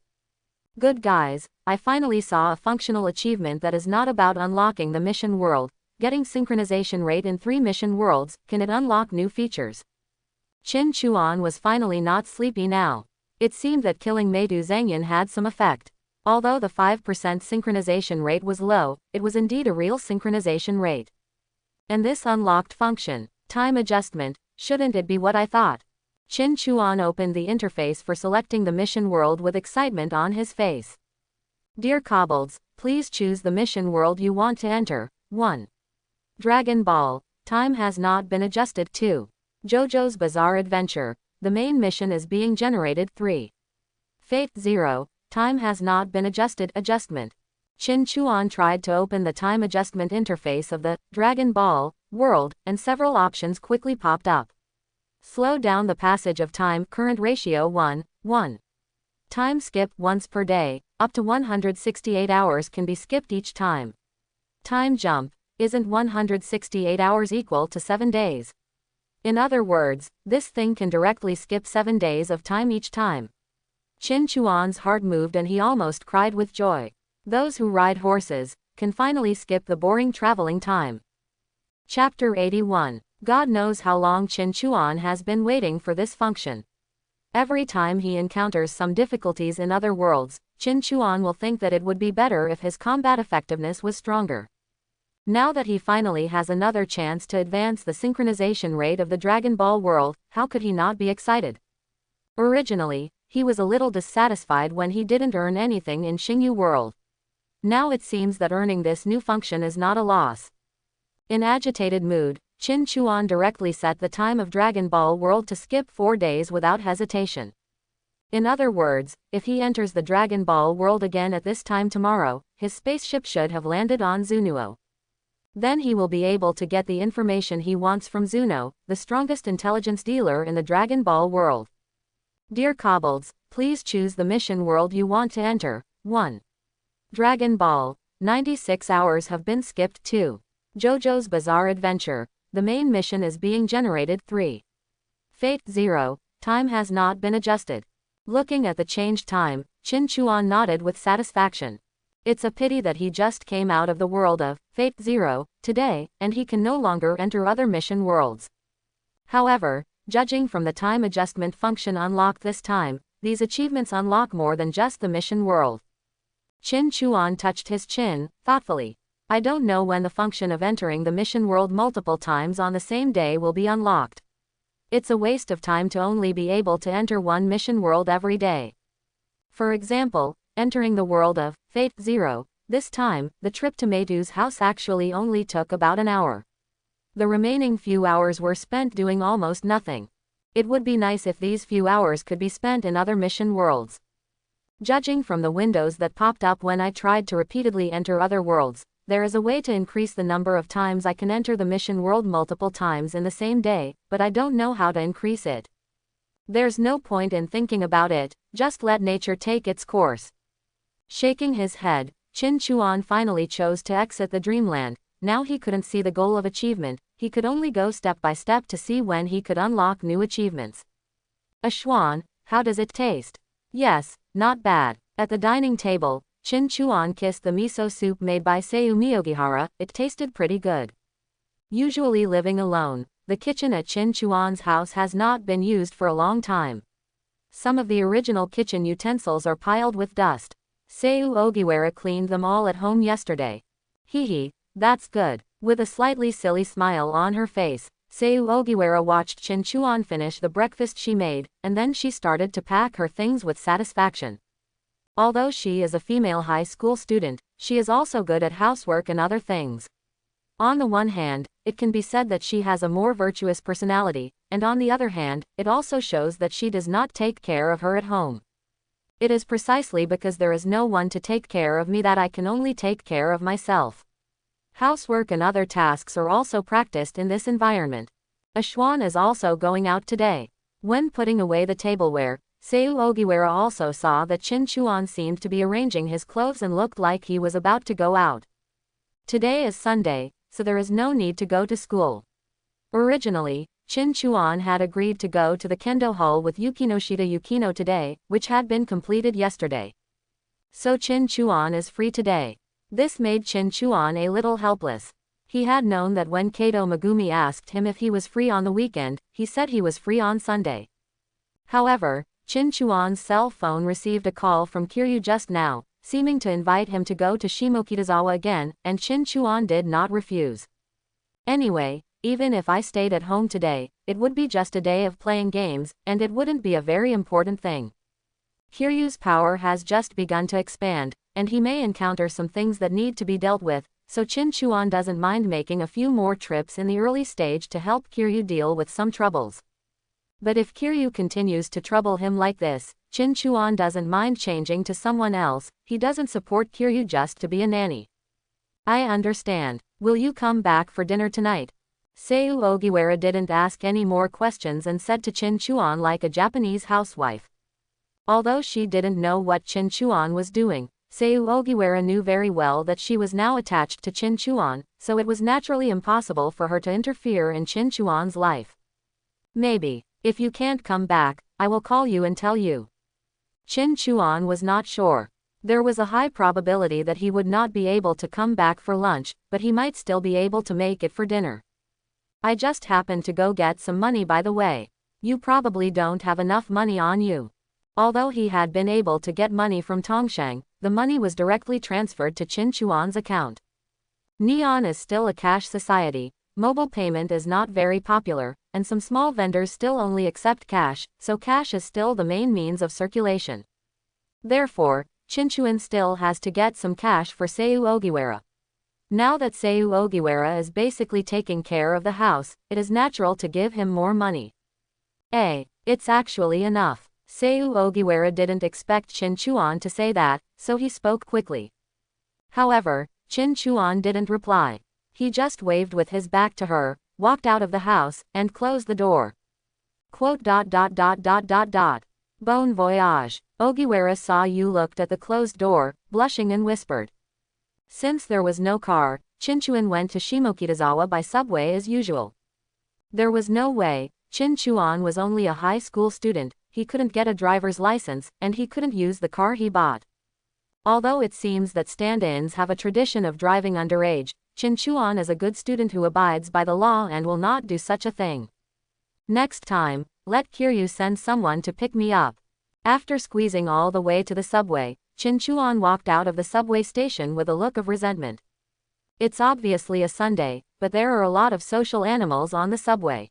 Good guys, I finally saw a functional achievement that is not about unlocking the mission world. Getting synchronization rate in 3 mission worlds, can it unlock new features? Chin Chuan was finally not sleepy now. It seemed that killing Maidou Zhangyan had some effect. Although the 5% synchronization rate was low, it was indeed a real synchronization rate. And this unlocked function, time adjustment, shouldn't it be what I thought? Chin Chuan opened the interface for selecting the mission world with excitement on his face. Dear Kobolds, please choose the mission world you want to enter. 1. Dragon Ball, time has not been adjusted. 2. JoJo's Bizarre Adventure, the main mission is being generated. 3. Fate 0, time has not been adjusted. Adjustment. Chin Chuan tried to open the time adjustment interface of the Dragon Ball world, and several options quickly popped up. Slow down the passage of time, current ratio 1:1. Time skip once per day, up to 168 hours can be skipped each time. Time jump, isn't 168 hours equal to 7 days? In other words, this thing can directly skip 7 days of time each time. Chin Chuan's heart moved and he almost cried with joy. Those who ride horses can finally skip the boring traveling time. Chapter 81. God knows how long Chin Chuan has been waiting for this function. Every time he encounters some difficulties in other worlds, Chin Chuan will think that it would be better if his combat effectiveness was stronger. Now that he finally has another chance to advance the synchronization rate of the Dragon Ball world, how could he not be excited? Originally, he was a little dissatisfied when he didn't earn anything in Xingyu world. Now it seems that earning this new function is not a loss. In agitated mood, Chin Chuan directly set the time of Dragon Ball world to skip 4 days without hesitation. In other words, if he enters the Dragon Ball world again at this time tomorrow, his spaceship should have landed on Zunuo. Then he will be able to get the information he wants from Zuno, the strongest intelligence dealer in the Dragon Ball world. Dear Kobolds, please choose the mission world you want to enter. 1. Dragon Ball, 96 hours have been skipped. 2. JoJo's Bizarre Adventure, the main mission is being generated. 3. Fate 0. Time has not been adjusted. Looking at the changed time, Qin Chuan nodded with satisfaction. It's a pity that he just came out of the world of Fate 0 today, and he can no longer enter other mission worlds. However, judging from the time adjustment function unlocked this time, these achievements unlock more than just the mission world. Qin Chuan touched his chin, thoughtfully. I don't know when the function of entering the mission world multiple times on the same day will be unlocked. It's a waste of time to only be able to enter one mission world every day. For example, entering the world of Fate 0, this time, the trip to Meitu's house actually only took about an hour. The remaining few hours were spent doing almost nothing. It would be nice if these few hours could be spent in other mission worlds. Judging from the windows that popped up when I tried to repeatedly enter other worlds, there is a way to increase the number of times I can enter the mission world multiple times in the same day, but I don't know how to increase it. There's no point in thinking about it, just let nature take its course. Shaking his head, Qin Chuan finally chose to exit the dreamland. Now he couldn't see the goal of achievement, he could only go step by step to see when he could unlock new achievements. A schwan, how does it taste? Yes, not bad. At the dining table, Qin Chuan kissed the miso soup made by Seiyu Miyogihara. It tasted pretty good. Usually living alone, the kitchen at Qin Chuan's house has not been used for a long time. Some of the original kitchen utensils are piled with dust. Seiyu Ogiwara cleaned them all at home yesterday. Hee, that's good. With a slightly silly smile on her face, Seiyu Ogiwara watched Qin Chuan finish the breakfast she made, and then she started to pack her things with satisfaction. Although she is a female high school student, she is also good at housework and other things. On the one hand, it can be said that she has a more virtuous personality, and on the other hand, it also shows that she does not take care of her at home. It is precisely because there is no one to take care of me that I can only take care of myself. Housework and other tasks are also practiced in this environment. A schwan is also going out today. When putting away the tableware, Seiyu Ogiwara also saw that Qin Chuan seemed to be arranging his clothes and looked like he was about to go out. Today is Sunday, so there is no need to go to school. Originally, Qin Chuan had agreed to go to the kendo hall with Yukinoshita Yukino today, which had been completed yesterday. So Qin Chuan is free today. This made Qin Chuan a little helpless. He had known that when Kato Megumi asked him if he was free on the weekend, he said he was free on Sunday. However, Qin Chuan's cell phone received a call from Kiryu just now, seeming to invite him to go to Shimokitazawa again, and Qin Chuan did not refuse. Anyway, even if I stayed at home today, it would be just a day of playing games, and it wouldn't be a very important thing. Kiryu's power has just begun to expand, and he may encounter some things that need to be dealt with, so Qin Chuan doesn't mind making a few more trips in the early stage to help Kiryu deal with some troubles. But if Kiryu continues to trouble him like this, Qin Chuan doesn't mind changing to someone else. He doesn't support Kiryu just to be a nanny. I understand. Will you come back for dinner tonight? Seiyu Ogiwara didn't ask any more questions and said to Qin Chuan like a Japanese housewife. Although she didn't know what Qin Chuan was doing, Seiyu Ogiwara knew very well that she was now attached to Qin Chuan, so it was naturally impossible for her to interfere in Qin Chuan's life. Maybe. If you can't come back, I will call you and tell you. Qin Chuan was not sure. There was a high probability that he would not be able to come back for lunch, but he might still be able to make it for dinner. I just happened to go get some money by the way. You probably don't have enough money on you. Although he had been able to get money from Tongshang, the money was directly transferred to Qin Chuan's account. Neon is still a cash society. Mobile payment is not very popular, and some small vendors still only accept cash, so cash is still the main means of circulation. Therefore, Qin Chuan still has to get some cash for Seiyu Ogiwara. Now that Seiyu Ogiwara is basically taking care of the house, it is natural to give him more money. It's actually enough. Seiyu Ogiwara didn't expect Qin Chuan to say that, so he spoke quickly. However, Qin Chuan didn't reply. He just waved with his back to her, walked out of the house, and closed the door. Bon voyage. Ogiwara saw you looked at the closed door, blushing and whispered. Since there was no car, Qin Chuan went to Shimokitazawa by subway as usual. There was no way. Chin Chuan was only a high school student, he couldn't get a driver's license, and he couldn't use the car he bought. Although it seems that stand-ins have a tradition of driving underage, Chin Chuan is a good student who abides by the law and will not do such a thing. Next time, let Kiryu send someone to pick me up. After squeezing all the way to the subway, Chin Chuan walked out of the subway station with a look of resentment. It's obviously a Sunday, but there are a lot of social animals on the subway.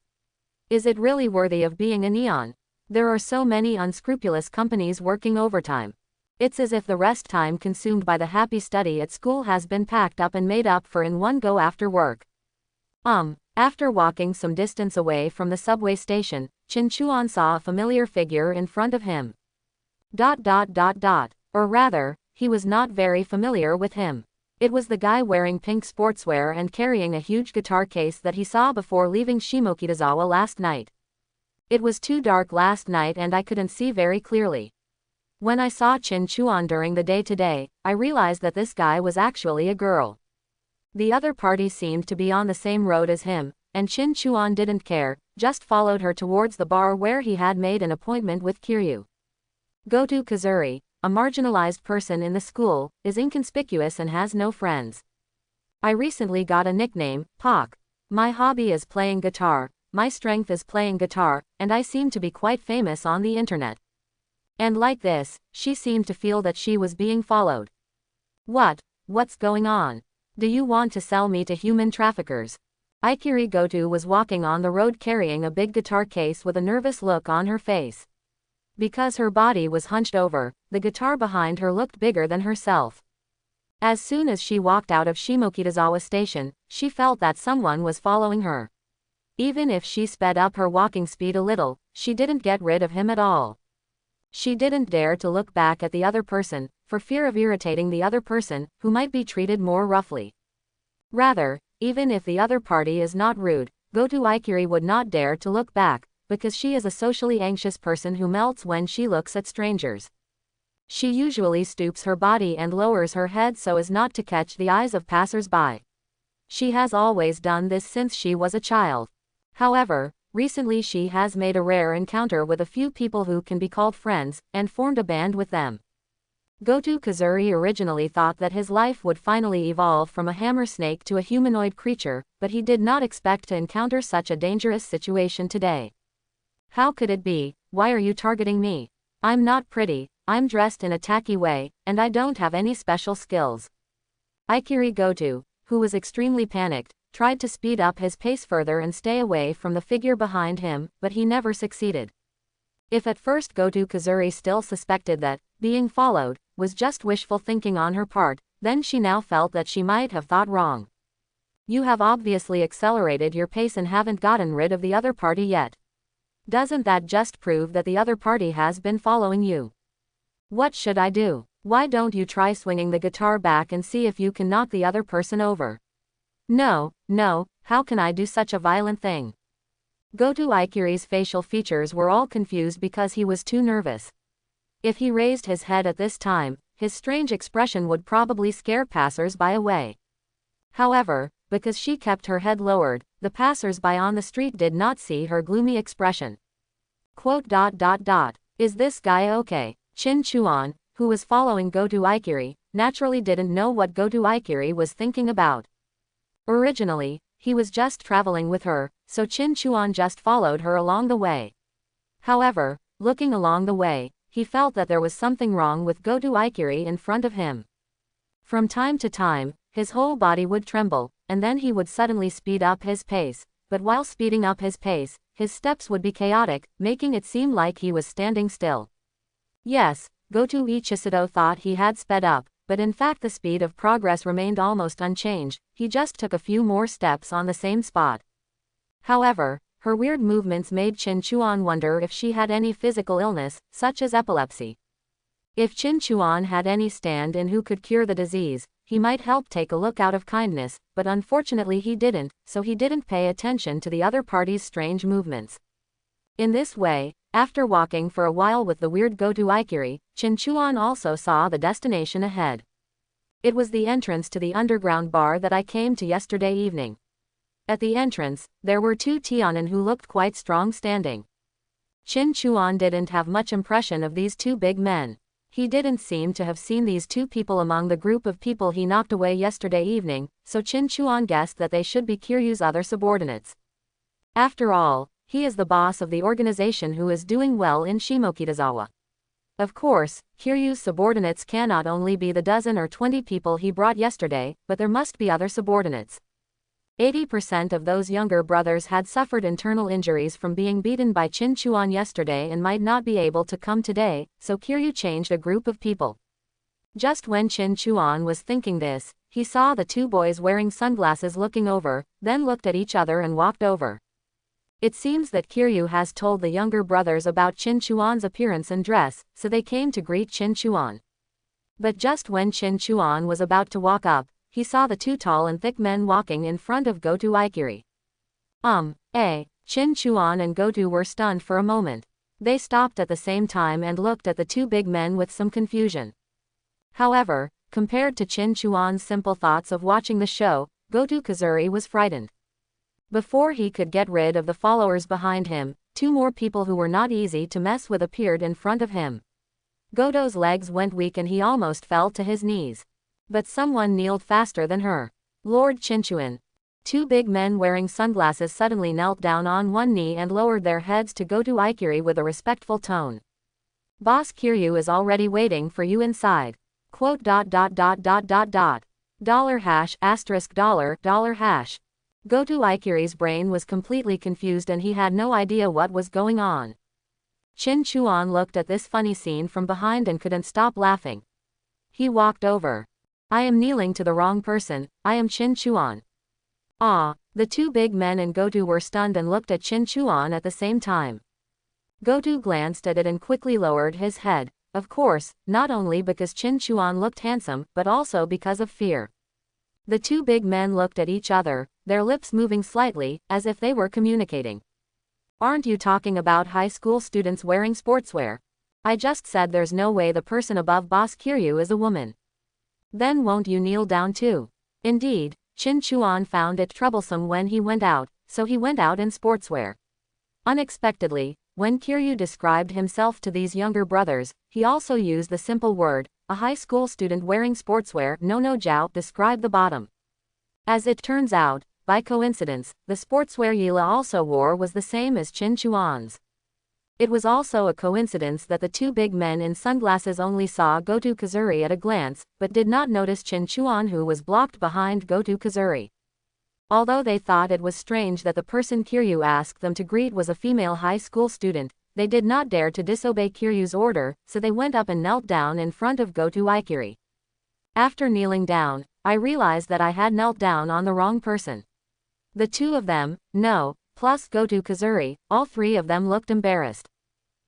Is it really worthy of being a neon? There are so many unscrupulous companies working overtime. It's as if the rest time consumed by the happy study at school has been packed up and made up for in one go after work. After walking some distance away from the subway station, Chin Chuan saw a familiar figure in front of him. Or rather, he was not very familiar with him. It was the guy wearing pink sportswear and carrying a huge guitar case that he saw before leaving Shimokitazawa last night. It was too dark last night and I couldn't see very clearly. When I saw Chin Chuan during the day today, I realized that this guy was actually a girl. The other party seemed to be on the same road as him, and Chin Chuan didn't care, just followed her towards the bar where he had made an appointment with Kiryu. Goto Kazuri, a marginalized person in the school, is inconspicuous and has no friends. I recently got a nickname, Pak. My hobby is playing guitar, my strength is playing guitar, and I seem to be quite famous on the internet. And like this, she seemed to feel that she was being followed. What's going on? Do you want to sell me to human traffickers? Ikiri Goto was walking on the road carrying a big guitar case with a nervous look on her face. Because her body was hunched over, the guitar behind her looked bigger than herself. As soon as she walked out of Shimokitazawa station, she felt that someone was following her. Even if she sped up her walking speed a little, she didn't get rid of him at all. She didn't dare to look back at the other person, for fear of irritating the other person, who might be treated more roughly. Rather, even if the other party is not rude, Goto Ikiri would not dare to look back, because she is a socially anxious person who melts when she looks at strangers. She usually stoops her body and lowers her head so as not to catch the eyes of passers-by. She has always done this since she was a child. However, recently she has made a rare encounter with a few people who can be called friends, and formed a band with them. Goto Kazuri originally thought that his life would finally evolve from a hammer snake to a humanoid creature, but he did not expect to encounter such a dangerous situation today. How could it be? Why are you targeting me? I'm not pretty, I'm dressed in a tacky way, and I don't have any special skills. Ikiri Goto, who was extremely panicked, tried to speed up his pace further and stay away from the figure behind him, but he never succeeded. If at first Goto Kazuri still suspected that, being followed, was just wishful thinking on her part, then she now felt that she might have thought wrong. You have obviously accelerated your pace and haven't gotten rid of the other party yet. Doesn't that just prove that the other party has been following you? What should I do? Why don't you try swinging the guitar back and see if you can knock the other person over? No, how can I do such a violent thing? Goto Ikiri's facial features were all confused because he was too nervous. If he raised his head at this time, his strange expression would probably scare passers-by away. However, because she kept her head lowered, the passers-by on the street did not see her gloomy expression. Is this guy okay? Chin Chuan, who was following Goto Ikiri, naturally didn't know what Goto Ikiri was thinking about. Originally, he was just traveling with her, so Chin Chuan just followed her along the way. However, looking along the way, he felt that there was something wrong with Goto Ikiri in front of him. From time to time, his whole body would tremble, and then he would suddenly speed up his pace, but while speeding up his pace, his steps would be chaotic, making it seem like he was standing still. Yes, Goto Ichisudo thought he had sped up, but in fact the speed of progress remained almost unchanged, he just took a few more steps on the same spot. However, her weird movements made Chin Chuan wonder if she had any physical illness, such as epilepsy. If Chin Chuan had any stand-in who could cure the disease, he might help take a look out of kindness, but unfortunately he didn't, so he didn't pay attention to the other party's strange movements. In this way, after walking for a while with the weird Goto Ikiri, Chin Chuan also saw the destination ahead. It was the entrance to the underground bar that I came to yesterday evening. At the entrance, there were two Tianan who looked quite strong standing. Qin Chuan didn't have much impression of these two big men. He didn't seem to have seen these two people among the group of people he knocked away yesterday evening, so Qin Chuan guessed that they should be Kiryu's other subordinates. After all, he is the boss of the organization who is doing well in Shimokitazawa. Of course, Kiryu's subordinates cannot only be the dozen or 20 people he brought yesterday, but there must be other subordinates. 80% of those younger brothers had suffered internal injuries from being beaten by Qin Chuan yesterday and might not be able to come today, so Kiryu changed a group of people. Just when Qin Chuan was thinking this, he saw the two boys wearing sunglasses looking over, then looked at each other and walked over. It seems that Kiryu has told the younger brothers about Qin Chuan's appearance and dress, so they came to greet Qin Chuan. But just when Qin Chuan was about to walk up, he saw the two tall and thick men walking in front of Goto Ikiri. Qin Chuan and Goto were stunned for a moment. They stopped at the same time and looked at the two big men with some confusion. However, compared to Qin Chuan's simple thoughts of watching the show, Goto Kazuri was frightened. Before he could get rid of the followers behind him, two more people who were not easy to mess with appeared in front of him. Goto's legs went weak and he almost fell to his knees. But someone kneeled faster than her. Lord Qinchuan. Two big men wearing sunglasses suddenly knelt down on one knee and lowered their heads to Goto Ikiri with a respectful tone. Boss Kiryu is already waiting for you inside. $$$$$. $$$$. Goto Ikiri's brain was completely confused and he had no idea what was going on. Qin Chuan looked at this funny scene from behind and couldn't stop laughing. He walked over. I am kneeling to the wrong person, I am Qin Chuan. The two big men and Goto were stunned and looked at Qin Chuan at the same time. Goto glanced at it and quickly lowered his head, of course, not only because Qin Chuan looked handsome, but also because of fear. The two big men looked at each other, their lips moving slightly, as if they were communicating. Aren't you talking about high school students wearing sportswear? I just said there's no way the person above Boss Kiryu is a woman. Then won't you kneel down too? Indeed, Qin Chuan found it troublesome when he went out, so he went out in sportswear. Unexpectedly, when Kiryu described himself to these younger brothers, he also used the simple word, a high school student wearing sportswear, no Jiao, described the bottom. As it turns out, by coincidence, the sportswear Yila also wore was the same as Qin Chuan's. It was also a coincidence that the two big men in sunglasses only saw Goto Kazuri at a glance, but did not notice Qin Chuan who was blocked behind Goto Kazuri. Although they thought it was strange that the person Kiryu asked them to greet was a female high school student, they did not dare to disobey Kiryu's order, so they went up and knelt down in front of Goto Ikiri. After kneeling down, I realized that I had knelt down on the wrong person. The two of them, no, plus Goto Kazuri, all three of them looked embarrassed.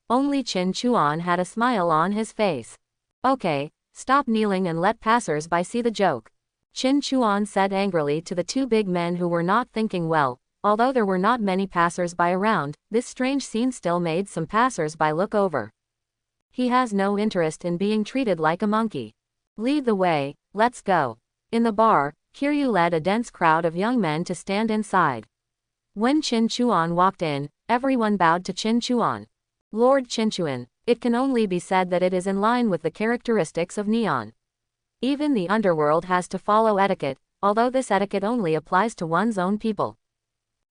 Only Qin Chuan had a smile on his face. Okay, stop kneeling and let passers-by see the joke. Qin Chuan said angrily to the two big men who were not thinking well. Although there were not many passers-by around, this strange scene still made some passers-by look over. He has no interest in being treated like a monkey. Lead the way, let's go. In the bar, Kiryu led a dense crowd of young men to stand inside. When Qin Chuan walked in, everyone bowed to Qin Chuan. Lord Qinchuan, it can only be said that it is in line with the characteristics of Neon. Even the underworld has to follow etiquette, although this etiquette only applies to one's own people.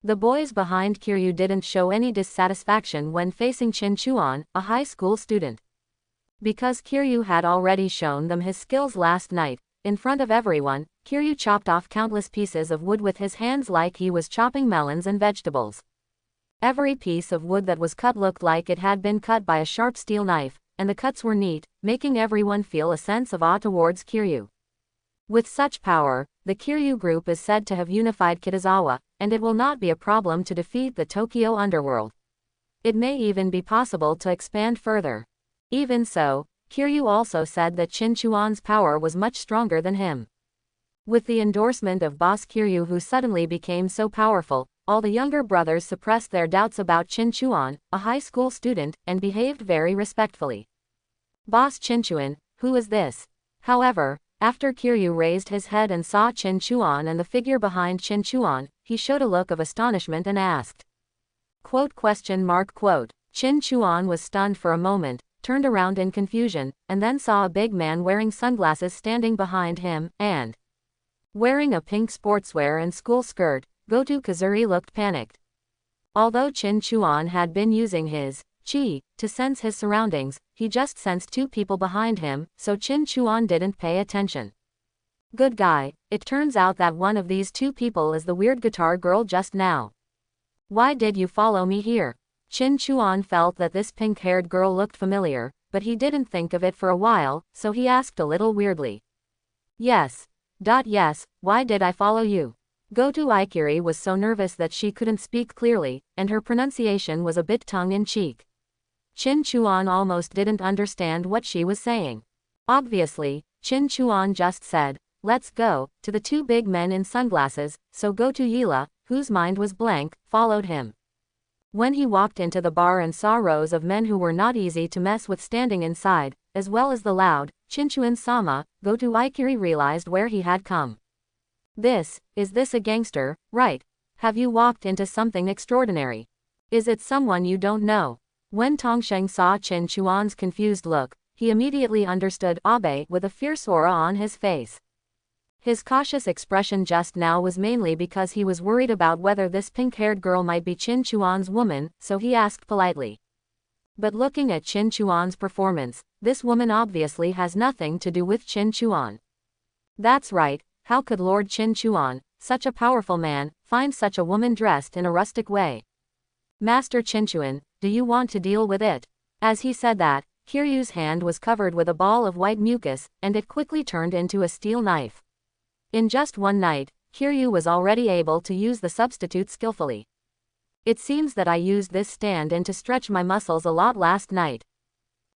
The boys behind Kiryu didn't show any dissatisfaction when facing Qin Chuan, a high school student. Because Kiryu had already shown them his skills last night, in front of everyone, Kiryu chopped off countless pieces of wood with his hands like he was chopping melons and vegetables. Every piece of wood that was cut looked like it had been cut by a sharp steel knife, and the cuts were neat, making everyone feel a sense of awe towards Kiryu. With such power, the Kiryu group is said to have unified Kitazawa, and it will not be a problem to defeat the Tokyo underworld. It may even be possible to expand further. Even so, Kiryu also said that Qin Chuan's power was much stronger than him. With the endorsement of Boss Kiryu who suddenly became so powerful, all the younger brothers suppressed their doubts about Qin Chuan, a high school student, and behaved very respectfully. Boss Qinchuan, who is this? However, After Kiryu raised his head and saw Qin Chuan and the figure behind Qin Chuan, he showed a look of astonishment and asked. Quote? Qin Chuan was stunned for a moment, turned around in confusion, and then saw a big man wearing sunglasses standing behind him, and wearing a pink sportswear and school skirt. Goto Kazuri looked panicked. Although Qin Chuan had been using his chi to sense his surroundings, he just sensed two people behind him, so Qin Chuan didn't pay attention. Good guy, it turns out that one of these two people is the weird guitar girl just now. Why did you follow me here? Qin Chuan felt that this pink-haired girl looked familiar, but he didn't think of it for a while, so he asked a little weirdly. Yes. Yes, why did I follow you? Goto Ikiri was so nervous that she couldn't speak clearly, and her pronunciation was a bit tongue-in-cheek. Qin Chuan almost didn't understand what she was saying. Obviously, Qin Chuan just said, "Let's go," to the two big men in sunglasses, so Goto Yila, whose mind was blank, followed him. When he walked into the bar and saw rows of men who were not easy to mess with standing inside, as well as the loud, "Chinchuan-sama," Goto Ikiri realized where he had come. Is this a gangster, right? Have you walked into something extraordinary? Is it someone you don't know? When Tongsheng saw Qin Chuan's confused look, he immediately understood Abe with a fierce aura on his face. His cautious expression just now was mainly because he was worried about whether this pink-haired girl might be Qin Chuan's woman, so he asked politely. But looking at Qin Chuan's performance, this woman obviously has nothing to do with Qin Chuan. That's right, how could Lord Qin Chuan, such a powerful man, find such a woman dressed in a rustic way? Master Qinchuan, do you want to deal with it? As he said that, Kiryu's hand was covered with a ball of white mucus, and it quickly turned into a steel knife. In just one night, Kiryu was already able to use the substitute skillfully. It seems that I used this stand-in to stretch my muscles a lot last night.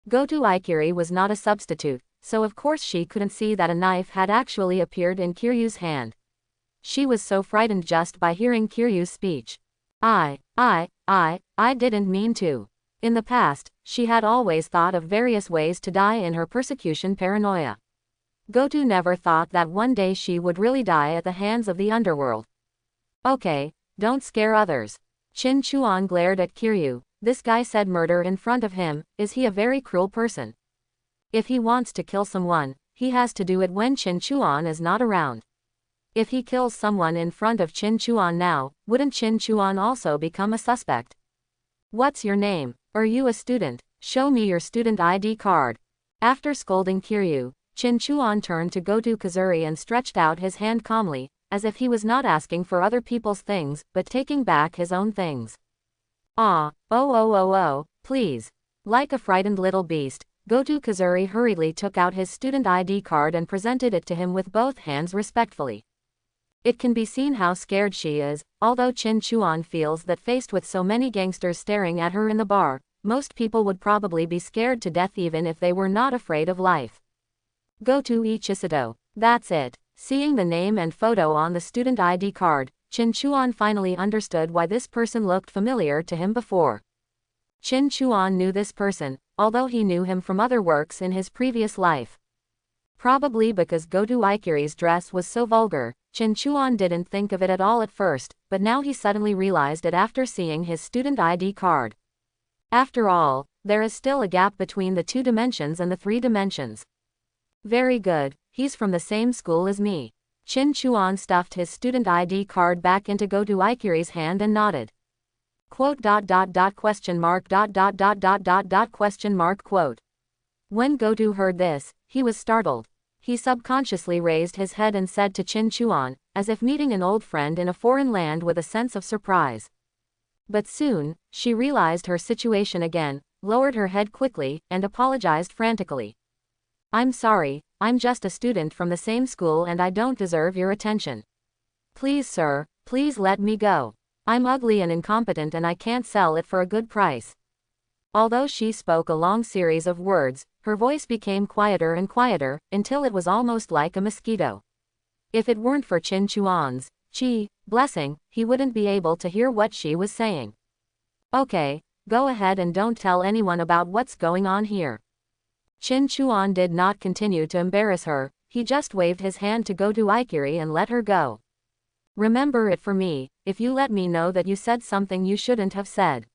Goto Ikiri was not a substitute, so of course she couldn't see that a knife had actually appeared in Kiryu's hand. She was so frightened just by hearing Kiryu's speech. I didn't mean to. In the past, she had always thought of various ways to die in her persecution paranoia. Goto never thought that one day she would really die at the hands of the underworld. Okay, don't scare others. Qin Chuan glared at Kiryu. This guy said murder in front of him. Is he a very cruel person? If he wants to kill someone, he has to do it when Qin Chuan is not around. If he kills someone in front of Qin Chuan now, wouldn't Qin Chuan also become a suspect? What's your name? Are you a student? Show me your student ID card. After scolding Kiryu, Qin Chuan turned to Goto Kazuri and stretched out his hand calmly, as if he was not asking for other people's things, but taking back his own things. Please. Like a frightened little beast, Goto Kazuri hurriedly took out his student ID card and presented it to him with both hands respectfully. It can be seen how scared she is, although Qin Chuan feels that faced with so many gangsters staring at her in the bar, most people would probably be scared to death even if they were not afraid of life. Goto Ichisudo. That's it. Seeing the name and photo on the student ID card, Qin Chuan finally understood why this person looked familiar to him before. Qin Chuan knew this person, although he knew him from other works in his previous life. Probably because Goto Ikiri's dress was so vulgar, Qin Chuan didn't think of it at all at first, but now he suddenly realized it after seeing his student ID card. After all, there is still a gap between the 2 dimensions and the 3 dimensions. Very good, he's from the same school as me. Qin Chuan stuffed his student ID card back into Goto Ikiri's hand and nodded. Quote. When Goto heard this, he was startled. He subconsciously raised his head and said to Qin Chuan, as if meeting an old friend in a foreign land with a sense of surprise. But soon, she realized her situation again, lowered her head quickly, and apologized frantically. I'm sorry, I'm just a student from the same school and I don't deserve your attention. Please sir, please let me go. I'm ugly and incompetent and I can't sell it for a good price. Although she spoke a long series of words, her voice became quieter and quieter, until it was almost like a mosquito. If it weren't for Qin Chuan's blessing, he wouldn't be able to hear what she was saying. Okay, go ahead and don't tell anyone about what's going on here. Qin Chuan did not continue to embarrass her, He just waved his hand to go to Ikiri and let her go. Remember it for me, if you let me know that you said something you shouldn't have said.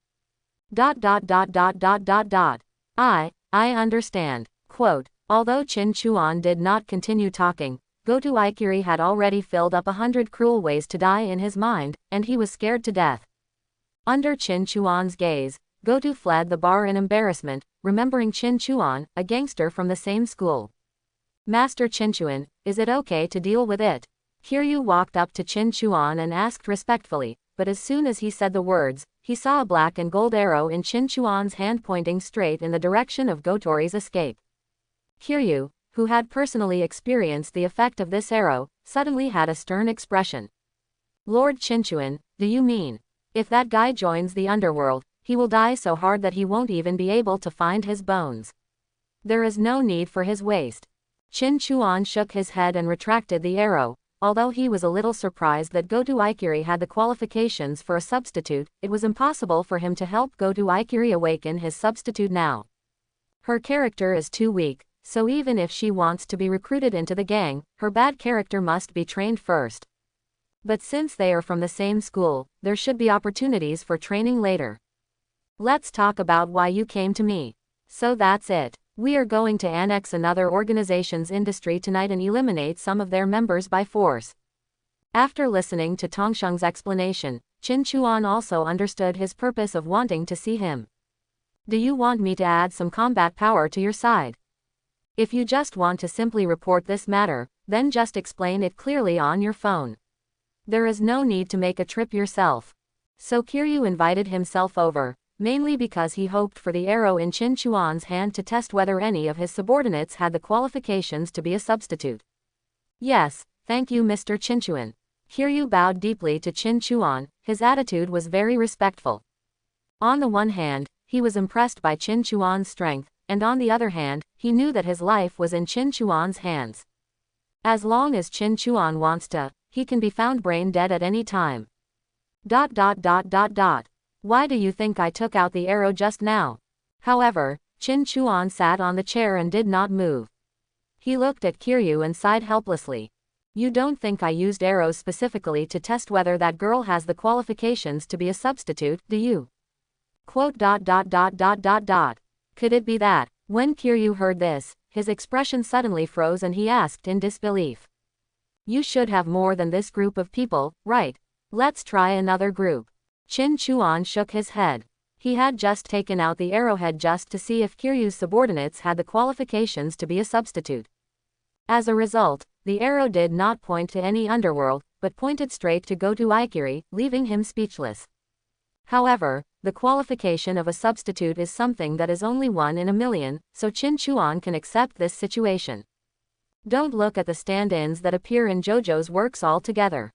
I understand. Quote, although Chin Chuan did not continue talking, Goto Ikiri had already filled up 100 cruel ways to die in his mind, and he was scared to death. Under Chin Chuan's gaze, Goto fled the bar in embarrassment, remembering Chin Chuan, a gangster from the same school. Master Chinchuan, is it okay to deal with it? Kiryu walked up to Chin Chuan and asked respectfully, but as soon as he said the words, he saw a black and gold arrow in Chin Chuan's hand pointing straight in the direction of Gotori's escape. Kiryu, who had personally experienced the effect of this arrow, suddenly had a stern expression. Lord Chinchuan, do you mean? If that guy joins the underworld, he will die so hard that he won't even be able to find his bones. There is no need for his waste. Chin Chuan shook his head and retracted the arrow. Although he was a little surprised that Goto Ikiri had the qualifications for a substitute, it was impossible for him to help Goto Ikiri awaken his substitute now. Her character is too weak, so even if she wants to be recruited into the gang, her bad character must be trained first. But since they are from the same school, there should be opportunities for training later. Let's talk about why you came to me. So that's it. We are going to annex another organization's industry tonight and eliminate some of their members by force. After listening to Tongsheng's explanation, Chin Chuan also understood his purpose of wanting to see him. Do you want me to add some combat power to your side? If you just want to simply report this matter, then just explain it clearly on your phone. There is no need to make a trip yourself. So Kiryu invited himself over, mainly because he hoped for the arrow in Chin Chuan's hand to test whether any of his subordinates had the qualifications to be a substitute. Yes, thank you Mr. Chinchuan. Kiryu bowed deeply to Chin Chuan, his attitude was very respectful. On the one hand, he was impressed by Chin Chuan's strength, and on the other hand, he knew that his life was in Chin Chuan's hands. As long as Chin Chuan wants to, he can be found brain dead at any time. Why do you think I took out the arrow just now? However, Chin Chuan sat on the chair and did not move. He looked at Kiryu and sighed helplessly. You don't think I used arrows specifically to test whether that girl has the qualifications to be a substitute, do you? Quote. Could it be that? When Kiryu heard this, his expression suddenly froze and he asked in disbelief. You should have more than this group of people, right? Let's try another group. Chin Chuan shook his head. He had just taken out the arrowhead just to see if Kiryu's subordinates had the qualifications to be a substitute. As a result, the arrow did not point to any underworld, but pointed straight to Goto Ikiri, leaving him speechless. However, the qualification of a substitute is something that is only 1 in a million, so Chin Chuan can accept this situation. Don't look at the stand-ins that appear in JoJo's works altogether.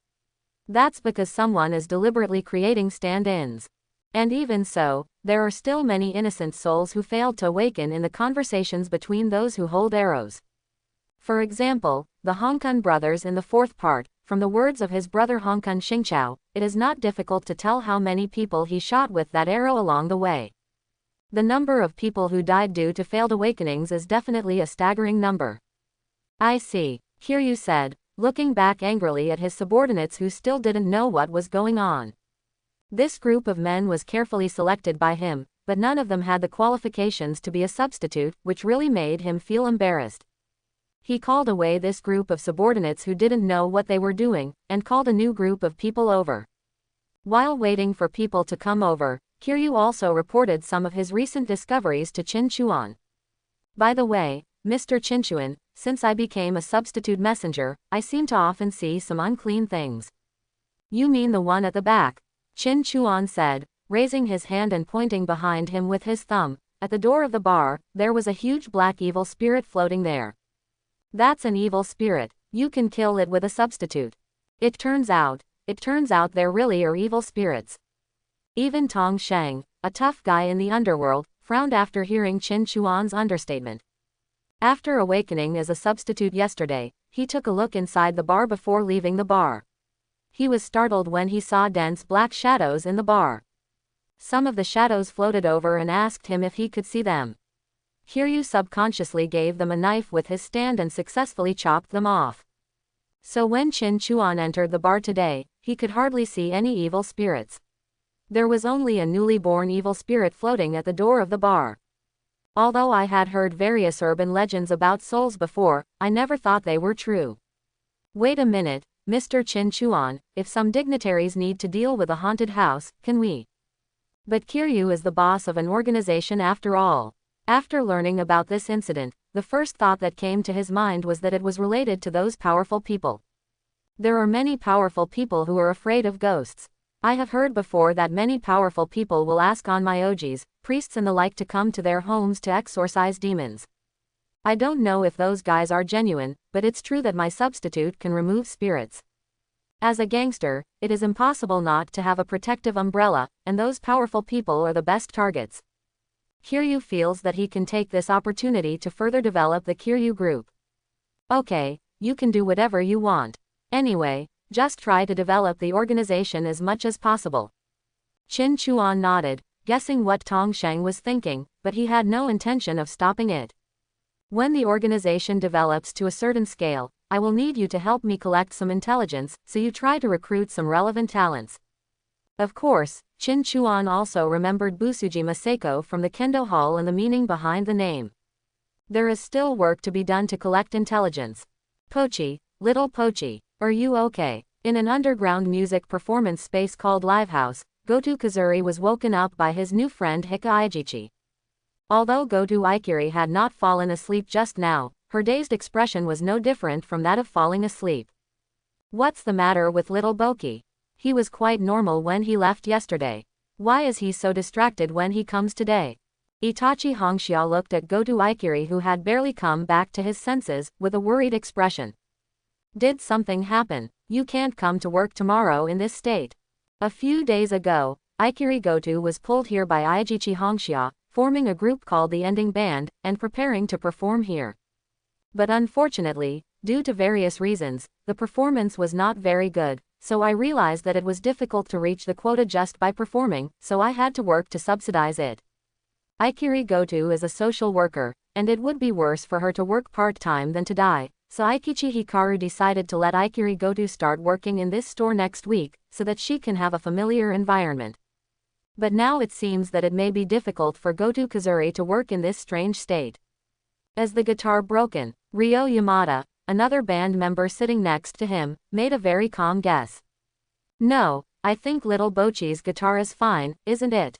That's because someone is deliberately creating stand-ins. And even so, there are still many innocent souls who failed to awaken in the conversations between those who hold arrows. For example, the Hongkun brothers in the 4th part, from the words of his brother Hongkun Xingqiao, it is not difficult to tell how many people he shot with that arrow along the way. The number of people who died due to failed awakenings is definitely a staggering number. I see, Kiryu said, looking back angrily at his subordinates who still didn't know what was going on. This group of men was carefully selected by him, but none of them had the qualifications to be a substitute, which really made him feel embarrassed. He called away this group of subordinates who didn't know what they were doing, and called a new group of people over. While waiting for people to come over, Kiryu also reported some of his recent discoveries to Chin Chuan. By the way, Mr. Chinchuan, since I became a substitute messenger, I seem to often see some unclean things. You mean the one at the back? Chin Chuan said, raising his hand and pointing behind him with his thumb. At the door of the bar, there was a huge black evil spirit floating there. That's an evil spirit. You can kill it with a substitute. It turns out there really are evil spirits. Even Tong Sheng, a tough guy in the underworld, frowned after hearing Chin Chuan's understatement. After awakening as a substitute yesterday, he took a look inside the bar before leaving the bar. He was startled when he saw dense black shadows in the bar. Some of the shadows floated over and asked him if he could see them. Kiryu subconsciously gave them a knife with his stand and successfully chopped them off. So when Qin Chuan entered the bar today, he could hardly see any evil spirits. There was only a newly born evil spirit floating at the door of the bar. Although I had heard various urban legends about souls before, I never thought they were true. Wait a minute, Mr. Qin Chuan, if some dignitaries need to deal with a haunted house, can we? But Kiryu is the boss of an organization after all. After learning about this incident, the first thought that came to his mind was that it was related to those powerful people. There are many powerful people who are afraid of ghosts. I have heard before that many powerful people will ask on myojis, priests and the like to come to their homes to exorcise demons. I don't know if those guys are genuine, but it's true that my substitute can remove spirits. As a gangster, it is impossible not to have a protective umbrella, and those powerful people are the best targets. Kiryu feels that he can take this opportunity to further develop the Kiryu group. Okay, you can do whatever you want. Anyway, just try to develop the organization as much as possible. Qin Chuan nodded, guessing what Tong Sheng was thinking, but he had no intention of stopping it. When the organization develops to a certain scale, I will need you to help me collect some intelligence, so you try to recruit some relevant talents. Of course, Qin Chuan also remembered Busuji Maseko from the Kendo Hall and the meaning behind the name. There is still work to be done to collect intelligence. Pochi, little Pochi, are you okay? In an underground music performance space called Livehouse, Goto Kazuri was woken up by his new friend Hika Aijichi. Although Goto Ikiri had not fallen asleep just now, her dazed expression was no different from that of falling asleep. What's the matter with little Boki? He was quite normal when he left yesterday. Why is he so distracted when he comes today? Itachi Hongxia looked at Goto Ikiri, who had barely come back to his senses, with a worried expression. Did something happen? You can't come to work tomorrow in this state. A few days ago, Ikiri Goto was pulled here by Aijichi Hongxia, forming a group called the Ending Band, and preparing to perform here. But unfortunately, due to various reasons, the performance was not very good, so I realized that it was difficult to reach the quota just by performing, so I had to work to subsidize it. Ikiri Goto is a social worker, and it would be worse for her to work part-time than to die, so Aikichi Hikaru decided to let Ikiri Goto start working in this store next week, so that she can have a familiar environment. But now it seems that it may be difficult for Goto Kazuri to work in this strange state. As the guitar broken, Ryo Yamada, another band member sitting next to him, made a very calm guess. No, I think little Bochi's guitar is fine, isn't it?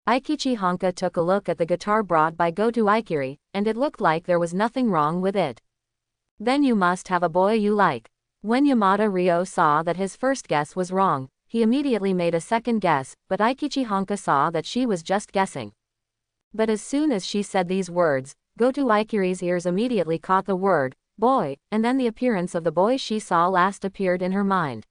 Aikichi Honka took a look at the guitar brought by Goto Ikiri, and it looked like there was nothing wrong with it. Then you must have a boy you like. When Yamada Ryo saw that his first guess was wrong, he immediately made a second guess, but Aikichi Honka saw that she was just guessing. But as soon as she said these words, Goto Ikiri's ears immediately caught the word, boy, and then the appearance of the boy she saw last appeared in her mind.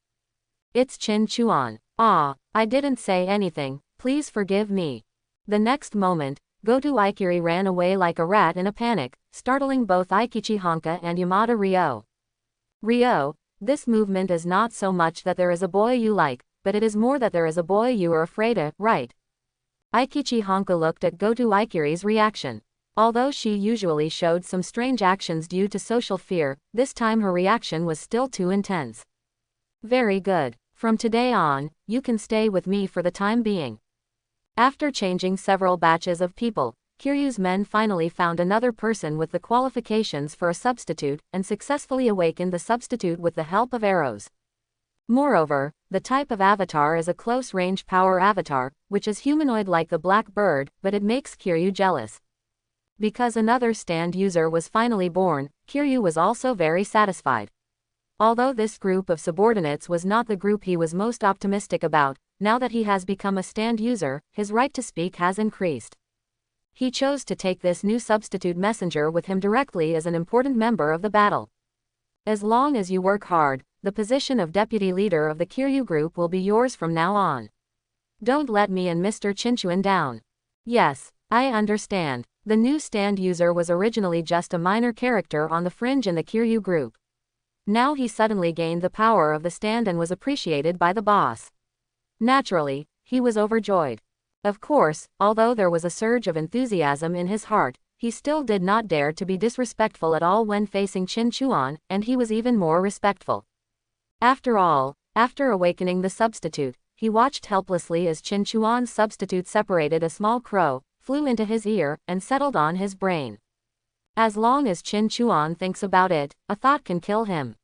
It's Qin Chuan. Ah, I didn't say anything, please forgive me. The next moment, Goto Ikiri ran away like a rat in a panic, startling both Aikichi Honka and Yamada Ryo. Ryo, this movement is not so much that there is a boy you like, but it is more that there is a boy you are afraid of, right? Aikichi Honka looked at Goto Ikiri's reaction. Although she usually showed some strange actions due to social fear, this time her reaction was still too intense. Very good. From today on, you can stay with me for the time being. After changing several batches of people, Kiryu's men finally found another person with the qualifications for a substitute, and successfully awakened the substitute with the help of arrows. Moreover, the type of avatar is a close-range power avatar, which is humanoid like the black bird, but it makes Kiryu jealous. Because another stand user was finally born, Kiryu was also very satisfied. Although this group of subordinates was not the group he was most optimistic about, now that he has become a stand user, his right to speak has increased. He chose to take this new substitute messenger with him directly as an important member of the battle. As long as you work hard, the position of deputy leader of the Kiryu group will be yours from now on. Don't let me and Mr. Chinchuan down. Yes, I understand. The new stand user was originally just a minor character on the fringe in the Kiryu group. Now he suddenly gained the power of the stand and was appreciated by the boss. Naturally, he was overjoyed. Of course, although there was a surge of enthusiasm in his heart, he still did not dare to be disrespectful at all when facing Qin Chuan, and he was even more respectful. After all, after awakening the substitute, he watched helplessly as Qin Chuan's substitute separated a small crow, flew into his ear, and settled on his brain. As long as Qin Chuan thinks about it, a thought can kill him.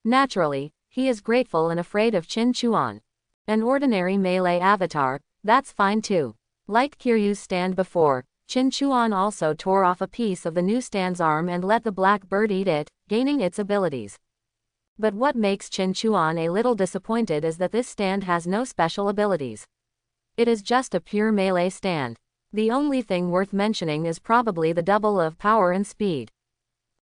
Naturally, he is grateful and afraid of Qin Chuan. An ordinary melee avatar, that's fine too. Like Kiryu's stand before, Qin Chuan also tore off a piece of the new stand's arm and let the black bird eat it, gaining its abilities. But what makes Qin Chuan a little disappointed is that this stand has no special abilities. It is just a pure melee stand. The only thing worth mentioning is probably the double of power and speed.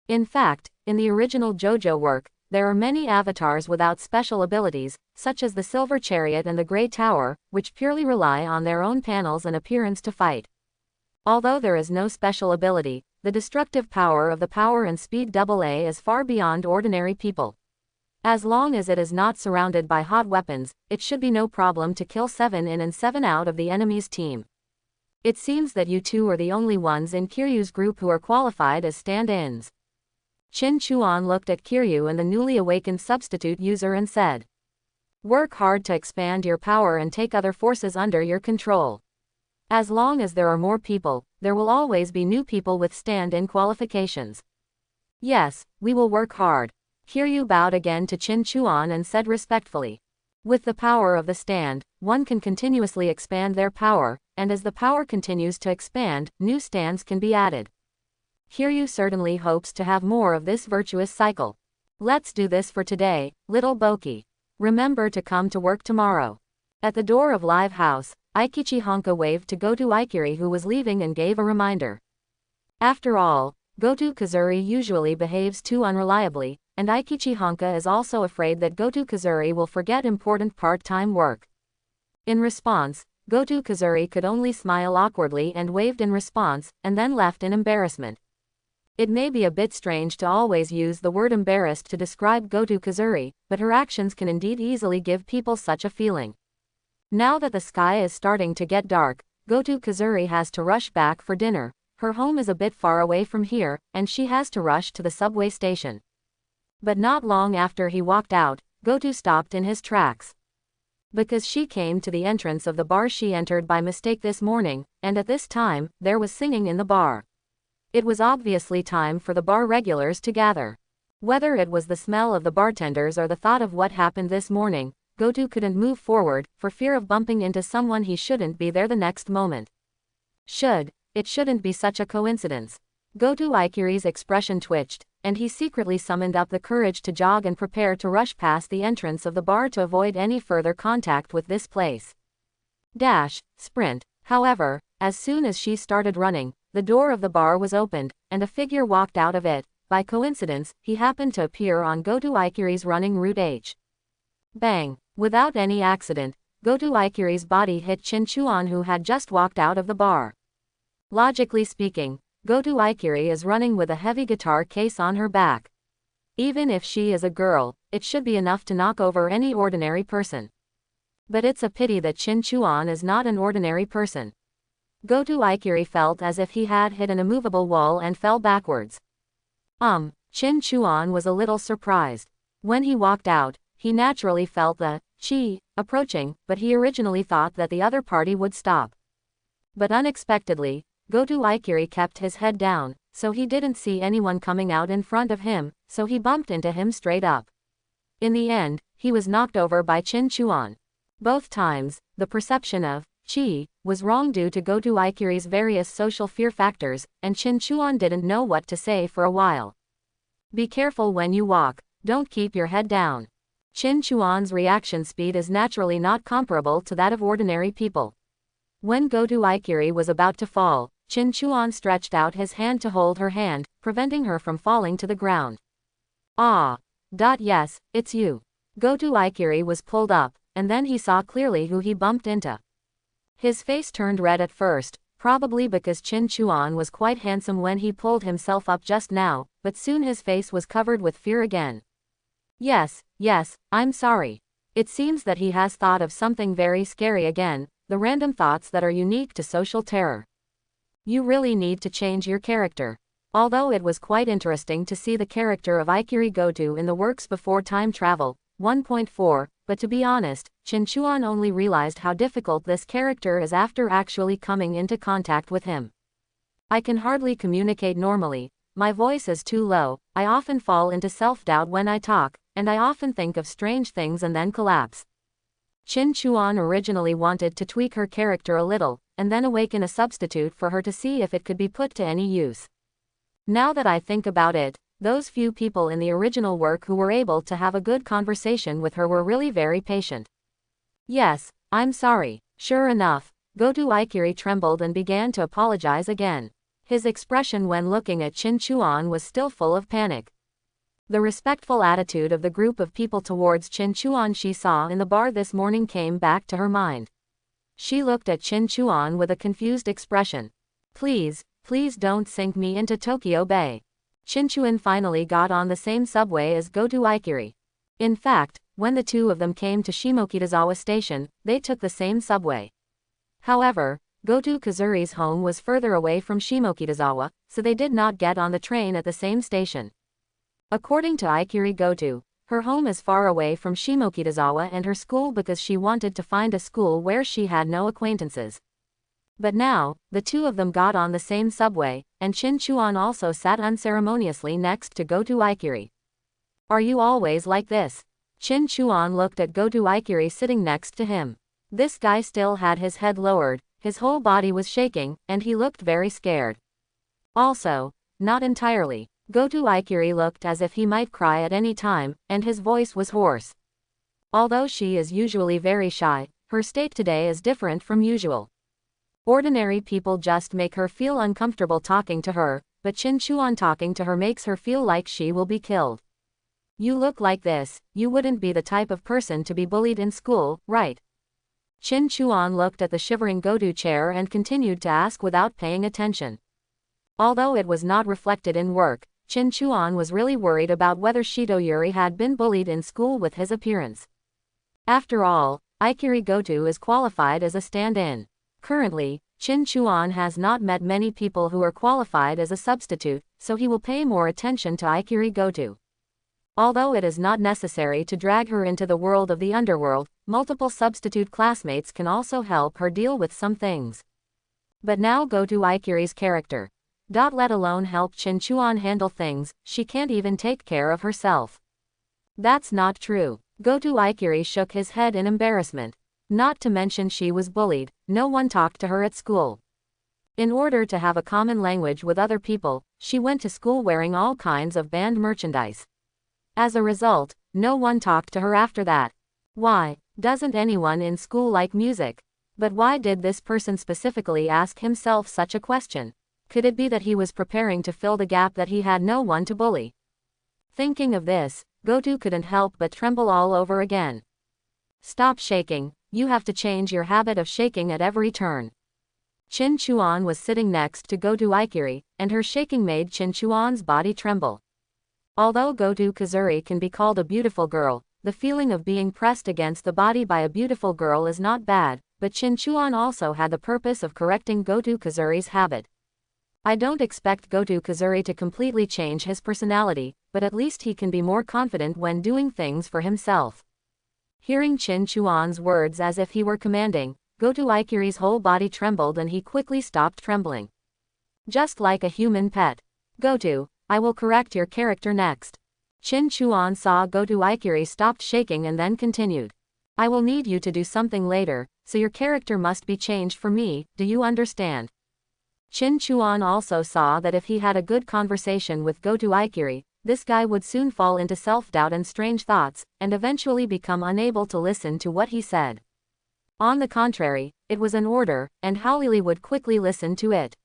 In fact, in the original JoJo work, there are many avatars without special abilities, such as the Silver Chariot and the Grey Tower, which purely rely on their own panels and appearance to fight. Although there is no special ability, the destructive power of the power and speed AA is far beyond ordinary people. As long as it is not surrounded by hot weapons, it should be no problem to kill 7 in and 7 out of the enemy's team. It seems that you two are the only ones in Kiryu's group who are qualified as stand-ins. Qin Chuan looked at Kiryu and the newly awakened substitute user and said, "Work hard to expand your power and take other forces under your control. As long as there are more people, there will always be new people with stand-in qualifications." "Yes, we will work hard." Kiryu bowed again to Qin Chuan and said respectfully, "With the power of the stand, one can continuously expand their power, and as the power continues to expand, new stands can be added. Kiryu certainly hopes to have more of this virtuous cycle. Let's do this for today, little Boki. Remember to come to work tomorrow." At the door of Live House, Aikichi Honka waved to Goto Ikiri, who was leaving, and gave a reminder. After all, Goto Kazuri usually behaves too unreliably, and Aikichi Honka is also afraid that Goto Kazuri will forget important part-time work. In response, Goto Kazuri could only smile awkwardly and waved in response, and then left in embarrassment. It may be a bit strange to always use the word embarrassed to describe Goto Kazuri, but her actions can indeed easily give people such a feeling. Now that the sky is starting to get dark, Goto Kazuri has to rush back for dinner. Her home is a bit far away from here, and she has to rush to the subway station. But not long after he walked out, Goto stopped in his tracks. Because she came to the entrance of the bar she entered by mistake this morning, and at this time, there was singing in the bar. It was obviously time for the bar regulars to gather. Whether it was the smell of the bartenders or the thought of what happened this morning, Goto couldn't move forward, for fear of bumping into someone he shouldn't be there the next moment. It shouldn't be such a coincidence. Goto Ikiri's expression twitched, and he secretly summoned up the courage to jog and prepare to rush past the entrance of the bar to avoid any further contact with this place. Sprint. However, as soon as she started running, the door of the bar was opened, and a figure walked out of it. By coincidence, he happened to appear on Goto Ikiri's running route H. Bang! Without any accident, Goto Ikiri's body hit Qin Chuan, who had just walked out of the bar. Logically speaking, Goto Ikiri is running with a heavy guitar case on her back. Even if she is a girl, it should be enough to knock over any ordinary person. But it's a pity that Qin Chuan is not an ordinary person. Goto Ikiri felt as if he had hit an immovable wall and fell backwards. Qin Chuan was a little surprised. When he walked out, he naturally felt the chi approaching, but he originally thought that the other party would stop. But unexpectedly, Goto Ikiri kept his head down, so he didn't see anyone coming out in front of him, so he bumped into him straight up. In the end, he was knocked over by Qin Chuan. Both times, the perception of chi was wrong due to Goto Ikiri's various social fear factors, and Qin Chuan didn't know what to say for a while. Be careful when you walk, don't keep your head down. Qin Chuan's reaction speed is naturally not comparable to that of ordinary people. When Goto Ikiri was about to fall, Qin Chuan stretched out his hand to hold her hand, preventing her from falling to the ground. Yes, it's you. Goto Ikiri was pulled up, and then he saw clearly who he bumped into. His face turned red at first, probably because Qin Chuan was quite handsome when he pulled himself up just now, but soon his face was covered with fear again. Yes, I'm sorry. It seems that he has thought of something very scary again, the random thoughts that are unique to social terror. You really need to change your character. Although it was quite interesting to see the character of Ikiri Goto in the works before time travel, 1.4, but to be honest, Chinchuan only realized how difficult this character is after actually coming into contact with him. I can hardly communicate normally, my voice is too low, I often fall into self-doubt when I talk, and I often think of strange things and then collapse. Chinchuan originally wanted to tweak her character a little, and then awaken a substitute for her to see if it could be put to any use. Now that I think about it, those few people in the original work who were able to have a good conversation with her were really very patient. Yes, I'm sorry. Sure enough, Goto Ikiri trembled and began to apologize again. His expression when looking at Chinchuan was still full of panic. The respectful attitude of the group of people towards Chinchuan she saw in the bar this morning came back to her mind. She looked at Chinchuan with a confused expression. Please don't sink me into Tokyo Bay. Chinchuan finally got on the same subway as Goto Ikiri. In fact, when the two of them came to Shimokitazawa Station, they took the same subway. However, Goto Kazuri's home was further away from Shimokitazawa, so they did not get on the train at the same station. According to Ikiri Goto, her home is far away from Shimokitazawa and her school because she wanted to find a school where she had no acquaintances. But now, the two of them got on the same subway, and Chinchuan also sat unceremoniously next to Goto Ikiri. Are you always like this? Chinchuan looked at Goto Ikiri sitting next to him. This guy still had his head lowered, his whole body was shaking, and he looked very scared. Also, not entirely. Goto Ikiri looked as if he might cry at any time, and his voice was hoarse. Although she is usually very shy, her state today is different from usual. Ordinary people just make her feel uncomfortable talking to her, but Chinchuan talking to her makes her feel like she will be killed. You look like this, you wouldn't be the type of person to be bullied in school, right? Chinchuan looked at the shivering Goto chair and continued to ask without paying attention. Although it was not reflected in work, Chinchuan was really worried about whether Shitoyuri had been bullied in school with his appearance. After all, Ikiri Goto is qualified as a stand-in. Currently, Chinchuan has not met many people who are qualified as a substitute, so he will pay more attention to Ikiri Goto. Although it is not necessary to drag her into the world of the underworld, multiple substitute classmates can also help her deal with some things. But now Goto Ikiri's character. Let alone help Chinchuan handle things, she can't even take care of herself. That's not true. Goto Ikiri shook his head in embarrassment. Not to mention she was bullied, no one talked to her at school. In order to have a common language with other people, she went to school wearing all kinds of band merchandise. As a result, no one talked to her after that. Why, doesn't anyone in school like music? But why did this person specifically ask himself such a question? Could it be that he was preparing to fill the gap that he had no one to bully? Thinking of this, Goto couldn't help but tremble all over again. Stop shaking, you have to change your habit of shaking at every turn. Chinchuan was sitting next to Goto Ikiri, and her shaking made Chinchuan's body tremble. Although Goto Kazuri can be called a beautiful girl, the feeling of being pressed against the body by a beautiful girl is not bad, but Chinchuan also had the purpose of correcting Goto Kazuri's habit. I don't expect Goto Kazuri to completely change his personality, but at least he can be more confident when doing things for himself. Hearing Chinchuan's words as if he were commanding, Goto Ikiri's whole body trembled and he quickly stopped trembling. Just like a human pet. Goto, I will correct your character next. Chinchuan saw Goto Ikiri stopped shaking and then continued. I will need you to do something later, so your character must be changed for me, do you understand? Chinchuan also saw that if he had a good conversation with Goto Ikiri, this guy would soon fall into self-doubt and strange thoughts, and eventually become unable to listen to what he said. On the contrary, it was an order, and Howley would quickly listen to it.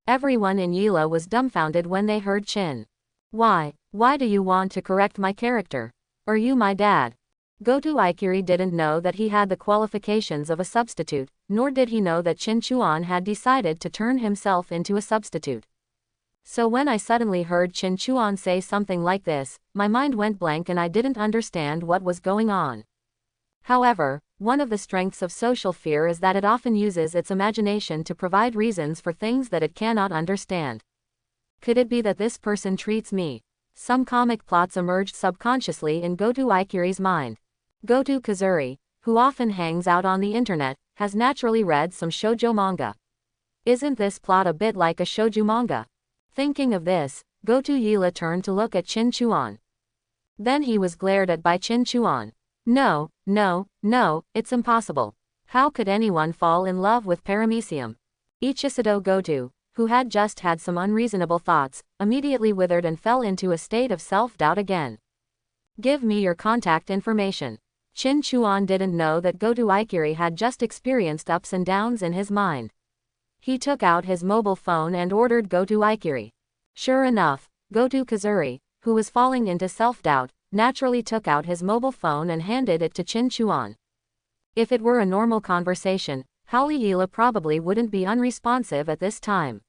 Everyone in Yila was dumbfounded when they heard Chin. Why do you want to correct my character? Are you my dad? Goto Ikiri didn't know that he had the qualifications of a substitute, nor did he know that Chinchuan had decided to turn himself into a substitute. So when I suddenly heard Chinchuan say something like this, my mind went blank and I didn't understand what was going on. However, One of the strengths of social fear is that it often uses its imagination to provide reasons for things that it cannot understand. Could it be that this person treats me? Some comic plots emerged subconsciously in Goto Ikiri's mind. Goto Kazuri, who often hangs out on the internet, has naturally read some shoujo manga. Isn't this plot a bit like a shoujo manga? Thinking of this, Goto Yila turned to look at Chin Chuan. Then he was glared at by Chin Chuan. No, no, no, it's impossible. How could anyone fall in love with paramecium? Ichisudo Goto, who had just had some unreasonable thoughts, immediately withered and fell into a state of self-doubt again. Give me your contact information. Chin Chuan didn't know that Goto Ikiri had just experienced ups and downs in his mind. He took out his mobile phone and ordered Goto Ikiri. Sure enough, Goto Kazuri, who was falling into self-doubt, naturally took out his mobile phone and handed it to Chin Chuan. If it were a normal conversation, Haoli Yila probably wouldn't be unresponsive at this time.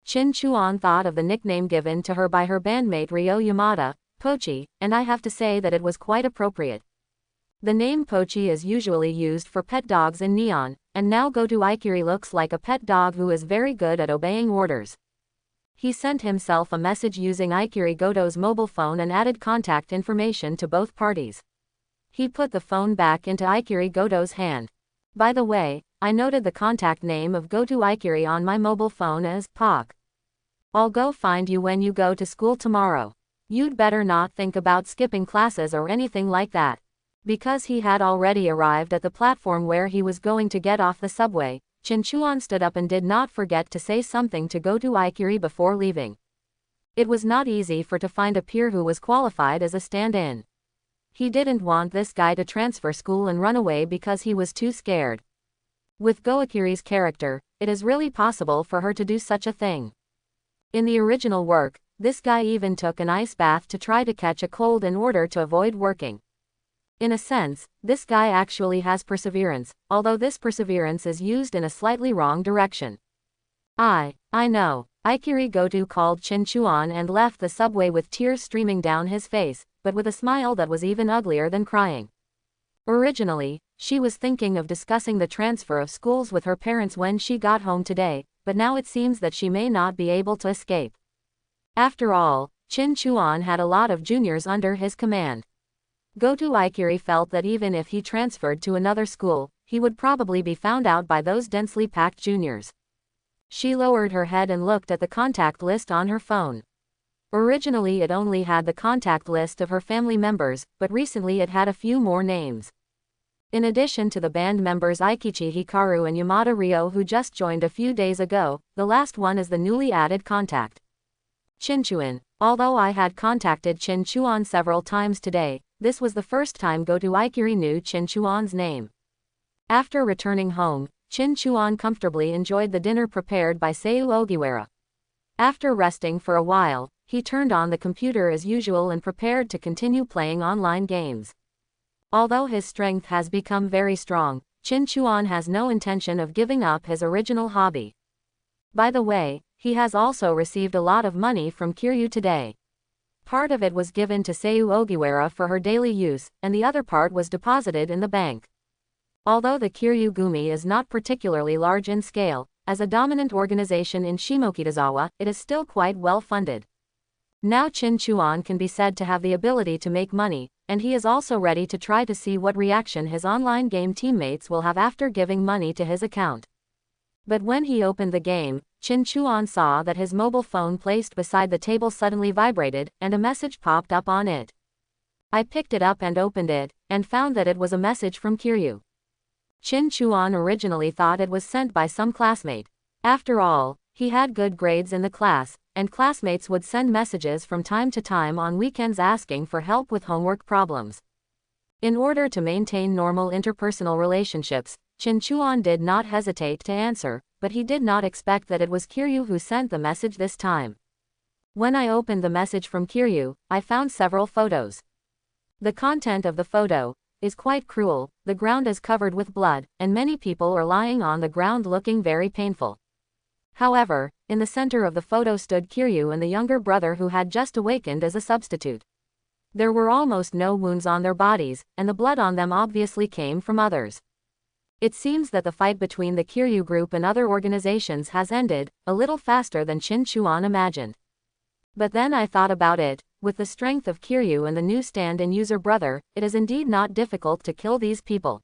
Chin Chuan thought of the nickname given to her by her bandmate Ryo Yamada, Pochi, and I have to say that it was quite appropriate. The name Pochi is usually used for pet dogs in Neon, and now Goto Ikiri looks like a pet dog who is very good at obeying orders. He sent himself a message using Ikiri Goto's mobile phone and added contact information to both parties. He put the phone back into Ikiri Goto's hand. By the way, I noted the contact name of Goto Ikiri on my mobile phone as Pak. I'll go find you when you go to school tomorrow. You'd better not think about skipping classes or anything like that. Because he had already arrived at the platform where he was going to get off the subway, Chin Chuan stood up and did not forget to say something to Goto Ikiri before leaving. It was not easy to find a peer who was qualified as a stand-in. He didn't want this guy to transfer school and run away because he was too scared. With Goikiri's character, it is really possible for her to do such a thing. In the original work, this guy even took an ice bath to try to catch a cold in order to avoid working. In a sense, this guy actually has perseverance, although this perseverance is used in a slightly wrong direction. I know. Ikiri Goto called Chin Chuan and left the subway with tears streaming down his face, but with a smile that was even uglier than crying. Originally, she was thinking of discussing the transfer of schools with her parents when she got home today, but now it seems that she may not be able to escape. After all, Chin Chuan had a lot of juniors under his command. Goto Ikiri felt that even if he transferred to another school, he would probably be found out by those densely packed juniors. She lowered her head and looked at the contact list on her phone. Originally it only had the contact list of her family members, but recently it had a few more names. In addition to the band members Aikichi Hikaru and Yamada Ryo who just joined a few days ago, the last one is the newly added contact. Chin Chuan. Although I had contacted Chin Chuan several times today, this was the first time Goto Ikiri knew Chin Chuan's name. After returning home, Chin Chuan comfortably enjoyed the dinner prepared by Seiyu Ogiwara. After resting for a while, he turned on the computer as usual and prepared to continue playing online games. Although his strength has become very strong, Chin Chuan has no intention of giving up his original hobby. By the way, he has also received a lot of money from Kiryu today. Part of it was given to Seiyu Ogiwara for her daily use, and the other part was deposited in the bank. Although the Kiryu Gumi is not particularly large in scale, as a dominant organization in Shimokitazawa, it is still quite well funded. Now Chin Chuan can be said to have the ability to make money, and he is also ready to try to see what reaction his online game teammates will have after giving money to his account. But when he opened the game, Chin Chuan saw that his mobile phone placed beside the table suddenly vibrated, and a message popped up on it. I picked it up and opened it, and found that it was a message from Kiryu. Chin Chuan originally thought it was sent by some classmate. After all, he had good grades in the class, and classmates would send messages from time to time on weekends asking for help with homework problems. In order to maintain normal interpersonal relationships, Chin Chuan did not hesitate to answer, but he did not expect that it was Kiryu who sent the message this time. When I opened the message from Kiryu, I found several photos. The content of the photo is quite cruel. The ground is covered with blood, and many people are lying on the ground looking very painful. However, in the center of the photo stood Kiryu and the younger brother who had just awakened as a substitute. There were almost no wounds on their bodies, and the blood on them obviously came from others. It seems that the fight between the Kiryu group and other organizations has ended, a little faster than Qin Chuan imagined. But then I thought about it, with the strength of Kiryu and the new stand-in user brother, it is indeed not difficult to kill these people.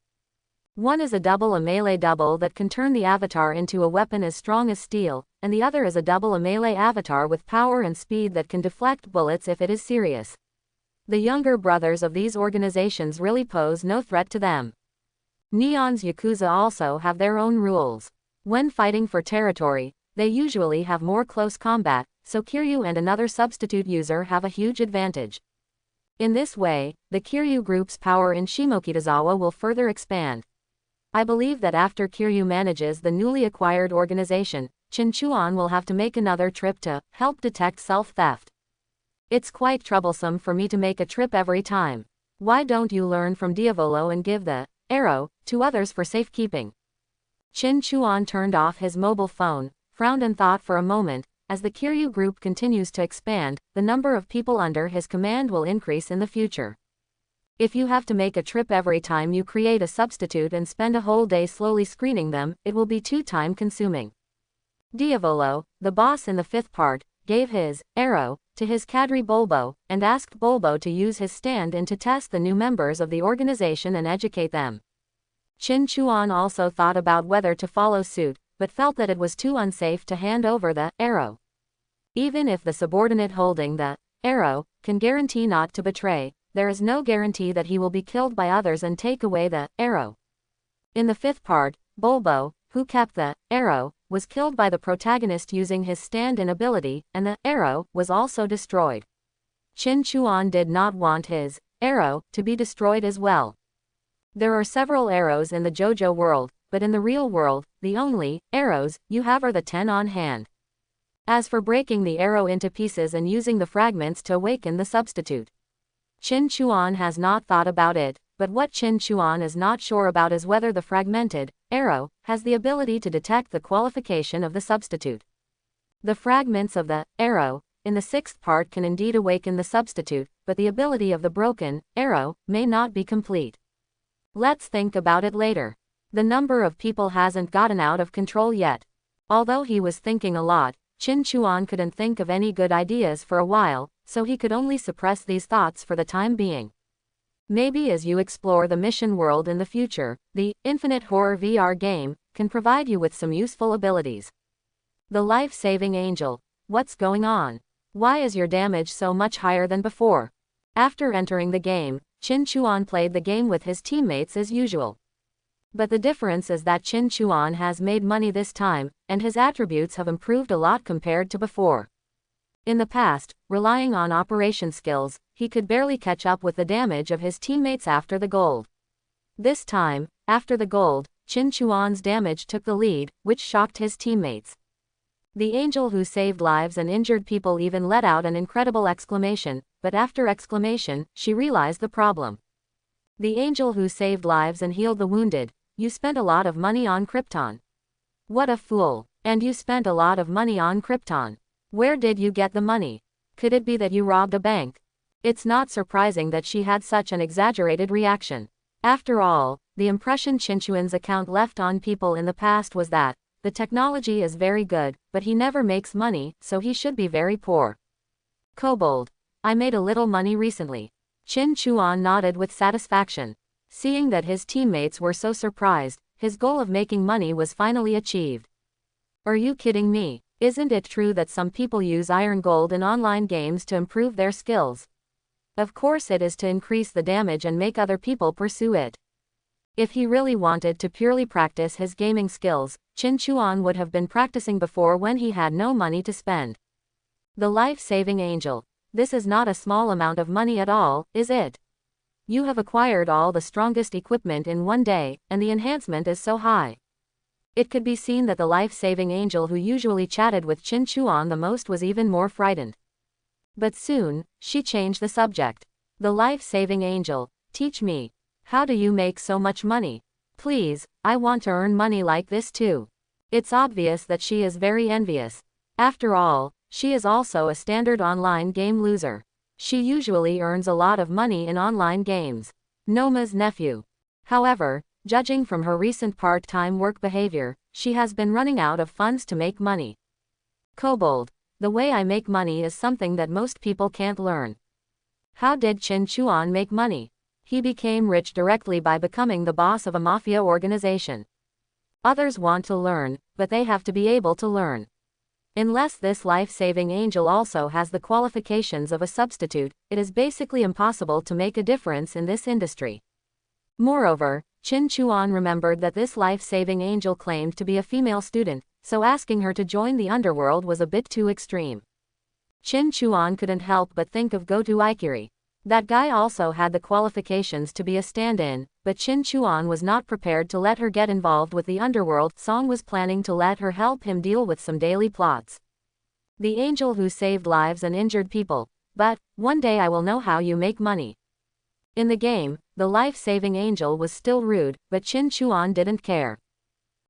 One is a melee double that can turn the avatar into a weapon as strong as steel, and the other is a melee avatar with power and speed that can deflect bullets if it is serious. The younger brothers of these organizations really pose no threat to them. Neon's Yakuza also have their own rules. When fighting for territory, they usually have more close combat, so Kiryu and another substitute user have a huge advantage. In this way, the Kiryu group's power in Shimokitazawa will further expand. I believe that after Kiryu manages the newly acquired organization, Qin Chuan will have to make another trip to help detect self-theft. It's quite troublesome for me to make a trip every time. Why don't you learn from Diavolo and give the arrow to others for safekeeping? Qin Chuan turned off his mobile phone, frowned and thought for a moment. As the Kiryu group continues to expand, the number of people under his command will increase in the future. If you have to make a trip every time you create a substitute and spend a whole day slowly screening them, it will be too time-consuming. Diavolo, the boss in the fifth part, gave his arrow to his cadre Bulbo, and asked Bulbo to use his stand-in to test the new members of the organization and educate them. Qin Chuan also thought about whether to follow suit, but felt that it was too unsafe to hand over the arrow. Even if the subordinate holding the arrow can guarantee not to betray, there is no guarantee that he will be killed by others and take away the arrow. In the fifth part, Bulbo, who kept the arrow, was killed by the protagonist using his stand-in ability, and the arrow was also destroyed. Qin Chuan did not want his arrow to be destroyed as well. There are several arrows in the JoJo world, but in the real world, the only arrows you have are the 10 on hand. As for breaking the arrow into pieces and using the fragments to awaken the substitute, Qin Chuan has not thought about it, but what Qin Chuan is not sure about is whether the fragmented arrow has the ability to detect the qualification of the substitute. The fragments of the arrow in the sixth part can indeed awaken the substitute, but the ability of the broken arrow may not be complete. Let's think about it later. The number of people hasn't gotten out of control yet. Although he was thinking a lot, Qin Chuan couldn't think of any good ideas for a while, so he could only suppress these thoughts for the time being. Maybe as you explore the mission world in the future, the Infinite Horror VR game can provide you with some useful abilities. The life-saving angel. What's going on? Why is your damage so much higher than before? After entering the game, Qin Chuan played the game with his teammates as usual. But the difference is that Qin Chuan has made money this time, and his attributes have improved a lot compared to before. In the past, relying on operation skills, he could barely catch up with the damage of his teammates after the gold. This time, after the gold, Qin Chuan's damage took the lead, which shocked his teammates. The angel who saved lives and injured people even let out an incredible exclamation, but after exclamation, she realized the problem. The angel who saved lives and healed the wounded, you spent a lot of money on Krypton. What a fool. And you spent a lot of money on Krypton. Where did you get the money? Could it be that you robbed a bank? It's not surprising that she had such an exaggerated reaction. After all, the impression Qin Chuan's account left on people in the past was that the technology is very good, but he never makes money, so he should be very poor. Kobold. I made a little money recently. Qin Chuan nodded with satisfaction. Seeing that his teammates were so surprised, his goal of making money was finally achieved. Are you kidding me? Isn't it true that some people use iron gold in online games to improve their skills? Of course it is to increase the damage and make other people pursue it. If he really wanted to purely practice his gaming skills, Qin Chuan would have been practicing before when he had no money to spend. The life-saving angel. This is not a small amount of money at all, is it? You have acquired all the strongest equipment in one day, and the enhancement is so high. It could be seen that the life-saving angel who usually chatted with Qin Chuan the most was even more frightened. But soon, she changed the subject. The life-saving angel, teach me. How do you make so much money? Please, I want to earn money like this too. It's obvious that she is very envious. After all, she is also a standard online game loser. She usually earns a lot of money in online games. Noma's nephew. However, judging from her recent part-time work behavior, she has been running out of funds to make money. Kobold. The way I make money is something that most people can't learn. How did Qin Chuan make money? He became rich directly by becoming the boss of a mafia organization. Others want to learn, but they have to be able to learn. Unless this life-saving angel also has the qualifications of a substitute, it is basically impossible to make a difference in this industry. Moreover, Qin Chuan remembered that this life-saving angel claimed to be a female student, so asking her to join the underworld was a bit too extreme. Qin Chuan couldn't help but think of Goto Ikiri. That guy also had the qualifications to be a stand-in, but Qin Chuan was not prepared to let her get involved with the underworld. Song was planning to let her help him deal with some daily plots. The angel who saved lives and injured people. But, one day I will know how you make money. In the game, the life-saving angel was still rude, but Qin Chuan didn't care.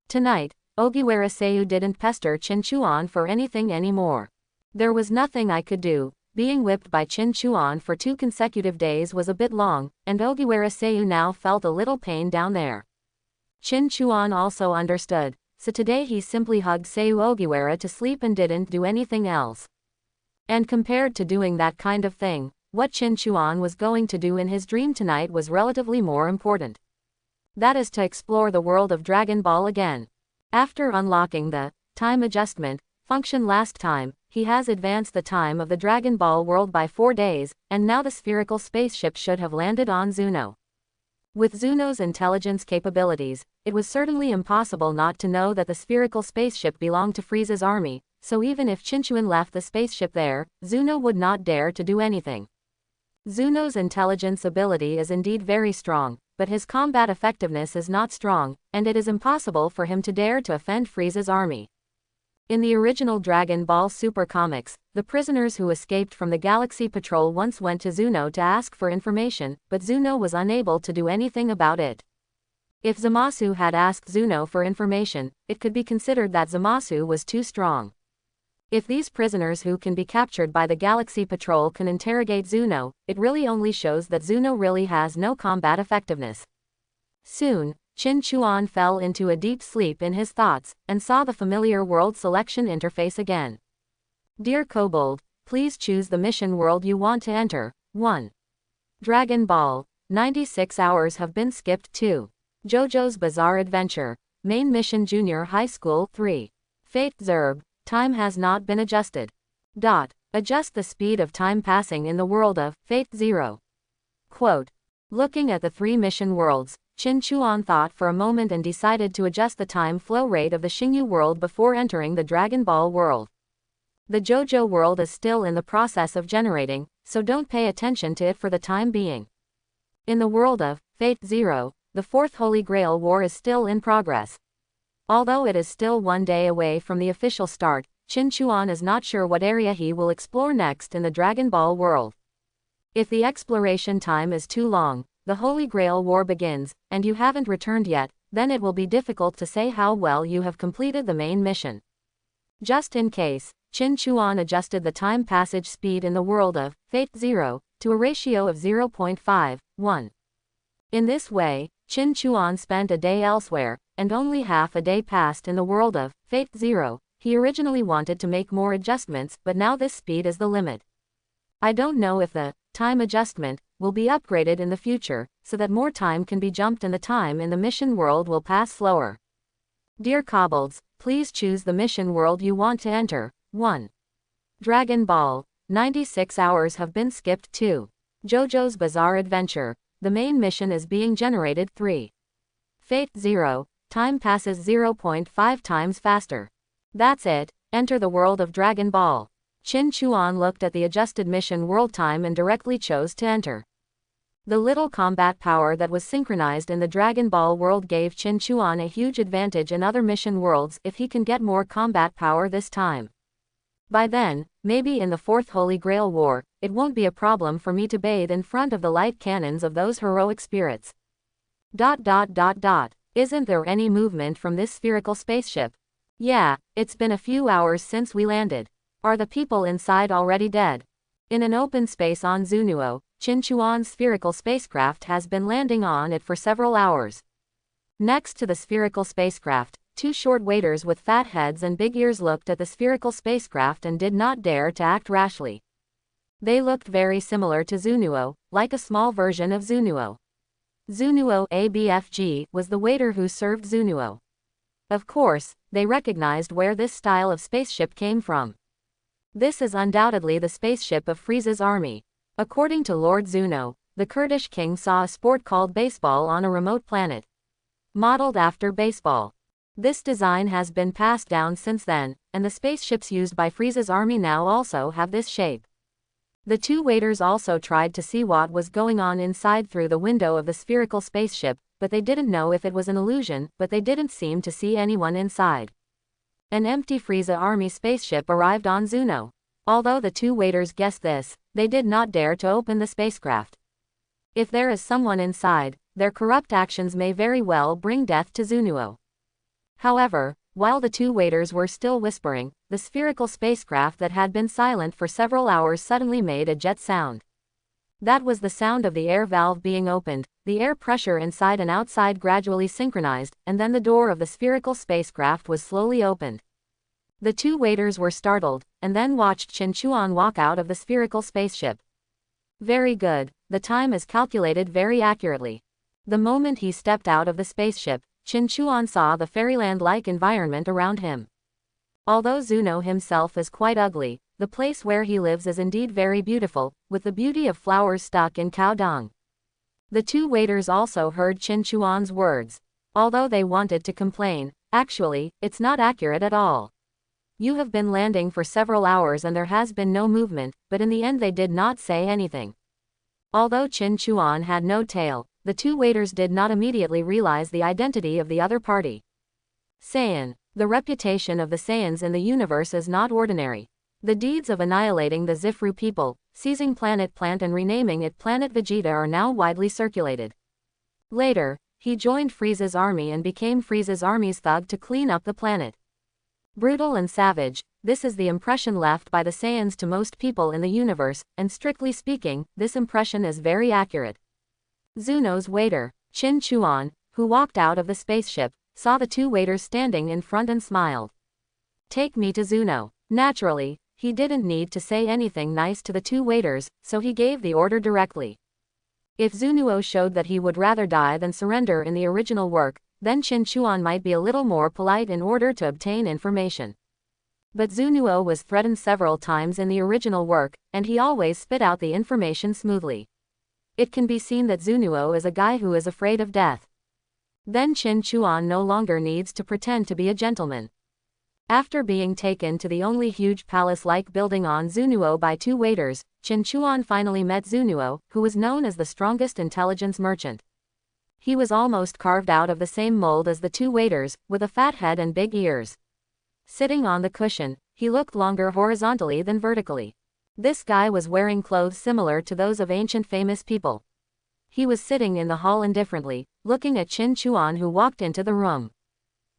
Tonight, Ogiwara Seiyu didn't pester Qin Chuan for anything anymore. There was nothing I could do. Being whipped by Qin Chuan for 2 consecutive days was a bit long, and Ogiwara Seiyu now felt a little pain down there. Qin Chuan also understood, so today he simply hugged Seiyu Ogiwara to sleep and didn't do anything else. And compared to doing that kind of thing, what Qin Chuan was going to do in his dream tonight was relatively more important. That is to explore the world of Dragon Ball again. After unlocking the time adjustment function last time, he has advanced the time of the Dragon Ball world by 4 days, and now the spherical spaceship should have landed on Zuno. With Zuno's intelligence capabilities, it was certainly impossible not to know that the spherical spaceship belonged to Frieza's army, so even if Qinchuan left the spaceship there, Zuno would not dare to do anything. Zuno's intelligence ability is indeed very strong, but his combat effectiveness is not strong, and it is impossible for him to dare to offend Frieza's army. In the original Dragon Ball Super comics, the prisoners who escaped from the Galaxy Patrol once went to Zuno to ask for information, but Zuno was unable to do anything about it. If Zamasu had asked Zuno for information, it could be considered that Zamasu was too strong. If these prisoners who can be captured by the Galaxy Patrol can interrogate Zuno, it really only shows that Zuno really has no combat effectiveness. Soon, Qin Chuan fell into a deep sleep in his thoughts, and saw the familiar world selection interface again. Dear Kobold, please choose the mission world you want to enter. 1. Dragon Ball. 96 hours have been skipped. 2. JoJo's Bizarre Adventure. Main mission Junior High School. 3. Fate Zerb. Time has not been adjusted. Adjust the speed of time passing in the world of Fate Zero. Quote. Looking at the 3 mission worlds, Qin Chuan thought for a moment and decided to adjust the time flow rate of the Xingyu world before entering the Dragon Ball world. The JoJo world is still in the process of generating, so don't pay attention to it for the time being. In the world of Fate Zero, the 4th Holy Grail War is still in progress. Although it is still 1 day away from the official start, Qin Chuan is not sure what area he will explore next in the Dragon Ball world. If the exploration time is too long, the Holy Grail War begins, and you haven't returned yet, then it will be difficult to say how well you have completed the main mission. Just in case, Qin Chuan adjusted the time passage speed in the world of Fate Zero to a ratio of 0.51. In this way, Qin Chuan spent a day elsewhere, and only half a day passed in the world of Fate Zero. He originally wanted to make more adjustments, but now this speed is the limit. I don't know if the time adjustment will be upgraded in the future, so that more time can be jumped and the time in the mission world will pass slower. Dear Kobolds, please choose the mission world you want to enter. 1. Dragon Ball. 96 hours have been skipped. 2. JoJo's Bizarre Adventure. The main mission is being generated. 3. Fate Zero. Time passes 0.5 times faster. That's it, enter the world of Dragon Ball. Qin Chuan looked at the adjusted mission world time and directly chose to enter. The little combat power that was synchronized in the Dragon Ball world gave Qin Chuan a huge advantage in other mission worlds if he can get more combat power this time. By then, maybe in the 4th Holy Grail War, it won't be a problem for me to bathe in front of the light cannons of those heroic spirits. Isn't there any movement from this spherical spaceship? Yeah, it's been a few hours since we landed. Are the people inside already dead? In an open space on Zunuo, Qinchuan's spherical spacecraft has been landing on it for several hours. Next to the spherical spacecraft, two short waiters with fat heads and big ears looked at the spherical spacecraft and did not dare to act rashly. They looked very similar to Zunuo, like a small version of Zunuo. Zunuo ABFG was the waiter who served Zunuo. Of course, they recognized where this style of spaceship came from. This is undoubtedly the spaceship of Frieza's army. According to Lord Zuno, the Kurdish king saw a sport called baseball on a remote planet, modeled after baseball. This design has been passed down since then, and the spaceships used by Frieza's army now also have this shape. The two waiters also tried to see what was going on inside through the window of the spherical spaceship, but they didn't know if it was an illusion, but they didn't seem to see anyone inside. An empty Frieza army spaceship arrived on Zuno. Although the two waiters guessed this, they did not dare to open the spacecraft. If there is someone inside, their corrupt actions may very well bring death to Zunuo. However, while the two waiters were still whispering, the spherical spacecraft that had been silent for several hours suddenly made a jet sound. That was the sound of the air valve being opened, the air pressure inside and outside gradually synchronized, and then the door of the spherical spacecraft was slowly opened. The two waiters were startled, and then watched Qinchuan walk out of the spherical spaceship. Very good, the time is calculated very accurately. The moment he stepped out of the spaceship, Qinchuan saw the fairyland-like environment around him. Although Zuno himself is quite ugly, the place where he lives is indeed very beautiful, with the beauty of flowers stuck in cow dung. The two waiters also heard Qinchuan's words. Although they wanted to complain, actually, it's not accurate at all. You have been landing for several hours and there has been no movement, but in the end they did not say anything. Although Qinchuan had no tail, the two waiters did not immediately realize the identity of the other party. Saiyan. The reputation of the Saiyans in the universe is not ordinary. The deeds of annihilating the Zifru people, seizing Planet Plant and renaming it Planet Vegeta are now widely circulated. Later, he joined Frieza's army and became Frieza's army's thug to clean up the planet. Brutal and savage, this is the impression left by the Saiyans to most people in the universe, and strictly speaking, this impression is very accurate. Zuno's waiter, Qinchuan, who walked out of the spaceship, saw the two waiters standing in front and smiled. Take me to Zuno. Naturally, he didn't need to say anything nice to the two waiters, so he gave the order directly. If Zunuo showed that he would rather die than surrender in the original work, then Qinchuan might be a little more polite in order to obtain information. But Zunuo was threatened several times in the original work, and he always spit out the information smoothly. It can be seen that Zunuo is a guy who is afraid of death. Then Qinchuan no longer needs to pretend to be a gentleman. After being taken to the only huge palace-like building on Zunuo by two waiters, Qinchuan finally met Zunuo, who was known as the strongest intelligence merchant. He was almost carved out of the same mold as the two waiters, with a fat head and big ears. Sitting on the cushion, he looked longer horizontally than vertically. This guy was wearing clothes similar to those of ancient famous people. He was sitting in the hall indifferently, looking at Qinchuan who walked into the room.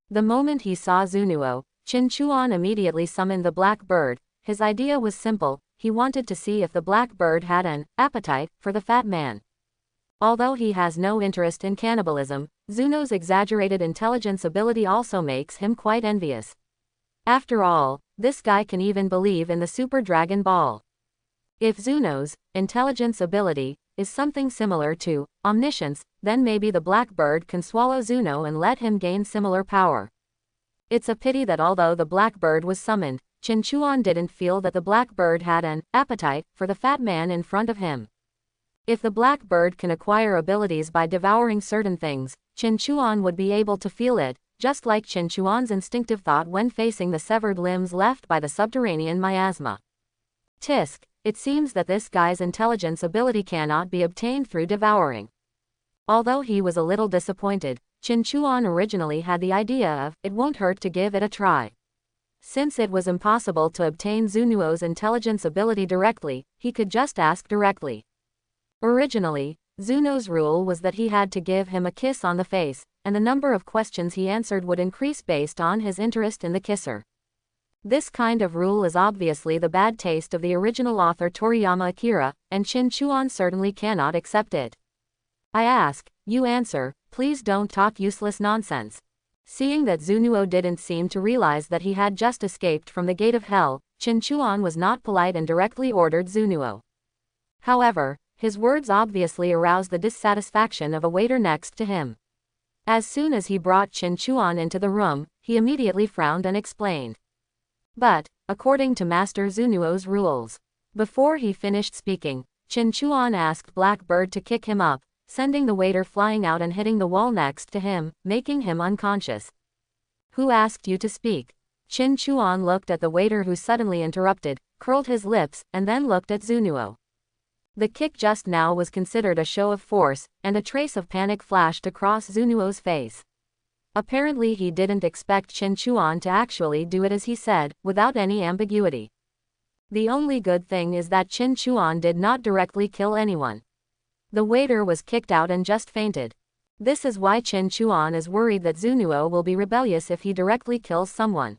The moment he saw Zunuo, Qinchuan immediately summoned the black bird. His idea was simple, he wanted to see if the black bird had an appetite for the fat man. Although he has no interest in cannibalism, Zuno's exaggerated intelligence ability also makes him quite envious. After all, this guy can even believe in the Super Dragon Ball. If Zuno's intelligence ability is something similar to omniscience, then maybe the black bird can swallow Zuno and let him gain similar power. It's a pity that although the black bird was summoned, Qinchuan didn't feel that the black bird had an appetite for the fat man in front of him. If the black bird can acquire abilities by devouring certain things, Qinchuan would be able to feel it, just like Qinchuan's instinctive thought when facing the severed limbs left by the subterranean miasma. Tisk, it seems that this guy's intelligence ability cannot be obtained through devouring. Although he was a little disappointed, Qinchuan originally had the idea of, it won't hurt to give it a try. Since it was impossible to obtain Zunuo's intelligence ability directly, he could just ask directly. Originally, Zuno's rule was that he had to give him a kiss on the face, and the number of questions he answered would increase based on his interest in the kisser. This kind of rule is obviously the bad taste of the original author Toriyama Akira, and Chin Chuan certainly cannot accept it. I ask, you answer, please don't talk useless nonsense. Seeing that Zunuo didn't seem to realize that he had just escaped from the gate of hell, Chin Chuan was not polite and directly ordered Zunuo. However, his words obviously aroused the dissatisfaction of a waiter next to him. As soon as he brought Chin Chuan into the room, he immediately frowned and explained. But, according to Master Zunuo's rules. Before he finished speaking, Chin Chuan asked Blackbird to kick him up, sending the waiter flying out and hitting the wall next to him, making him unconscious. Who asked you to speak? Chin Chuan looked at the waiter who suddenly interrupted, curled his lips, and then looked at Zunuo. The kick just now was considered a show of force, and a trace of panic flashed across Zunuo's face. Apparently he didn't expect Chin Chuan to actually do it as he said, without any ambiguity. The only good thing is that Chin Chuan did not directly kill anyone. The waiter was kicked out and just fainted. This is why Chin Chuan is worried that Zunuo will be rebellious if he directly kills someone.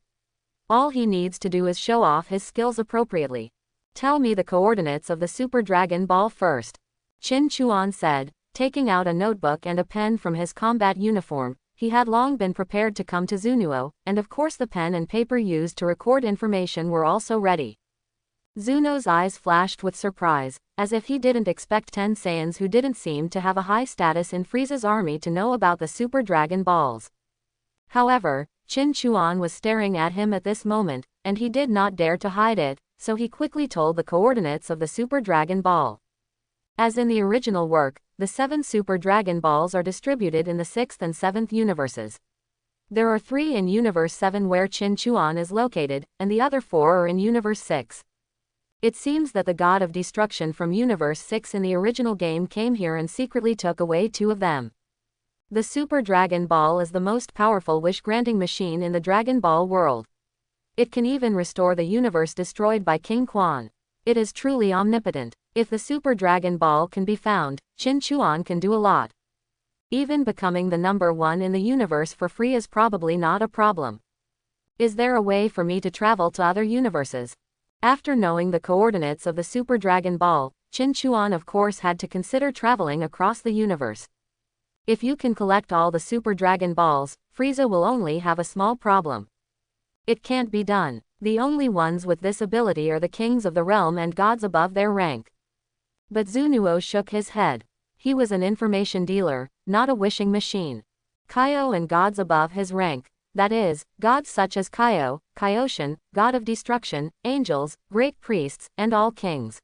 All he needs to do is show off his skills appropriately. Tell me the coordinates of the Super Dragon Ball first. Chin Chuan said, taking out a notebook and a pen from his combat uniform. He had long been prepared to come to Zunuo, and of course the pen and paper used to record information were also ready. Zuno's eyes flashed with surprise, as if he didn't expect 10 Saiyans who didn't seem to have a high status in Frieza's army to know about the Super Dragon Balls. However, Chin Chuan was staring at him at this moment, and he did not dare to hide it, so he quickly told the coordinates of the Super Dragon Ball. As in the original work, the 7 Super Dragon Balls are distributed in the 6th and 7th universes. There are 3 in Universe 7 where Chin Chuan is located, and the other 4 are in Universe 6. It seems that the God of Destruction from Universe 6 in the original game came here and secretly took away 2 of them. The Super Dragon Ball is the most powerful wish-granting machine in the Dragon Ball world. It can even restore the universe destroyed by King Quan. It is truly omnipotent. If the Super Dragon Ball can be found, Chin Chuan can do a lot. Even becoming the number 1 in the universe for free is probably not a problem. Is there a way for me to travel to other universes? After knowing the coordinates of the Super Dragon Ball, Chin Chuan of course had to consider traveling across the universe. If you can collect all the Super Dragon Balls, Frieza will only have a small problem. It can't be done. The only ones with this ability are the kings of the realm and gods above their rank. But Zunuo shook his head. He was an information dealer, not a wishing machine. Kaio and gods above his rank, that is, gods such as Kaio, Kaioshin, god of destruction, angels, great priests, and all kings.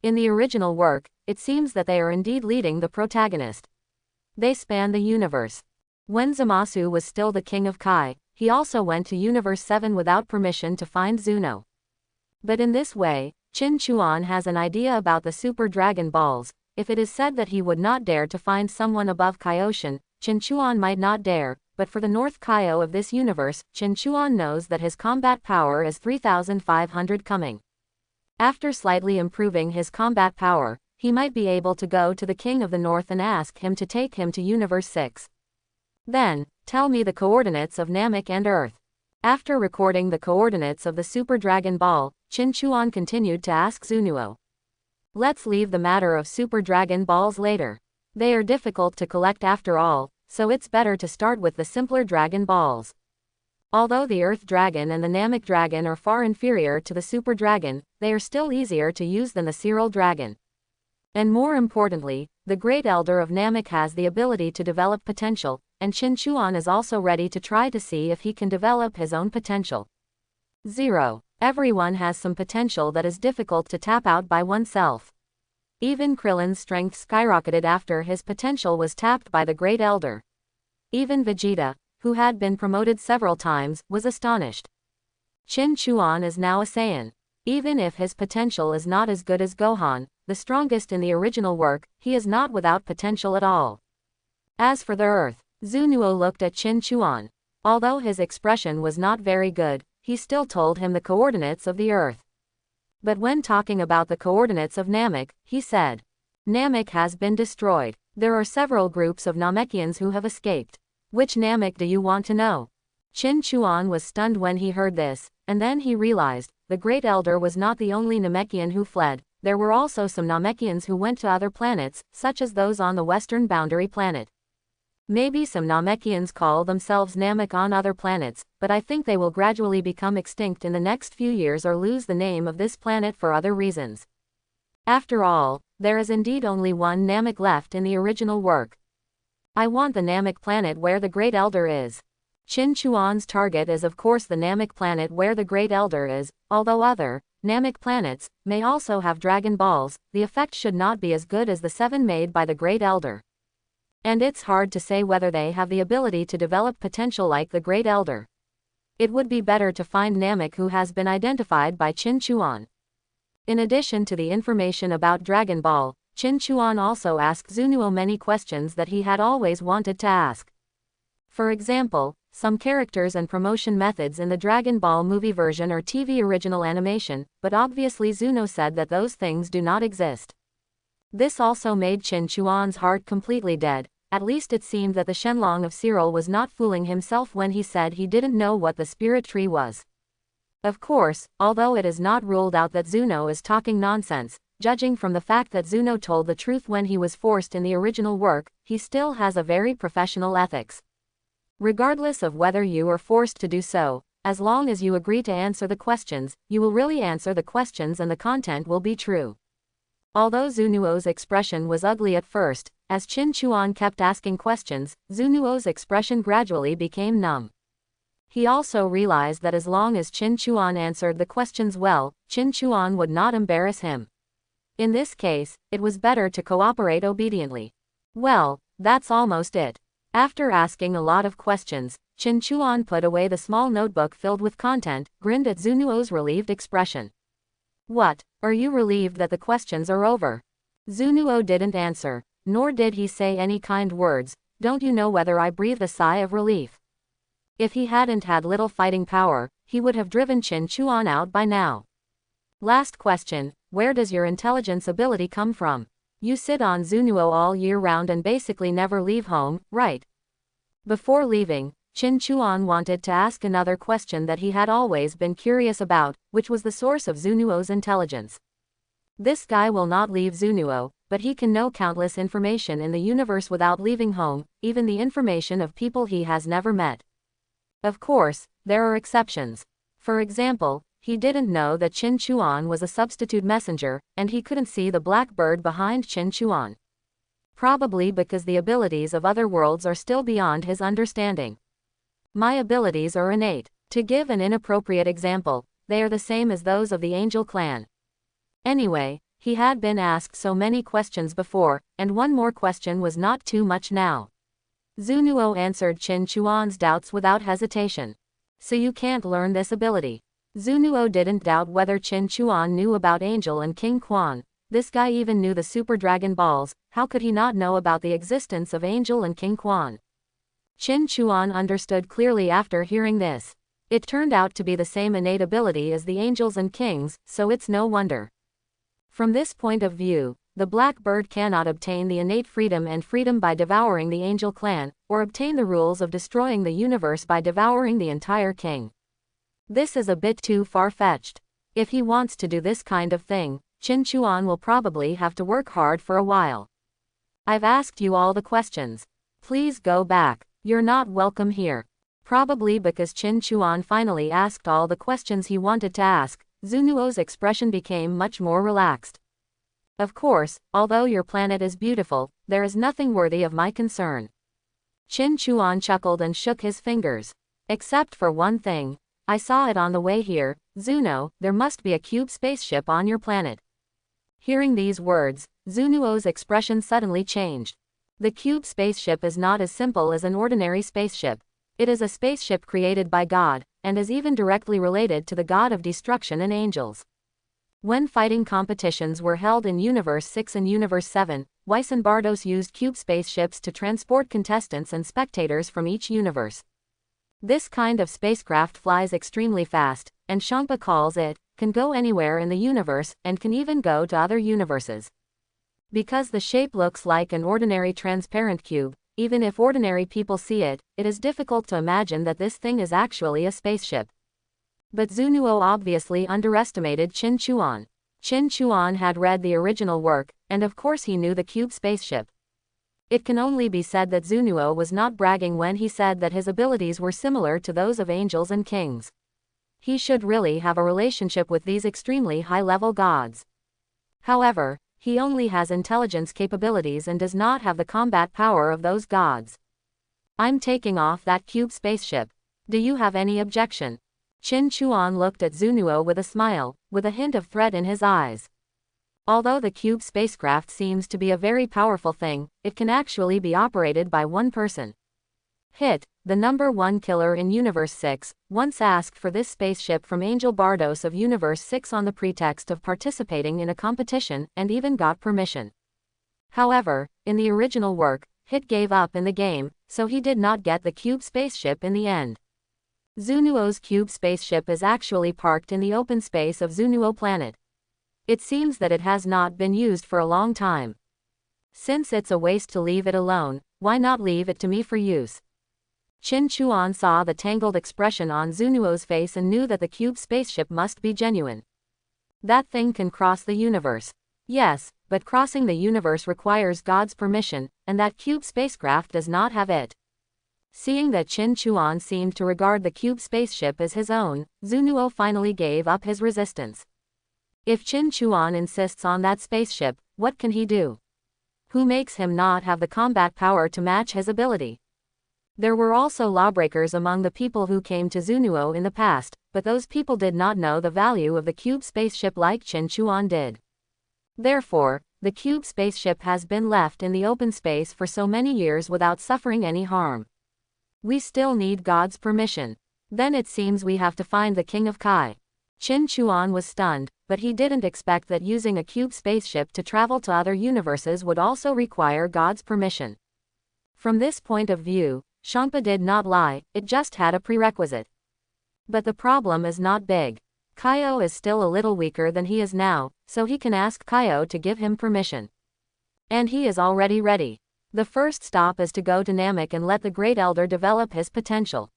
In the original work, it seems that they are indeed leading the protagonist. They span the universe. When Zamasu was still the king of Kai, he also went to Universe 7 without permission to find Zuno. But in this way, Chin Chuan has an idea about the Super Dragon Balls. If it is said that he would not dare to find someone above Kaioshin, Chin Chuan might not dare, but for the North Kaio of this universe, Chin Chuan knows that his combat power is 3,500 coming. After slightly improving his combat power, he might be able to go to the King of the North and ask him to take him to Universe 6. Then, tell me the coordinates of Namek and Earth. After recording the coordinates of the Super Dragon Ball, Chin Chuan continued to ask Zunuo. Let's leave the matter of Super Dragon Balls later. They are difficult to collect after all, so it's better to start with the simpler Dragon Balls. Although the Earth Dragon and the Namek Dragon are far inferior to the Super Dragon, they are still easier to use than the Serial Dragon. And more importantly, the Great Elder of Namek has the ability to develop potential, and Chin Chuan is also ready to try to see if he can develop his own potential. 0. Everyone has some potential that is difficult to tap out by oneself. Even Krillin's strength skyrocketed after his potential was tapped by the Great Elder. Even Vegeta, who had been promoted several times, was astonished. Chin Chuan is now a Saiyan. Even if his potential is not as good as Gohan, the strongest in the original work, he is not without potential at all. As for the Earth, Zunuo looked at Chin Chuan. Although his expression was not very good, he still told him the coordinates of the Earth. But when talking about the coordinates of Namek, he said, Namek has been destroyed. There are several groups of Namekians who have escaped. Which Namek do you want to know? Chin Chuan was stunned when he heard this, and then he realized, the Great Elder was not the only Namekian who fled, there were also some Namekians who went to other planets, such as those on the western boundary planet. Maybe some Namekians call themselves Namek on other planets, but I think they will gradually become extinct in the next few years or lose the name of this planet for other reasons. After all, there is indeed only one Namek left in the original work. I want the Namek planet where the Great Elder is. Qin Chuan's target is of course the Namek planet where the Great Elder is, although other, Namek planets, may also have Dragon Balls, the effect should not be as good as the 7 made by the Great Elder. And it's hard to say whether they have the ability to develop potential like the Great Elder. It would be better to find Namek who has been identified by Qin Chuan. In addition to the information about Dragon Ball, Qin Chuan also asked Zunuo many questions that he had always wanted to ask. For example, some characters and promotion methods in the Dragon Ball movie version or TV original animation, but obviously Zuno said that those things do not exist. This also made Qin Chuan's heart completely dead. At least it seemed that the Shenlong of Cyril was not fooling himself when he said he didn't know what the spirit tree was. Of course, although it is not ruled out that Zuno is talking nonsense, judging from the fact that Zuno told the truth when he was forced in the original work, he still has a very professional ethics. Regardless of whether you are forced to do so, as long as you agree to answer the questions, you will really answer the questions and the content will be true. Although Zunuo's expression was ugly at first, as Qin Chuan kept asking questions, Zunuo's expression gradually became numb. He also realized that as long as Qin Chuan answered the questions well, Qin Chuan would not embarrass him. In this case, it was better to cooperate obediently. Well, that's almost it. After asking a lot of questions, Qin Chuan put away the small notebook filled with content, grinned at Zunuo's relieved expression. What, are you relieved that the questions are over? Zunuo didn't answer, nor did he say any kind words. Don't you know whether I breathed a sigh of relief? If he hadn't had little fighting power, he would have driven Qin Chuan out by now. Last question, where does your intelligence ability come from? You sit on Zunuo all year round and basically never leave home, right? Before leaving, Qin Chuan wanted to ask another question that he had always been curious about, which was the source of Zunuo's intelligence. This guy will not leave Zunuo, but he can know countless information in the universe without leaving home, even the information of people he has never met. Of course, there are exceptions. For example, he didn't know that Qin Chuan was a substitute messenger, and he couldn't see the black bird behind Qin Chuan. Probably because the abilities of other worlds are still beyond his understanding. My abilities are innate. To give an inappropriate example, they are the same as those of the Angel clan. Anyway, he had been asked so many questions before, and one more question was not too much now. Zunuo answered Qin Chuan's doubts without hesitation. So you can't learn this ability. Zunuo didn't doubt whether Qin Chuan knew about Angel and King Quan. This guy even knew the Super Dragon Balls, how could he not know about the existence of Angel and King Quan? Qin Chuan understood clearly after hearing this. It turned out to be the same innate ability as the Angels and Kings, so it's no wonder. From this point of view, the Black Bird cannot obtain the innate freedom by devouring the Angel clan, or obtain the rules of destroying the universe by devouring the entire king. This is a bit too far-fetched. If he wants to do this kind of thing, Qin Chuan will probably have to work hard for a while. I've asked you all the questions. Please go back. You're not welcome here. Probably because Qin Chuan finally asked all the questions he wanted to ask, Zunuo's expression became much more relaxed. Of course, although your planet is beautiful, there is nothing worthy of my concern. Qin Chuan chuckled and shook his fingers. Except for one thing. I saw it on the way here, Zuno, there must be a cube spaceship on your planet. Hearing these words, Zunuo's expression suddenly changed. The cube spaceship is not as simple as an ordinary spaceship. It is a spaceship created by God, and is even directly related to the god of destruction and angels. When fighting competitions were held in Universe 6 and Universe 7, Weiss and Bardos used cube spaceships to transport contestants and spectators from each universe. This kind of spacecraft flies extremely fast, and Shangpa calls it, can go anywhere in the universe, and can even go to other universes. Because the shape looks like an ordinary transparent cube, even if ordinary people see it, it is difficult to imagine that this thing is actually a spaceship. But Zunuo obviously underestimated Qin Chuan. Qin Chuan had read the original work, and of course he knew the cube spaceship. It can only be said that Zunuo was not bragging when he said that his abilities were similar to those of angels and kings. He should really have a relationship with these extremely high-level gods. However, he only has intelligence capabilities and does not have the combat power of those gods. I'm taking off that cube spaceship. Do you have any objection? Qin Chuan looked at Zunuo with a smile, with a hint of threat in his eyes. Although the cube spacecraft seems to be a very powerful thing, it can actually be operated by one person. Hit, the #1 killer in Universe 6, once asked for this spaceship from Angel Bardos of Universe 6 on the pretext of participating in a competition, and even got permission. However, in the original work, Hit gave up in the game, so he did not get the cube spaceship in the end. Zunuo's cube spaceship is actually parked in the open space of Zunuo planet. It seems that it has not been used for a long time. Since it's a waste to leave it alone, why not leave it to me for use? Qin Chuan saw the tangled expression on Zunuo's face and knew that the cube spaceship must be genuine. That thing can cross the universe. Yes, but crossing the universe requires God's permission, and that cube spacecraft does not have it. Seeing that Qin Chuan seemed to regard the cube spaceship as his own, Zunuo finally gave up his resistance. If Qin Chuan insists on that spaceship, what can he do? Who makes him not have the combat power to match his ability? There were also lawbreakers among the people who came to Zunuo in the past, but those people did not know the value of the cube spaceship like Qin Chuan did. Therefore, the cube spaceship has been left in the open space for so many years without suffering any harm. We still need God's permission. Then it seems we have to find the King of Kai. Qin Chuan was stunned, but he didn't expect that using a cube spaceship to travel to other universes would also require God's permission. From this point of view, Shangpa did not lie, it just had a prerequisite. But the problem is not big. Kaio is still a little weaker than he is now, so he can ask Kaio to give him permission. And he is already ready. The first stop is to go to Namek and let the Great Elder develop his potential.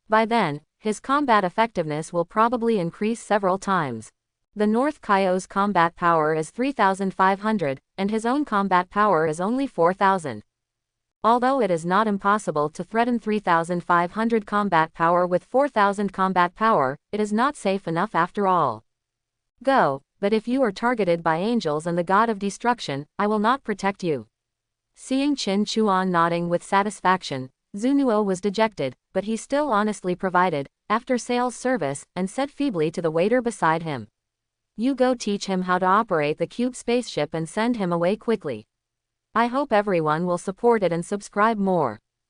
By then, his combat effectiveness will probably increase several times. The North Kaio's combat power is 3,500, and his own combat power is only 4,000. Although it is not impossible to threaten 3,500 combat power with 4,000 combat power, it is not safe enough after all. Go, but if you are targeted by angels and the god of destruction, I will not protect you. Seeing Qin Chuan nodding with satisfaction, Zunuo was dejected, but he still honestly provided, after sales service, and said feebly to the waiter beside him. You go teach him how to operate the cube spaceship and send him away quickly. I hope everyone will support it and subscribe more.